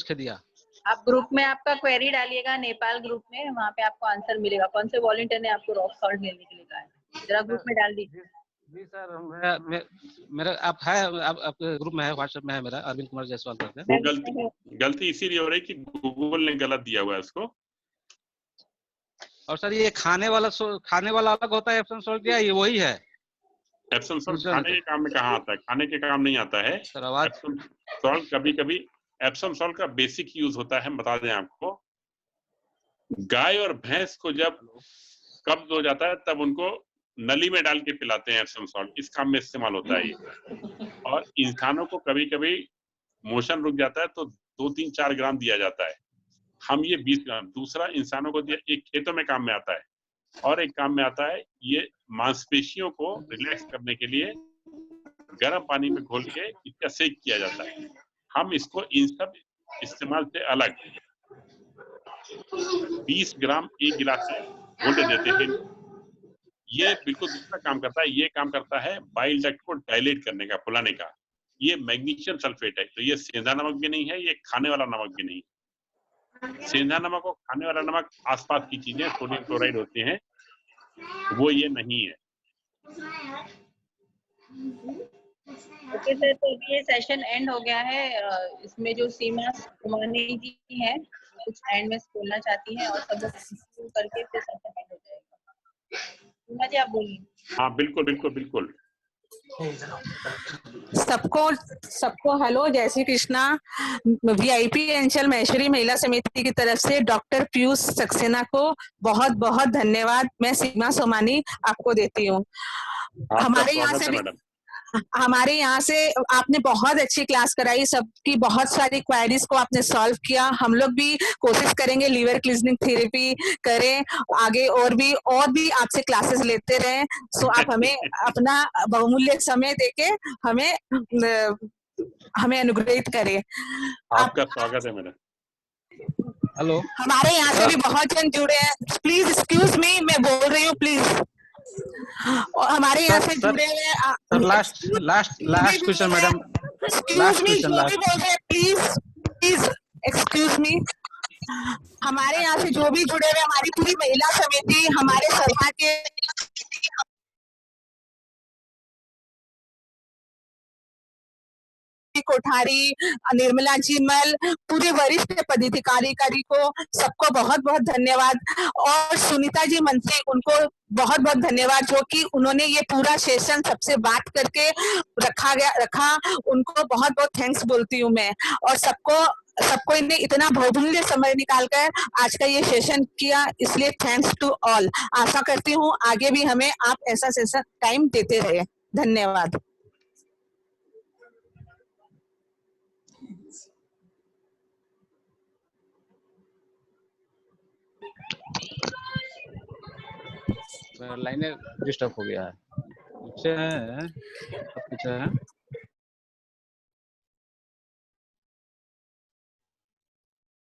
खेदिया। आप ग्रुप में आपका क्वेरी डालिएगा, नेपाल ग्रुप में, वहाँ पे आपको आंसर मिलेगा। कौन से वॉलंटियर ने आपको रॉक सॉल्ट लेने के लिए कहा है, जरा ग्रुप में डाल दीजिए। जी सर, मेरा आप ग्रुप में है, व्हाट्सएप में है मेरा, अरविंद कुमार जायसवाल करके। वो गलती इसीलिए हो रही कि गूगल ने गलत दिया हुआ है उसको। और सर ये खाने वाला अलग होता है एप्सम सॉल्ट, या ये वही है? एप्सम सॉल्ट खाने के काम में कहाँ आता है? खाने के काम नहीं आता है सर। एप्सम सॉल्ट कभी एप्सम सॉल्ट का बेसिक यूज होता है, बता दें आपको, गाय और भैंस को जब कब्ज हो जाता है तब उनको नली में डाल के पिलाते हैं एप्सम सॉल्ट, इस काम में इस्तेमाल होता है ये। और इंसानों को कभी मोशन रुक जाता है तो 2-3-4 ग्राम दिया जाता है, हम ये 20 ग्राम। दूसरा इंसानों को दिया, एक खेतों में काम में आता है और एक काम में आता है ये मांसपेशियों को रिलैक्स करने के लिए गर्म पानी में घोल के इसका सेक किया जाता है। हम इसको इन सब इस्तेमाल से अलग 20 ग्राम 1 गिलास से घोल देते हैं। ये बिल्कुल दूसरा काम करता है। ये काम करता है बाइल डक्ट को डायलेट करने का, फुलाने का। ये मैग्नीशियम सल्फेट है, तो ये सेंधा नमक भी नहीं है, ये खाने वाला नमक भी नहीं। सेंधा नमक और खाने वाला नमक आसपास की चीजें, सोडियम क्लोराइड होती हैं, वो ये नहीं है। ओके सर, तो अभी ये सेशन एंड हो गया है। इसमें जो सीमा कुमानी जी है कुछ एंड में बोलना चाहती हैं और सब लोग करके फिर सेशन एंड हो जाएगा। सीमा जी आप बोलिए। हाँ बिल्कुल। सबको हेलो, जय श्री कृष्णा। वीआईपी अंचल महेश्वरी महिला समिति की तरफ से डॉक्टर पीयूष सक्सेना को बहुत बहुत धन्यवाद मैं सीमा सोमानी आपको देती हूँ। हमारे यहाँ से आपने बहुत अच्छी क्लास कराई, सबकी बहुत सारी क्वेरीज को आपने सॉल्व किया। हम लोग भी कोशिश करेंगे लिवर क्लीनिंग थेरेपी करें आगे, और भी आपसे क्लासेस लेते रहें। सो आप हमें अपना बहुमूल्य समय देके हमें अनुग्रहित करें। आपका स्वागत है मैडम। हेलो, हमारे यहाँ से भी बहुत जन जुड़े हैं। प्लीज एक्सक्यूज मी, मैं बोल रही हूँ प्लीज। और हमारे यहाँ से जुड़े हुए last question madam, please excuse me. हमारे यहाँ से जो भी जुड़े हुए, हमारी पूरी महिला समिति, हमारे सभा के कोठारी, निर्मला जी मल, पूरे वरिष्ठ पदाधिकारी को सबको बहुत बहुत धन्यवाद। और सुनीता जी मंत्री, उनको बहुत बहुत धन्यवाद जो कि उन्होंने ये पूरा सेशन सबसे बात करके रखा। उनको बहुत बहुत थैंक्स बोलती हूँ मैं। और सबको इन्हें इतना बहुमूल्य समय निकालकर आज का ये सेशन किया, इसलिए थैंक्स टू ऑल। आशा करती हूँ आगे भी हमें आप ऐसा सेशन टाइम देते रहे। धन्यवाद। लाइनें डिस्टर्ब हो गया है। कुछ है